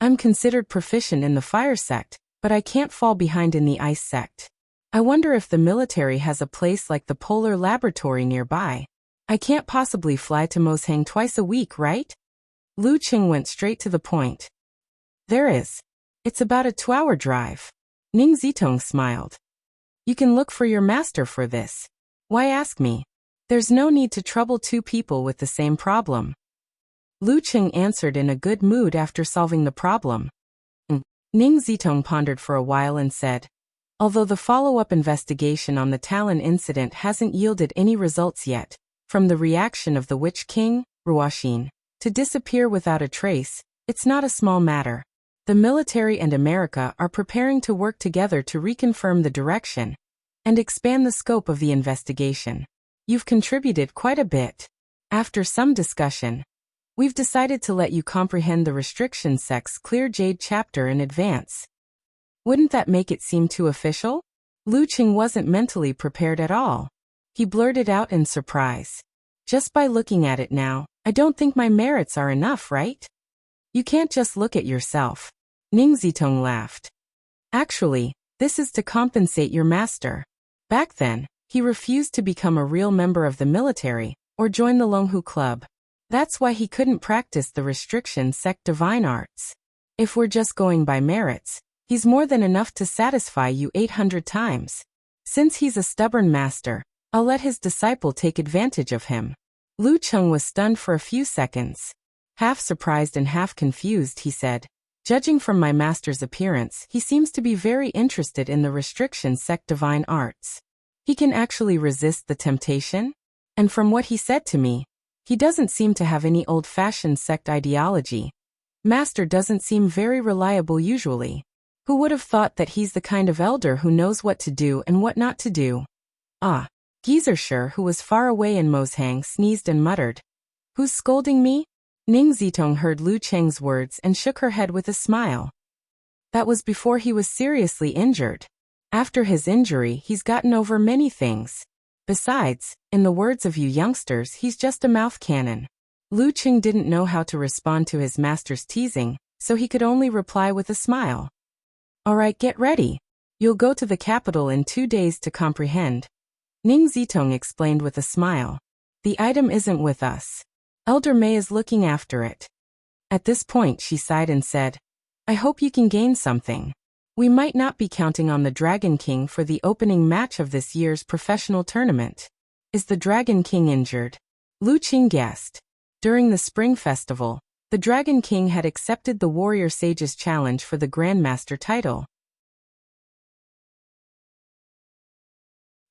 S1: "I'm considered proficient in the fire sect, but I can't fall behind in the ice sect. I wonder if the military has a place like the polar laboratory nearby. I can't possibly fly to Moshang twice a week, right?" Lu Cheng went straight to the point. "There is. It's about a 2-hour drive." Ning Zitong smiled. "You can look for your master for this. Why ask me? There's no need to trouble two people with the same problem." Lu Cheng answered in a good mood after solving the problem. Ning Zitong pondered for a while and said, "Although the follow-up investigation on the Talon incident hasn't yielded any results yet, from the reaction of the Witch King, Ruoxin, to disappear without a trace, it's not a small matter. The military and America are preparing to work together to reconfirm the direction and expand the scope of the investigation. You've contributed quite a bit. After some discussion, we've decided to let you comprehend the Restriction Sect's Clear Jade chapter in advance. Wouldn't that make it seem too official? Lu Qing wasn't mentally prepared at all. He blurted out in surprise. Just by looking at it now, I don't think my merits are enough, right? You can't just look at yourself. Ning Zitong laughed. Actually, this is to compensate your master. Back then, he refused to become a real member of the military or join the Longhu Club. That's why he couldn't practice the Restriction Sect divine arts. If we're just going by merits, he's more than enough to satisfy you 800 times. Since he's a stubborn master, I'll let his disciple take advantage of him. Lu Cheng was stunned for a few seconds. Half surprised and half confused, he said, "Judging from my master's appearance, he seems to be very interested in the Restriction Sect divine arts. He can actually resist the temptation? And from what he said to me, he doesn't seem to have any old-fashioned sect ideology. Master doesn't seem very reliable usually. Who would have thought that he's the kind of elder who knows what to do and what not to do?" Ah. Geezersher, who was far away in Moshang, sneezed and muttered, "Who's scolding me?" Ning Zitong heard Lu Cheng's words and shook her head with a smile. That was before he was seriously injured. After his injury, he's gotten over many things. Besides, in the words of you youngsters, he's just a mouth cannon. Lu Cheng didn't know how to respond to his master's teasing, so he could only reply with a smile. "All right, get ready. You'll go to the capital in 2 days to comprehend." Ning Zitong explained with a smile. "The item isn't with us. Elder Mei is looking after it." At this point she sighed and said, "I hope you can gain something. We might not be counting on the Dragon King for the opening match of this year's professional tournament." "Is the Dragon King injured?" Lu Qing guessed. During the Spring Festival, the Dragon King had accepted the Warrior Sage's challenge for the Grandmaster title.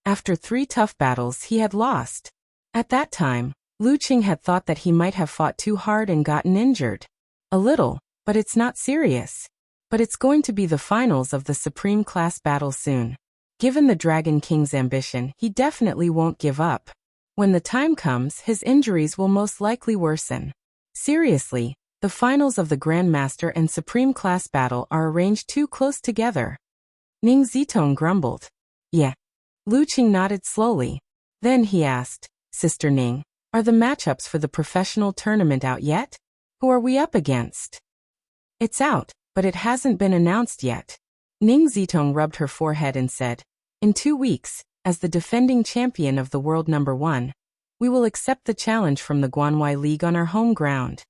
S1: After 3 tough battles he had lost. At that time, Lu Qing had thought that he might have fought too hard and gotten injured. A little, but it's not serious. But it's going to be the finals of the Supreme Class battle soon. Given the Dragon King's ambition, he definitely won't give up. When the time comes, his injuries will most likely worsen. Seriously, the finals of the Grandmaster and Supreme Class battle are arranged too close together. Ning Zitong grumbled. "Yeah." Lu Qing nodded slowly. Then he asked, "Sister Ning, are the matchups for the professional tournament out yet? Who are we up against?" "It's out, but it hasn't been announced yet." Ning Zitong rubbed her forehead and said, "In 2 weeks, as the defending champion of the world #1, we will accept the challenge from the Guanwai League on our home ground."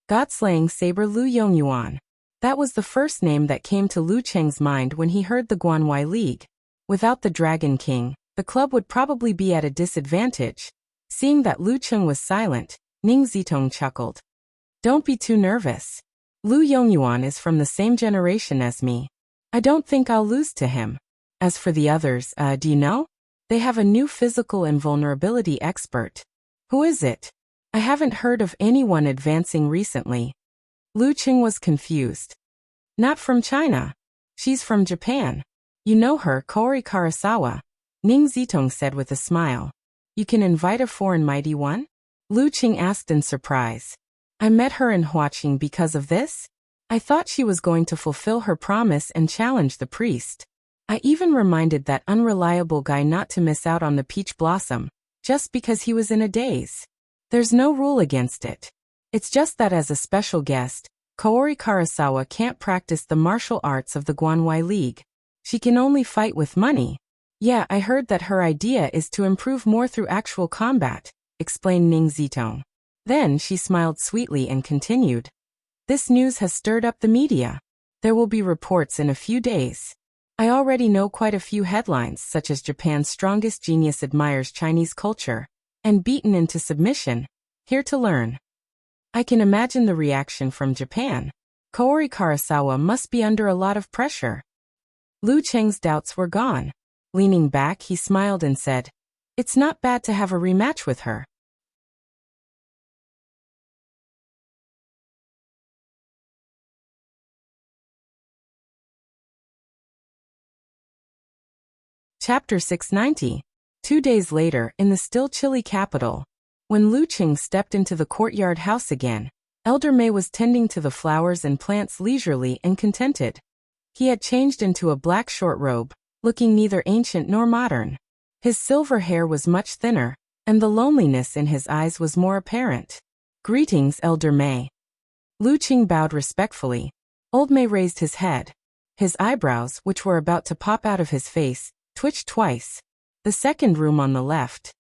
S1: Godslaying Saber Lu Yongyuan. That was the first name that came to Lu Cheng's mind when he heard the Guanwai League. Without the Dragon King, the club would probably be at a disadvantage. Seeing that Lu Cheng was silent, Ning Zitong chuckled. "Don't be too nervous. Lu Yongyuan is from the same generation as me. I don't think I'll lose to him. As for the others, do you know? They have a new physical invulnerability expert." "Who is it? I haven't heard of anyone advancing recently." Lu Cheng was confused. "Not from China. She's from Japan. You know her, Kaori Karasawa," Ning Zitong said with a smile. "You can invite a foreign mighty one?" Lu Cheng asked in surprise. "I met her in Huaqing because of this? I thought she was going to fulfill her promise and challenge the priest. I even reminded that unreliable guy not to miss out on the peach blossom, just because he was in a daze. There's no rule against it. It's just that as a special guest, Kaori Karasawa can't practice the martial arts of the Guanwai League. She can only fight with money." "Yeah, I heard that her idea is to improve more through actual combat," explained Ning Zitong. Then she smiled sweetly and continued. "This news has stirred up the media. There will be reports in a few days. I already know quite a few headlines such as Japan's strongest genius admires Chinese culture, and beaten into submission, here to learn." I can imagine the reaction from Japan. Kaori Karasawa must be under a lot of pressure. Lu Cheng's doubts were gone. Leaning back, he smiled and said, "It's not bad to have a rematch with her." Chapter 690. 2 days later, in the still chilly capital. When Lu Qing stepped into the courtyard house again, Elder Mei was tending to the flowers and plants leisurely and contented. He had changed into a black short robe, looking neither ancient nor modern. His silver hair was much thinner, and the loneliness in his eyes was more apparent. "Greetings, Elder Mei." Lu Qing bowed respectfully. Old Mei raised his head. His eyebrows, which were about to pop out of his face, twitched twice. "The second room on the left."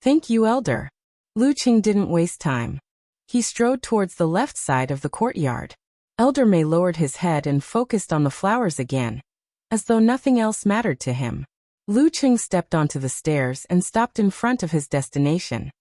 S1: "Thank you, Elder." Lu Qing didn't waste time. He strode towards the left side of the courtyard. Elder Mei lowered his head and focused on the flowers again, as though nothing else mattered to him. Lu Qing stepped onto the stairs and stopped in front of his destination.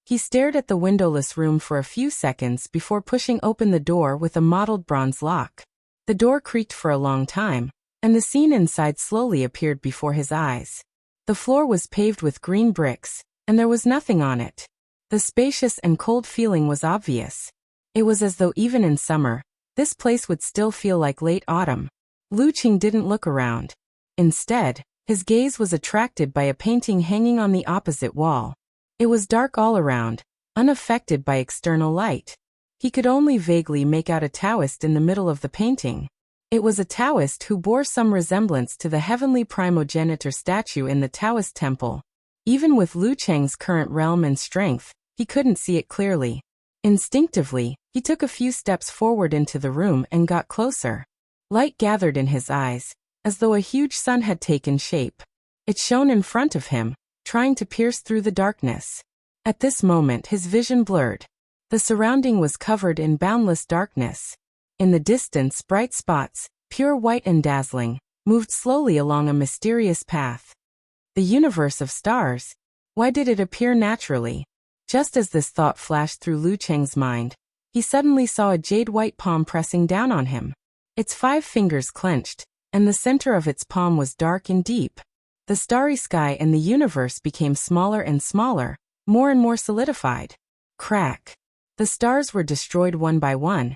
S1: He stared at the windowless room for a few seconds before pushing open the door with a mottled bronze lock. The door creaked for a long time, and the scene inside slowly appeared before his eyes. The floor was paved with green bricks, and there was nothing on it. The spacious and cold feeling was obvious. It was as though even in summer, this place would still feel like late autumn. Lu Qing didn't look around. Instead, his gaze was attracted by a painting hanging on the opposite wall. It was dark all around, unaffected by external light. He could only vaguely make out a Taoist in the middle of the painting. It was a Taoist who bore some resemblance to the heavenly primogenitor statue in the Taoist temple. Even with Lu Cheng's current realm and strength, he couldn't see it clearly. Instinctively, he took a few steps forward into the room and got closer. Light gathered in his eyes, as though a huge sun had taken shape. It shone in front of him, trying to pierce through the darkness. At this moment his vision blurred. The surrounding was covered in boundless darkness. In the distance, bright spots, pure white and dazzling, moved slowly along a mysterious path. The universe of stars. Why did it appear naturally? Just as this thought flashed through Lu Cheng's mind, he suddenly saw a jade-white palm pressing down on him. Its 5 fingers clenched, and the center of its palm was dark and deep. The starry sky and the universe became smaller and smaller, more and more solidified. Crack. The stars were destroyed one by one,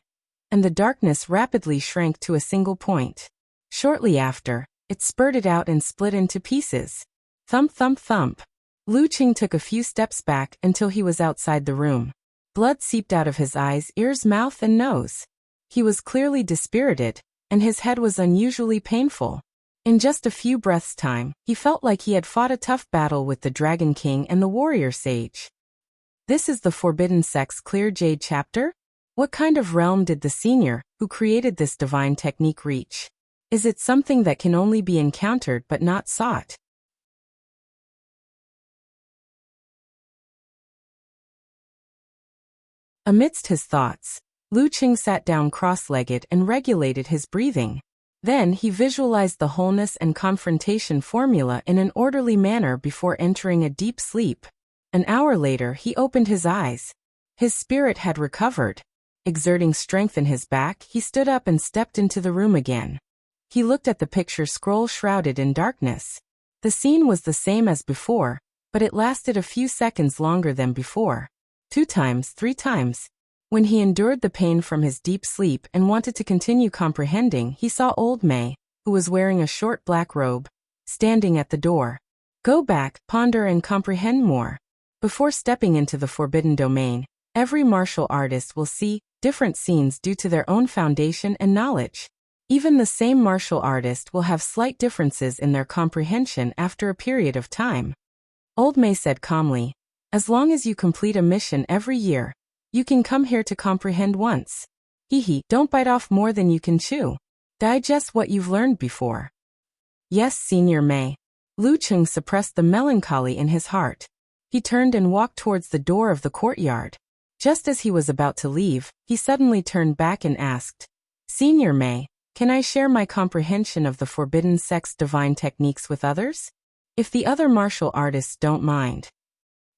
S1: and the darkness rapidly shrank to a single point. Shortly after, it spurted out and split into pieces. Thump, thump, thump. Lu Qing took a few steps back until he was outside the room. Blood seeped out of his eyes, ears, mouth, and nose. He was clearly dispirited, and his head was unusually painful. In just a few breaths' time, he felt like he had fought a tough battle with the Dragon King and the Warrior Sage. This is the Forbidden Sex Clear Jade chapter? What kind of realm did the senior, who created this divine technique, reach? Is it something that can only be encountered but not sought? Amidst his thoughts, Lu Qing sat down cross-legged and regulated his breathing. Then he visualized the wholeness and confrontation formula in an orderly manner before entering a deep sleep. An hour later he opened his eyes. His spirit had recovered. Exerting strength in his back, he stood up and stepped into the room again. He looked at the picture scroll shrouded in darkness. The scene was the same as before, but it lasted a few seconds longer than before. 2 times, 3 times. When he endured the pain from his deep sleep and wanted to continue comprehending, he saw Old Mei, who was wearing a short black robe, standing at the door. Go back, ponder and comprehend more. Before stepping into the forbidden domain, every martial artist will see different scenes due to their own foundation and knowledge. Even the same martial artist will have slight differences in their comprehension after a period of time. Old Mei said calmly, as long as you complete a mission every year, you can come here to comprehend once. Don't bite off more than you can chew. Digest what you've learned before. Yes, Senior Mei. Lu Qing suppressed the melancholy in his heart. He turned and walked towards the door of the courtyard. Just as he was about to leave, he suddenly turned back and asked, Senior Mei, can I share my comprehension of the forbidden sex divine techniques with others? If the other martial artists don't mind.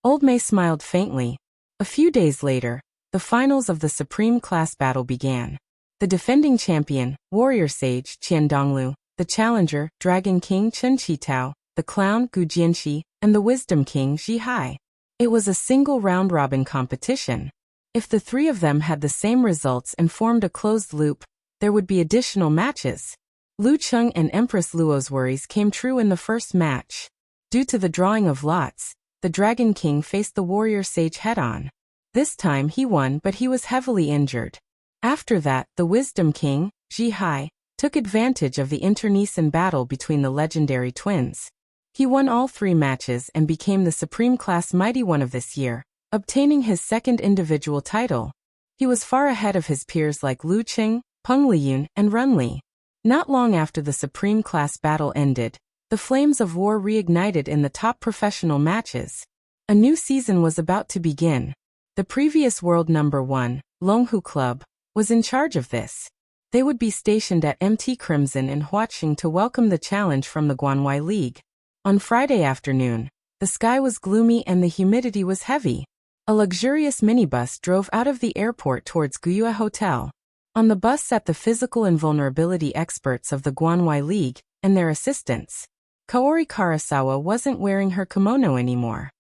S1: Old Mei smiled faintly. A few days later, the finals of the Supreme Class battle began. The defending champion, Warrior Sage Qian Donglu, the challenger, Dragon King Chen Qitao, the clown Gu Jianxi, and the Wisdom King Zhi Hai. It was a single round-robin competition. If the 3 of them had the same results and formed a closed loop, there would be additional matches. Lu Cheng and Empress Luo's worries came true in the first match. Due to the drawing of lots, the Dragon King faced the warrior sage head-on. This time he won, but he was heavily injured. After that, the Wisdom King, Ji Hai, took advantage of the internecine battle between the legendary twins. He won all 3 matches and became the Supreme Class Mighty One of this year, obtaining his second individual title. He was far ahead of his peers like Lu Qing, Peng Liyun, and Run Li. Not long after the Supreme Class battle ended, the flames of war reignited in the top professional matches. A new season was about to begin. The previous world number 1, Longhu Club, was in charge of this. They would be stationed at MT Crimson in Huaqing to welcome the challenge from the Guanwai League. On Friday afternoon, the sky was gloomy and the humidity was heavy. A luxurious minibus drove out of the airport towards Guyue Hotel. On the bus sat the physical invulnerability experts of the Guanwai League and their assistants. Kaori Karasawa wasn't wearing her kimono anymore.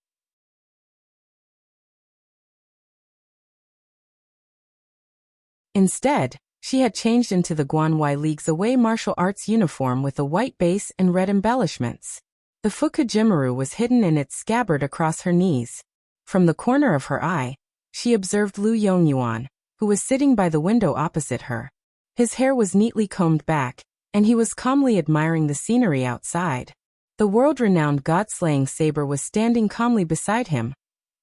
S1: Instead, she had changed into the Guanwai League's away martial arts uniform with a white base and red embellishments. The fukajimaru was hidden in its scabbard across her knees. From the corner of her eye, she observed Lu Yongyuan, who was sitting by the window opposite her. His hair was neatly combed back, and he was calmly admiring the scenery outside. The world-renowned god-slaying saber was standing calmly beside him,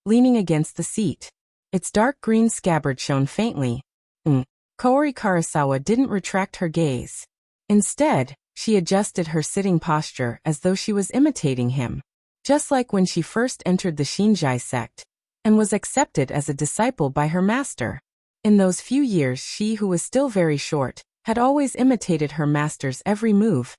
S1: leaning against the seat. Its dark green scabbard shone faintly. Kaori Karasawa didn't retract her gaze. Instead, she adjusted her sitting posture as though she was imitating him. Just like when she first entered the Shinjai sect, and was accepted as a disciple by her master. In those few years she, who was still very short, had always imitated her master's every move,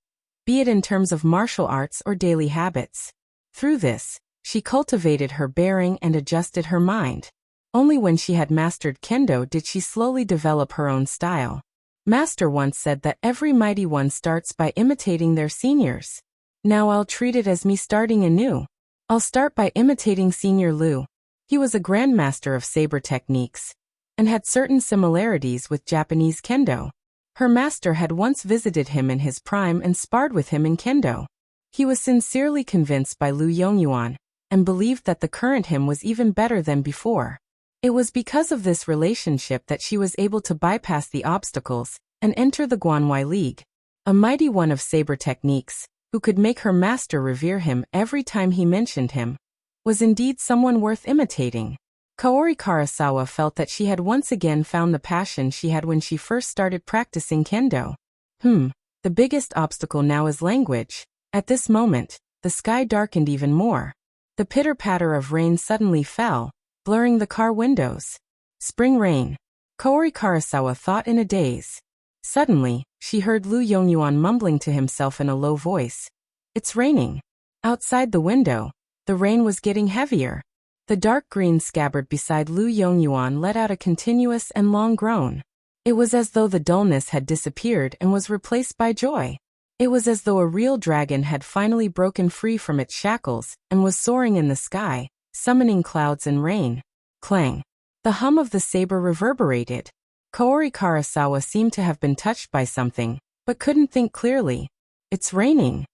S1: be it in terms of martial arts or daily habits. Through this, she cultivated her bearing and adjusted her mind. Only when she had mastered kendo did she slowly develop her own style. Master once said that every mighty one starts by imitating their seniors. Now I'll treat it as me starting anew. I'll start by imitating Senior Lu. He was a grandmaster of saber techniques, and had certain similarities with Japanese kendo. Her master had once visited him in his prime and sparred with him in kendo. He was sincerely convinced by Lu Yongyuan, and believed that the current him was even better than before. It was because of this relationship that she was able to bypass the obstacles and enter the Guanwai League. A mighty one of saber techniques, who could make her master revere him every time he mentioned him, was indeed someone worth imitating. Kaori Karasawa felt that she had once again found the passion she had when she first started practicing kendo. The biggest obstacle now is language. At this moment, the sky darkened even more. The pitter-patter of rain suddenly fell, blurring the car windows. Spring rain. Kaori Karasawa thought in a daze. Suddenly, she heard Lu Yongyuan mumbling to himself in a low voice. It's raining. Outside the window, the rain was getting heavier. The dark green scabbard beside Lu Yongyuan let out a continuous and long groan. It was as though the dullness had disappeared and was replaced by joy. It was as though a real dragon had finally broken free from its shackles and was soaring in the sky, summoning clouds and rain. Clang. The hum of the saber reverberated. Kaori Karasawa seemed to have been touched by something, but couldn't think clearly. It's raining.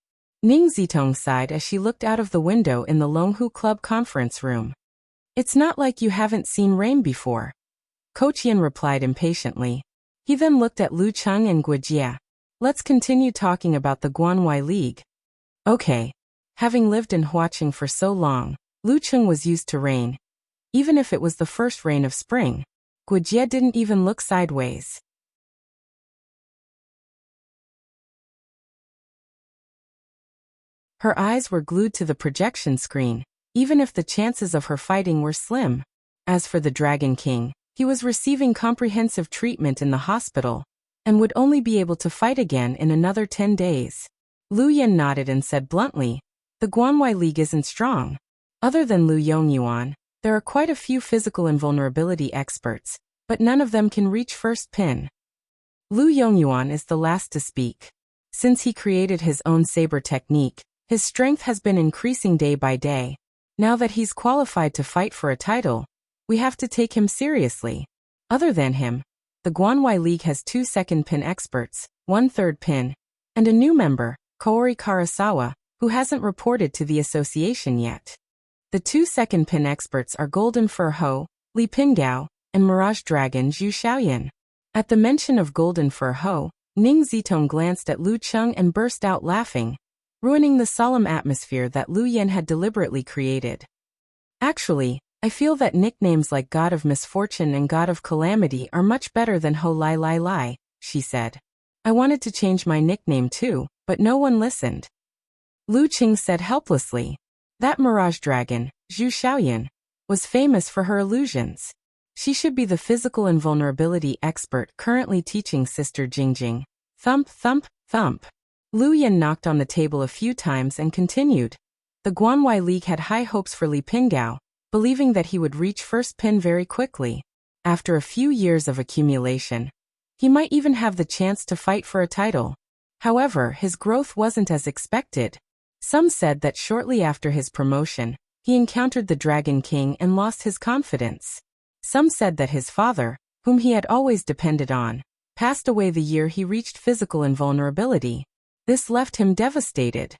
S1: Ning Zitong sighed as she looked out of the window in the Longhu Club conference room. It's not like you haven't seen rain before. Kochian replied impatiently. He then looked at Lu Cheng and Guijia. Let's continue talking about the Guanwai League. Okay. Having lived in Huaqing for so long, Lu Cheng was used to rain. Even if it was the first rain of spring, Guijia didn't even look sideways. Her eyes were glued to the projection screen, even if the chances of her fighting were slim. As for the Dragon King, he was receiving comprehensive treatment in the hospital, and would only be able to fight again in another 10 days. Lu Yan nodded and said bluntly, the Guanwai League isn't strong. Other than Lu Yongyuan, there are quite a few physical invulnerability experts, but none of them can reach first pin. Lu Yongyuan is the last to speak. Since he created his own saber technique, his strength has been increasing day by day. Now that he's qualified to fight for a title, we have to take him seriously. Other than him, the Guanwai League has 2 second pin experts, 1 third pin, and a new member, Koori Karasawa, who hasn't reported to the association yet. The 2 second pin experts are Golden Fur Ho, Li Pingao, and Mirage Dragon Zhu Xiaoyan. At the mention of Golden Fur Ho, Ning Zitong glanced at Lu Cheng and burst out laughing, ruining the solemn atmosphere that Lu Yan had deliberately created. Actually, I feel that nicknames like God of Misfortune and God of Calamity are much better than Ho Lai Lai Lai, she said. I wanted to change my nickname too, but no one listened. Lu Qing said helplessly. That Mirage Dragon, Zhu Xiaoyan, was famous for her illusions. She should be the physical invulnerability expert currently teaching Sister Jingjing. Thump, thump, thump. Lu Yan knocked on the table a few times and continued. The Guanwai League had high hopes for Li Pingao, believing that he would reach first pin very quickly. After a few years of accumulation, he might even have the chance to fight for a title. However, his growth wasn't as expected. Some said that shortly after his promotion, he encountered the Dragon King and lost his confidence. Some said that his father, whom he had always depended on, passed away the year he reached physical invulnerability. This left him devastated.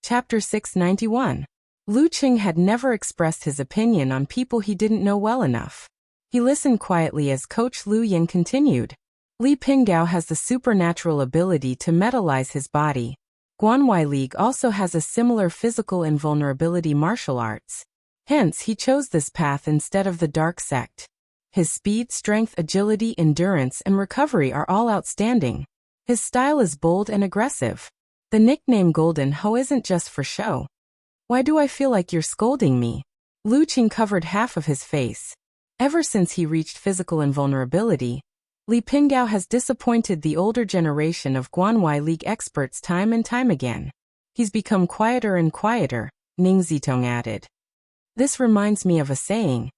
S1: Chapter 691. Lu Qing had never expressed his opinion on people he didn't know well enough. He listened quietly as Coach Lu Yan continued. Li Pingao has the supernatural ability to metalize his body. Guanwai League also has a similar physical invulnerability martial arts. Hence, he chose this path instead of the dark sect. His speed, strength, agility, endurance, and recovery are all outstanding. His style is bold and aggressive. The nickname Golden Ho isn't just for show. Why do I feel like you're scolding me? Lu Qing covered half of his face. Ever since he reached physical invulnerability, Li Pingao has disappointed the older generation of Guanwai League experts time and time again. He's become quieter and quieter, Ning Zitong added. This reminds me of a saying.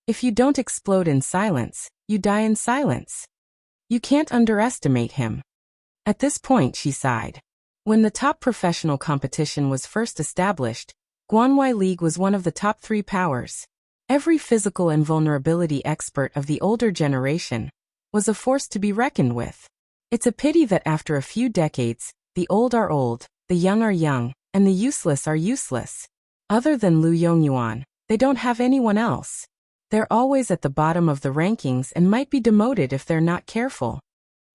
S1: If you don't explode in silence, you die in silence. You can't underestimate him. At this point, she sighed. When the top professional competition was first established, Guanwai League was one of the top 3 powers. Every physical invulnerability expert of the older generation was a force to be reckoned with. It's a pity that after a few decades, the old are old, the young are young, and the useless are useless. Other than Lu Yongyuan, they don't have anyone else. They're always at the bottom of the rankings and might be demoted if they're not careful.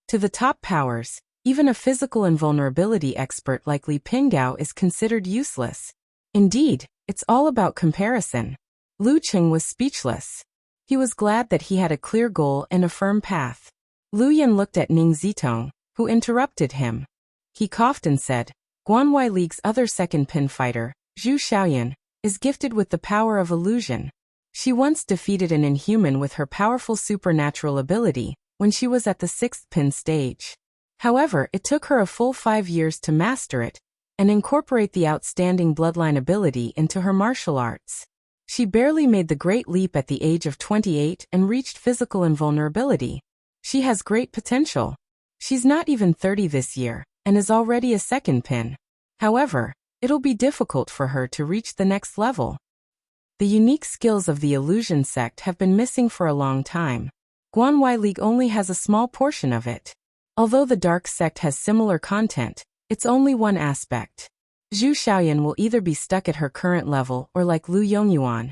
S1: To the top powers, even a physical invulnerability expert like Li Pingao is considered useless. Indeed, it's all about comparison. Lu Qing was speechless. He was glad that he had a clear goal and a firm path. Lu Yan looked at Ning Zitong, who interrupted him. He coughed and said, Guanwai League's other second pin fighter, Zhu Xiaoyan, is gifted with the power of illusion. She once defeated an inhuman with her powerful supernatural ability when she was at the 6th pin stage. However, it took her a full 5 years to master it and incorporate the outstanding bloodline ability into her martial arts. She barely made the great leap at the age of 28 and reached physical invulnerability. She has great potential. She's not even 30 this year and is already a second pin. However, it'll be difficult for her to reach the next level. The unique skills of the illusion sect have been missing for a long time. Guanwai League only has a small portion of it. Although the dark sect has similar content, it's only one aspect. Zhu Xiaoyan will either be stuck at her current level or like Lu Yongyuan.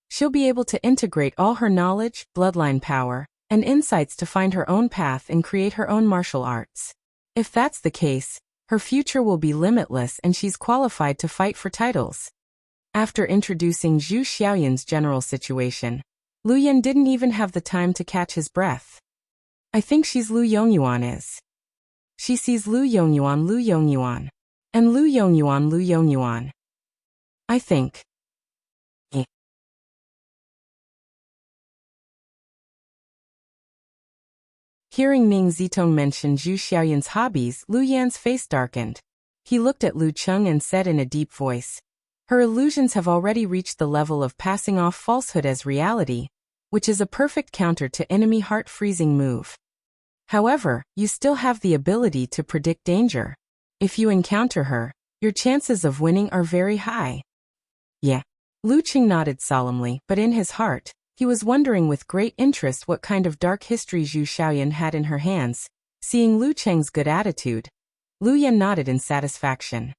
S1: She'll be able to integrate all her knowledge, bloodline power, and insights to find her own path and create her own martial arts. If that's the case, her future will be limitless and she's qualified to fight for titles. After introducing Zhu Xiaoyan's general situation, Lu Yan didn't even have the time to catch his breath. I think she's Lu Yongyuan is. She sees Lu Yongyuan, and Lu Yongyuan. I think. Hearing Ning Zitong mention Zhu Xiaoyan's hobbies, Lu Yan's face darkened. He looked at Lu Cheng and said in a deep voice, her illusions have already reached the level of passing off falsehood as reality, which is a perfect counter to enemy heart-freezing move. However, you still have the ability to predict danger. If you encounter her, your chances of winning are very high. Yeah. Lucheng nodded solemnly, but in his heart, he was wondering with great interest what kind of dark history Zhu Xiaoyan had in her hands. Seeing Lu Cheng's good attitude, Lu Yan nodded in satisfaction.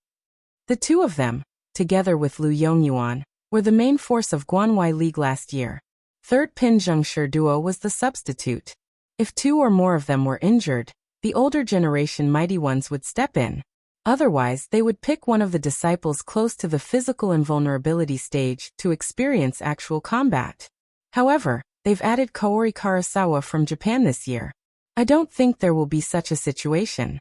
S1: The two of them, together with Lu Yongyuan, were the main force of Guanwai League last year. Third Pin Zhengshi duo was the substitute. If two or more of them were injured, the older generation mighty ones would step in. Otherwise, they would pick one of the disciples close to the physical invulnerability stage to experience actual combat. However, they've added Kaori Karasawa from Japan this year. I don't think there will be such a situation.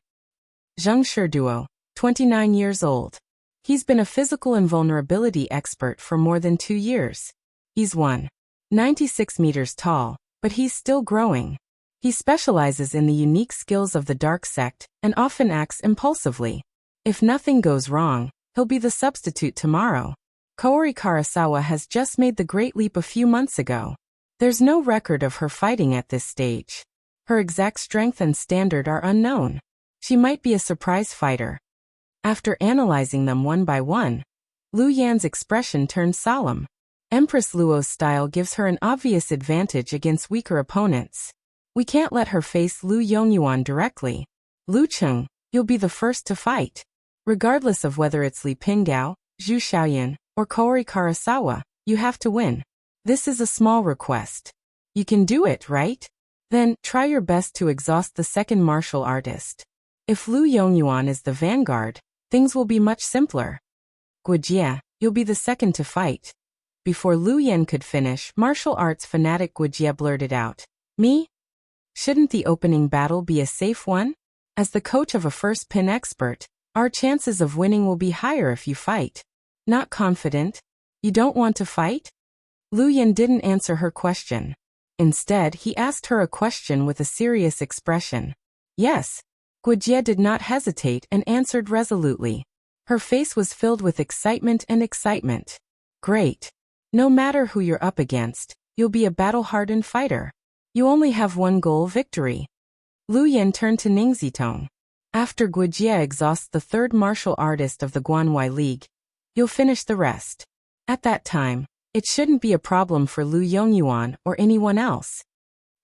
S1: Zhengshi duo, 29 years old. He's been a physical invulnerability expert for more than 2 years. He's 196 meters tall, but he's still growing. He specializes in the unique skills of the dark sect and often acts impulsively. If nothing goes wrong, he'll be the substitute tomorrow. Kaori Karasawa has just made the great leap a few months ago. There's no record of her fighting at this stage. Her exact strength and standard are unknown. She might be a surprise fighter. After analyzing them one by one, Lu Yan's expression turned solemn. Empress Luo's style gives her an obvious advantage against weaker opponents. We can't let her face Lu Yongyuan directly. Lucheng, you'll be the first to fight. Regardless of whether it's Li Pinggao, Zhu Xiaoyan, or Kaori Karasawa, you have to win. This is a small request. You can do it, right? Then, try your best to exhaust the second martial artist. If Lu Yongyuan is the vanguard, things will be much simpler. Guojie, you'll be the second to fight. Before Lu Yan could finish, martial arts fanatic Guojie blurted out. Me? Shouldn't the opening battle be a safe one? As the coach of a first pin expert, our chances of winning will be higher if you fight. Not confident? You don't want to fight? Lu Yan didn't answer her question. Instead, he asked her a question with a serious expression. Yes. Guojie did not hesitate and answered resolutely. Her face was filled with excitement and excitement. Great. No matter who you're up against, you'll be a battle-hardened fighter. You only have one goal: victory. Lu Yan turned to Ning Zitong. After Guojie exhausts the third martial artist of the Guanwai League, you'll finish the rest. At that time, it shouldn't be a problem for Lu Yongyuan or anyone else.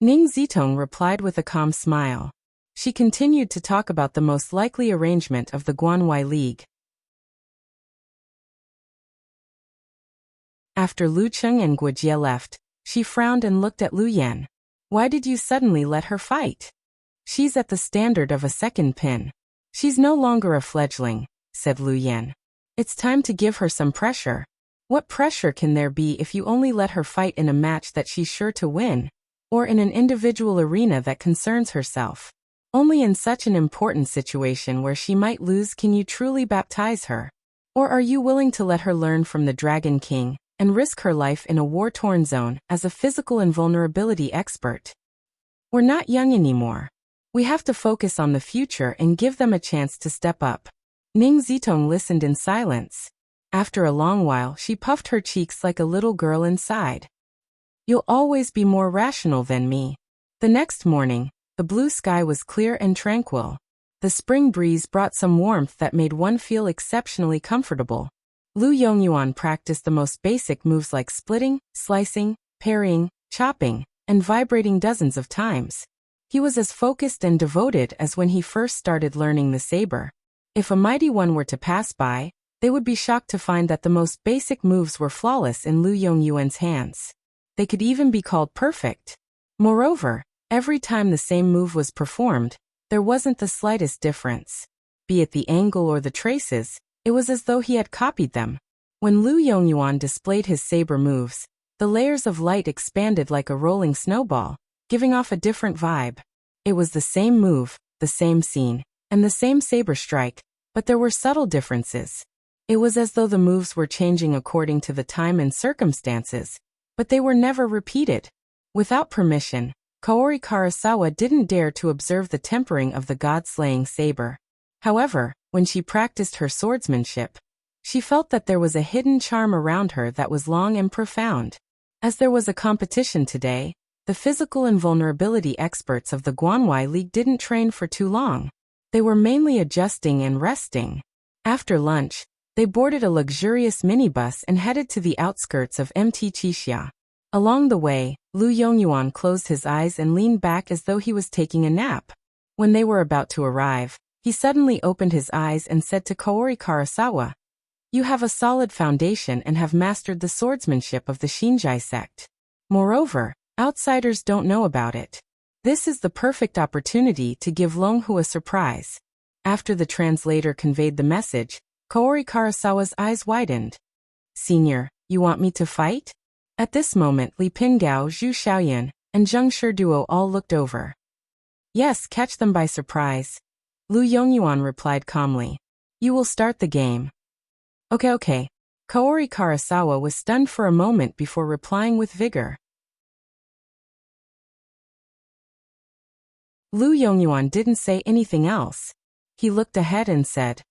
S1: Ning Zitong replied with a calm smile. She continued to talk about the most likely arrangement of the Guanwai League. After Lucheng and Guojie left, she frowned and looked at Lu Yan. Why did you suddenly let her fight? She's at the standard of a second pin. She's no longer a fledgling, said Lu Yan. It's time to give her some pressure. What pressure can there be if you only let her fight in a match that she's sure to win, or in an individual arena that concerns herself? Only in such an important situation where she might lose can you truly baptize her. Or are you willing to let her learn from the Dragon King and risk her life in a war-torn zone as a physical invulnerability expert? We're not young anymore. We have to focus on the future and give them a chance to step up. Ning Zitong listened in silence. After a long while, she puffed her cheeks like a little girl inside. You'll always be more rational than me. The next morning, the blue sky was clear and tranquil. The spring breeze brought some warmth that made one feel exceptionally comfortable. Lu Yongyuan practiced the most basic moves like splitting, slicing, parrying, chopping, and vibrating dozens of times. He was as focused and devoted as when he first started learning the saber. If a mighty one were to pass by, they would be shocked to find that the most basic moves were flawless in Lu Yongyuan's hands. They could even be called perfect. Moreover, every time the same move was performed, there wasn't the slightest difference. Be it the angle or the traces, it was as though he had copied them. When Lu Yongyuan displayed his saber moves, the layers of light expanded like a rolling snowball, giving off a different vibe. It was the same move, the same scene, and the same saber strike, but there were subtle differences. It was as though the moves were changing according to the time and circumstances, but they were never repeated. Without permission, Kaori Karasawa didn't dare to observe the tempering of the god-slaying saber. However, when she practiced her swordsmanship, she felt that there was a hidden charm around her that was long and profound. As there was a competition today, the physical invulnerability experts of the Guanwai League didn't train for too long. They were mainly adjusting and resting. After lunch, They boarded a luxurious minibus and headed to the outskirts of Mt. Chixia. Along the way, Lu Yongyuan closed his eyes and leaned back as though he was taking a nap. When they were about to arrive, he suddenly opened his eyes and said to Kaori Karasawa, "You have a solid foundation and have mastered the swordsmanship of the Shinjai sect. Moreover, outsiders don't know about it. This is the perfect opportunity to give Longhu a surprise." After the translator conveyed the message, Kaori Karasawa's eyes widened. "Senior, you want me to fight?" At this moment Li Pingao, Zhu Xiaoyan, and Zheng Shiduo all looked over. "Yes, catch them by surprise," Lu Yongyuan replied calmly. "You will start the game." Okay. Kaori Karasawa was stunned for a moment before replying with vigor. Lu Yongyuan didn't say anything else. He looked ahead and said,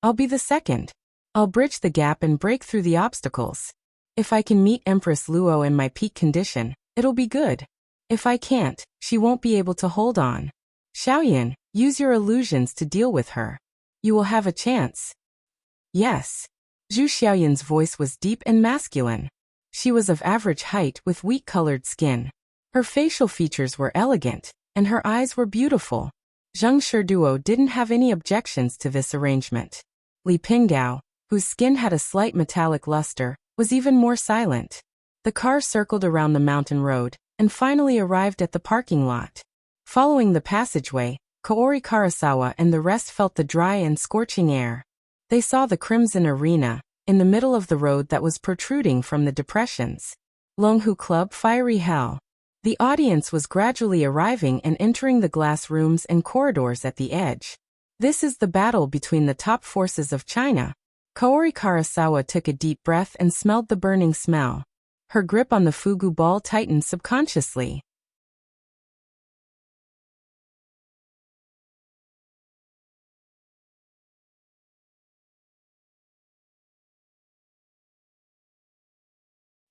S1: "I'll be the second. I'll bridge the gap and break through the obstacles. If I can meet Empress Luo in my peak condition, it'll be good. If I can't, she won't be able to hold on. Xiaoyan, use your illusions to deal with her. You will have a chance." "Yes." Zhu Xiaoyan's voice was deep and masculine. She was of average height with wheat-colored skin. Her facial features were elegant, and her eyes were beautiful. Zheng Shiduo didn't have any objections to this arrangement. Li Pingao, whose skin had a slight metallic luster, was even more silent. The car circled around the mountain road, and finally arrived at the parking lot. Following the passageway, Kaori Karasawa and the rest felt the dry and scorching air. They saw the crimson arena, in the middle of the road that was protruding from the depressions. Longhu Club Fiery Hell. The audience was gradually arriving and entering the glass rooms and corridors at the edge. This is the battle between the top forces of China. Kaori Karasawa took a deep breath and smelled the burning smell. Her grip on the fugu ball tightened subconsciously.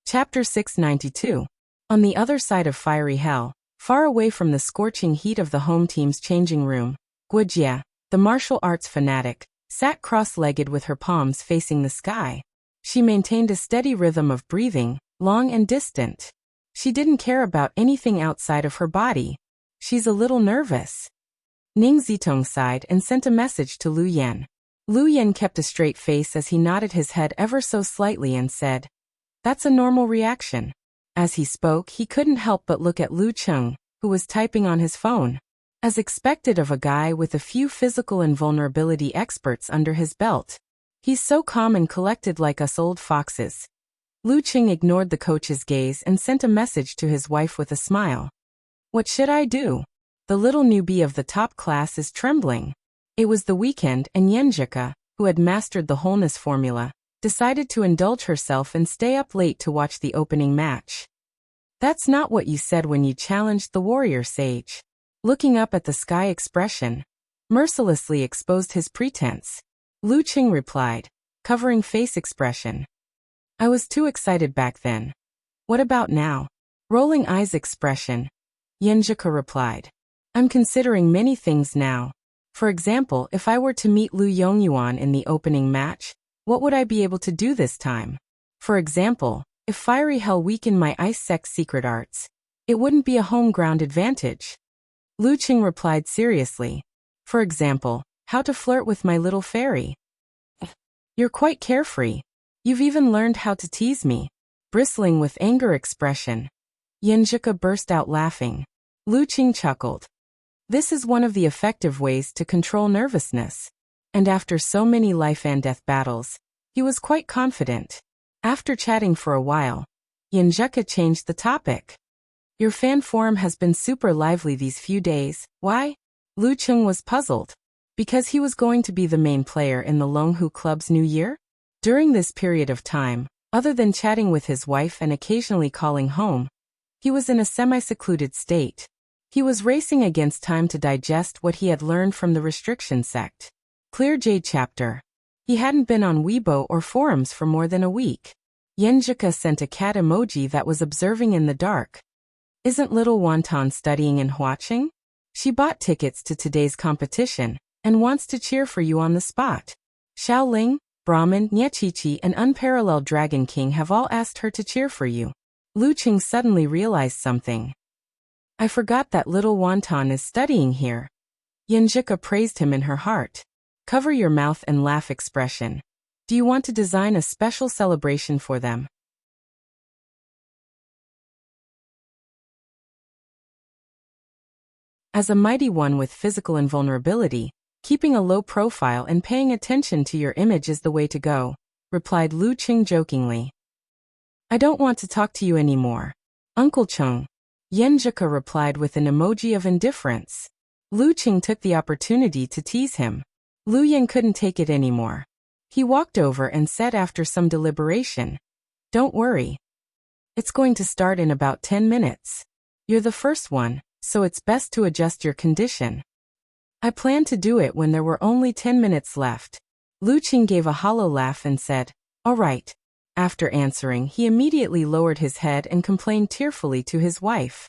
S1: Chapter 692. On the other side of Fiery Hell, far away from the scorching heat of the home team's changing room, Wuxia, the martial arts fanatic, sat cross-legged with her palms facing the sky. She maintained a steady rhythm of breathing, long and distant. She didn't care about anything outside of her body. "She's a little nervous." Ning Zitong sighed and sent a message to Lu Yan. Lu Yan kept a straight face as he nodded his head ever so slightly and said, "That's a normal reaction." As he spoke, he couldn't help but look at Lu Cheng, who was typing on his phone. As expected of a guy with a few physical invulnerability experts under his belt. He's so calm and collected like us old foxes. Lu Cheng ignored the coach's gaze and sent a message to his wife with a smile. "What should I do? The little newbie of the top class is trembling." It was the weekend and Yenjika, who had mastered the wholeness formula, decided to indulge herself and stay up late to watch the opening match. "That's not what you said when you challenged the warrior sage." Looking up at the sky expression, mercilessly exposed his pretense. Lu Cheng replied, covering face expression. "I was too excited back then. What about now?" Rolling eyes expression, Yenjika replied. "I'm considering many things now. For example, if I were to meet Lu Yongyuan in the opening match, what would I be able to do this time? For example, if Fiery Hell weakened my Ice Sect secret arts, it wouldn't be a home ground advantage." Lu Cheng replied seriously. "For example, how to flirt with my little fairy." "You're quite carefree. You've even learned how to tease me." Bristling with anger expression, Yenjika burst out laughing. Lu Cheng chuckled. This is one of the effective ways to control nervousness. And after so many life and death battles, he was quite confident. After chatting for a while, Yenjika changed the topic. "Your fan forum has been super lively these few days. Why?" Lu Cheng was puzzled. Because he was going to be the main player in the Longhu Club's new year? During this period of time, other than chatting with his wife and occasionally calling home, he was in a semi-secluded state. He was racing against time to digest what he had learned from the restriction sect. Clear Jade chapter. He hadn't been on Weibo or forums for more than a week. Yenjika sent a cat emoji that was observing in the dark. "Isn't little Wonton studying in Huaqing? She bought tickets to today's competition and wants to cheer for you on the spot." Xiao Ling, Brahmin, Nyechichi, and Unparalleled Dragon King have all asked her to cheer for you. Lu Qing suddenly realized something. I forgot that little wonton is studying here. Yanjika praised him in her heart. Cover your mouth and laugh expression. Do you want to design a special celebration for them? As a mighty one with physical invulnerability, keeping a low profile and paying attention to your image is the way to go, replied Lu Qing jokingly. I don't want to talk to you anymore, Uncle Chung. Yanjika replied with an emoji of indifference. Lu Qing took the opportunity to tease him. Lu Yan couldn't take it anymore. He walked over and said after some deliberation, Don't worry. It's going to start in about 10 minutes. You're the first one, so it's best to adjust your condition. I planned to do it when there were only 10 minutes left. Lu Qing gave a hollow laugh and said, All right. After answering, he immediately lowered his head and complained tearfully to his wife.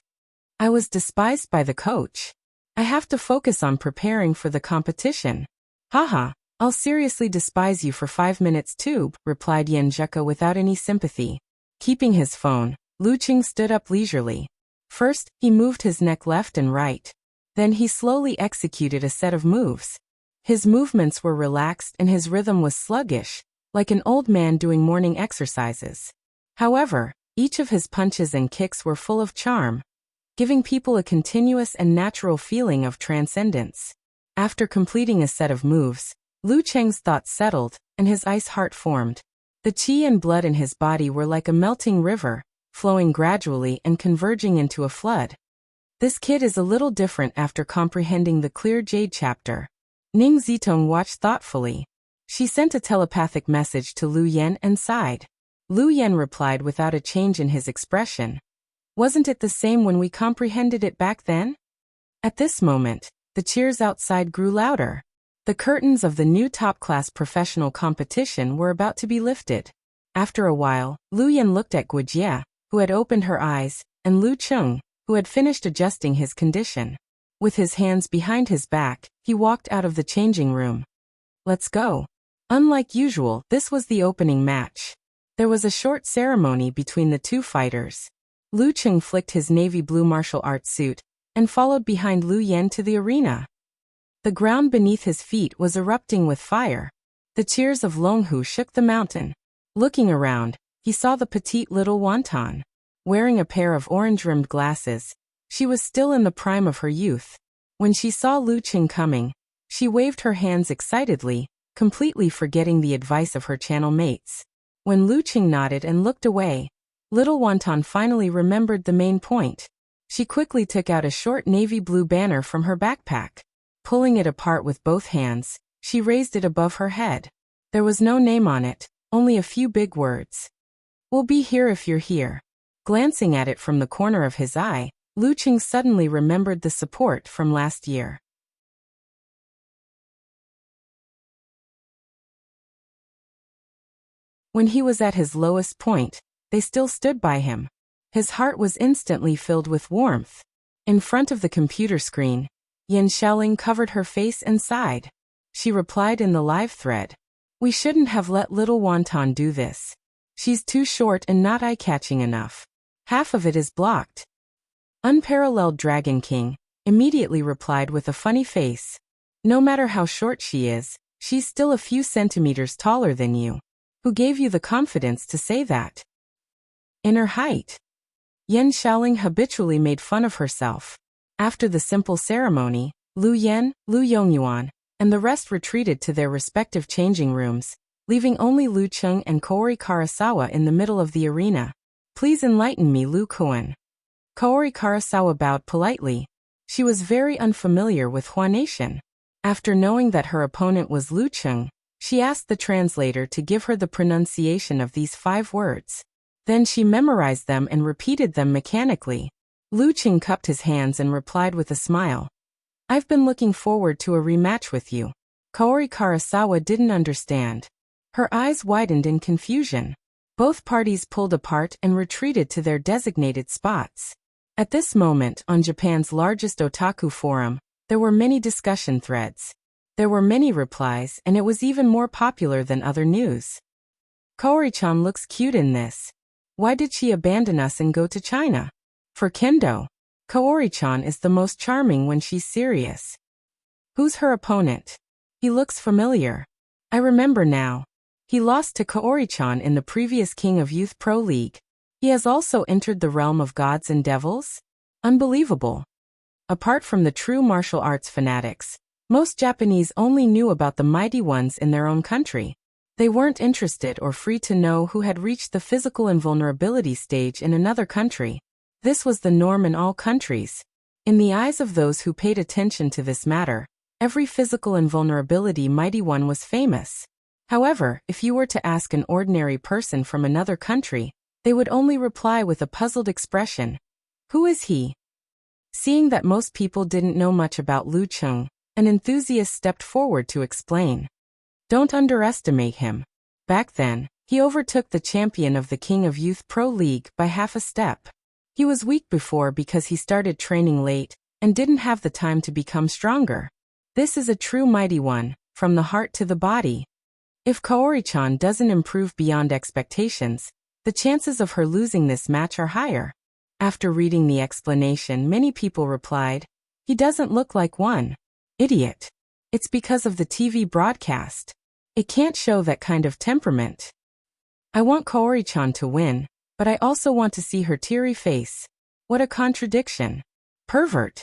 S1: I was despised by the coach. I have to focus on preparing for the competition. Haha, I'll seriously despise you for 5 minutes too, replied Yanjika without any sympathy. Keeping his phone, Lu Qing stood up leisurely. First, he moved his neck left and right. Then he slowly executed a set of moves. His movements were relaxed and his rhythm was sluggish, like an old man doing morning exercises. However, each of his punches and kicks were full of charm, giving people a continuous and natural feeling of transcendence. After completing a set of moves, Lu Cheng's thoughts settled, and his ice heart formed. The qi and blood in his body were like a melting river, flowing gradually and converging into a flood. This kid is a little different after comprehending the Clear Jade chapter. Ning Zitong watched thoughtfully. She sent a telepathic message to Lu Yan and sighed. Lu Yan replied without a change in his expression. Wasn't it the same when we comprehended it back then? At this moment, the cheers outside grew louder. The curtains of the new top-class professional competition were about to be lifted. After a while, Lu Yan looked at Guijie, who had opened her eyes, and Lu Cheng, who had finished adjusting his condition. With his hands behind his back, he walked out of the changing room. Let's go. Unlike usual, this was the opening match. There was a short ceremony between the two fighters. Lu Cheng flicked his navy blue martial arts suit, and followed behind Lu Yan to the arena. The ground beneath his feet was erupting with fire. The cheers of Longhu shook the mountain. Looking around, he saw the petite little wonton. Wearing a pair of orange-rimmed glasses, she was still in the prime of her youth. When she saw Lu Cheng coming, she waved her hands excitedly, completely forgetting the advice of her channel mates. When Lu Cheng nodded and looked away, little wonton finally remembered the main point. She quickly took out a short navy blue banner from her backpack. Pulling it apart with both hands, she raised it above her head. There was no name on it, only a few big words. We'll be here if you're here. Glancing at it from the corner of his eye, Lu Cheng suddenly remembered the support from last year. When he was at his lowest point, they still stood by him. His heart was instantly filled with warmth. In front of the computer screen, Yan Xiaoling covered her face and sighed. She replied in the live thread. We shouldn't have let little wonton do this. She's too short and not eye-catching enough. Half of it is blocked. Unparalleled Dragon King immediately replied with a funny face. No matter how short she is, she's still a few centimeters taller than you. Who gave you the confidence to say that? In her height. Yan Xiaoling habitually made fun of herself. After the simple ceremony, Lu Yan, Lu Yongyuan, and the rest retreated to their respective changing rooms, leaving only Lu Cheng and Kaori Karasawa in the middle of the arena. Please enlighten me, Lu Kuan. Kaori Karasawa bowed politely. She was very unfamiliar with Huanatian. After knowing that her opponent was Lu Cheng, she asked the translator to give her the pronunciation of these 5 words. Then she memorized them and repeated them mechanically. Lu Cheng cupped his hands and replied with a smile. I've been looking forward to a rematch with you. Kaori Karasawa didn't understand. Her eyes widened in confusion. Both parties pulled apart and retreated to their designated spots. At this moment, on Japan's largest otaku forum, there were many discussion threads. There were many replies, and it was even more popular than other news. Kaori-chan looks cute in this. Why did she abandon us and go to China? For kendo, Kaori-chan is the most charming when she's serious. Who's her opponent? He looks familiar. I remember now. He lost to Kaori-chan in the previous King of Youth Pro League. He has also entered the realm of gods and devils? Unbelievable. Apart from the true martial arts fanatics, most Japanese only knew about the mighty ones in their own country. They weren't interested or free to know who had reached the physical invulnerability stage in another country. This was the norm in all countries. In the eyes of those who paid attention to this matter, every physical invulnerability mighty one was famous. However, if you were to ask an ordinary person from another country, they would only reply with a puzzled expression. Who is he? Seeing that most people didn't know much about Lu Cheng, an enthusiast stepped forward to explain. Don't underestimate him. Back then, he overtook the champion of the King of Youth Pro League by half a step. He was weak before because he started training late and didn't have the time to become stronger. This is a true mighty one, from the heart to the body. If Kaori-chan doesn't improve beyond expectations, the chances of her losing this match are higher. After reading the explanation, many people replied, he doesn't look like one. Idiot. It's because of the TV broadcast. It can't show that kind of temperament. I want Kaori-chan to win, but I also want to see her teary face. What a contradiction. Pervert.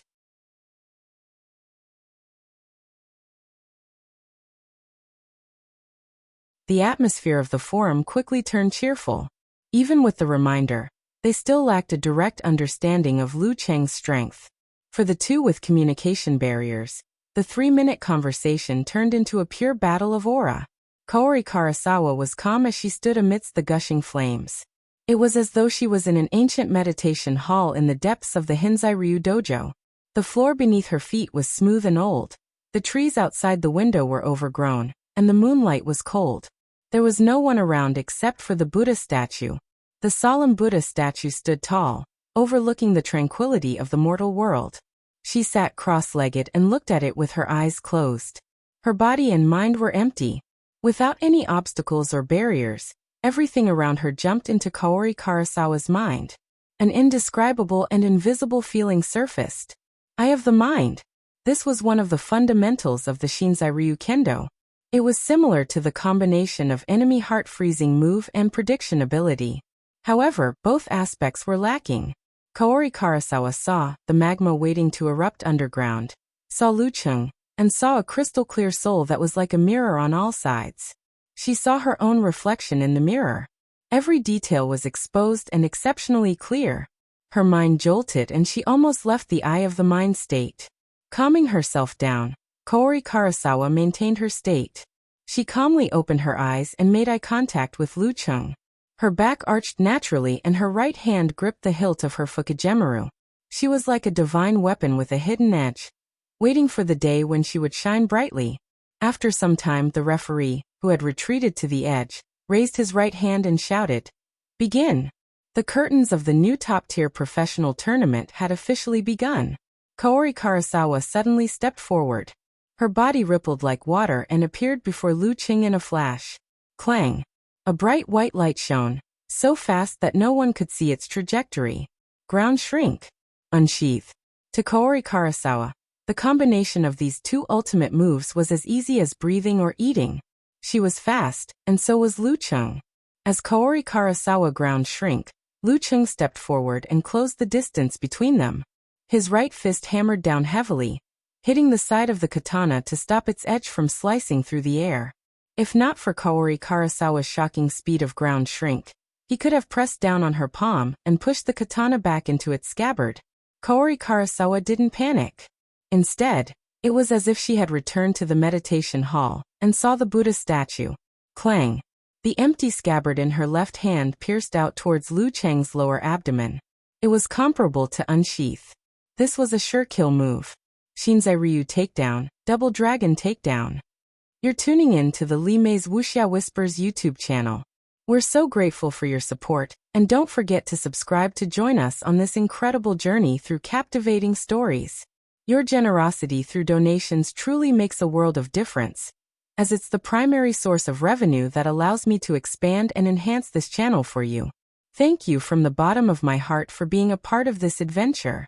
S1: The atmosphere of the forum quickly turned cheerful. Even with the reminder, they still lacked a direct understanding of Lu Cheng's strength. For the two with communication barriers, the 3-minute conversation turned into a pure battle of aura. Kaori Karasawa was calm as she stood amidst the gushing flames. It was as though she was in an ancient meditation hall in the depths of the Hinzai-ryu dojo. The floor beneath her feet was smooth and old. The trees outside the window were overgrown, and the moonlight was cold. There was no one around except for the Buddha statue. The solemn Buddha statue stood tall, overlooking the tranquility of the mortal world. She sat cross-legged and looked at it with her eyes closed. Her body and mind were empty. Without any obstacles or barriers, everything around her jumped into Kaori Karasawa's mind. An indescribable and invisible feeling surfaced. Eye of the mind. This was one of the fundamentals of the Shinzai-ryu Kendo. It was similar to the combination of enemy heart-freezing move and prediction ability. However, both aspects were lacking. Kaori Karasawa saw the magma waiting to erupt underground, saw Lu Cheng, and saw a crystal-clear soul that was like a mirror on all sides. She saw her own reflection in the mirror. Every detail was exposed and exceptionally clear. Her mind jolted and she almost left the eye of the mind state. Calming herself down, Kaori Karasawa maintained her state. She calmly opened her eyes and made eye contact with Lu Cheng. Her back arched naturally and her right hand gripped the hilt of her fukigemaru. She was like a divine weapon with a hidden edge, waiting for the day when she would shine brightly. After some time, the referee, who had retreated to the edge, raised his right hand and shouted, "Begin!" The curtains of the new top-tier professional tournament had officially begun. Kaori Karasawa suddenly stepped forward. Her body rippled like water and appeared before Lu Cheng in a flash. Clang! A bright white light shone, so fast that no one could see its trajectory. Ground shrink. Unsheath. To Kaori Karasawa, the combination of these two ultimate moves was as easy as breathing or eating. She was fast, and so was Lu Cheng. As Kaori Karasawa ground shrink, Lu Cheng stepped forward and closed the distance between them. His right fist hammered down heavily, hitting the side of the katana to stop its edge from slicing through the air. If not for Kaori Karasawa's shocking speed of ground shrink, he could have pressed down on her palm and pushed the katana back into its scabbard. Kaori Karasawa didn't panic. Instead, it was as if she had returned to the meditation hall and saw the Buddha statue. Clang! The empty scabbard in her left hand pierced out towards Lu Cheng's lower abdomen. It was comparable to unsheath. This was a sure kill move. Shinzai-ryu takedown, double dragon takedown. You're tuning in to the Li Mei's Wuxia Whispers YouTube channel. We're so grateful for your support, and don't forget to subscribe to join us on this incredible journey through captivating stories. Your generosity through donations truly makes a world of difference, as it's the primary source of revenue that allows me to expand and enhance this channel for you. Thank you from the bottom of my heart for being a part of this adventure.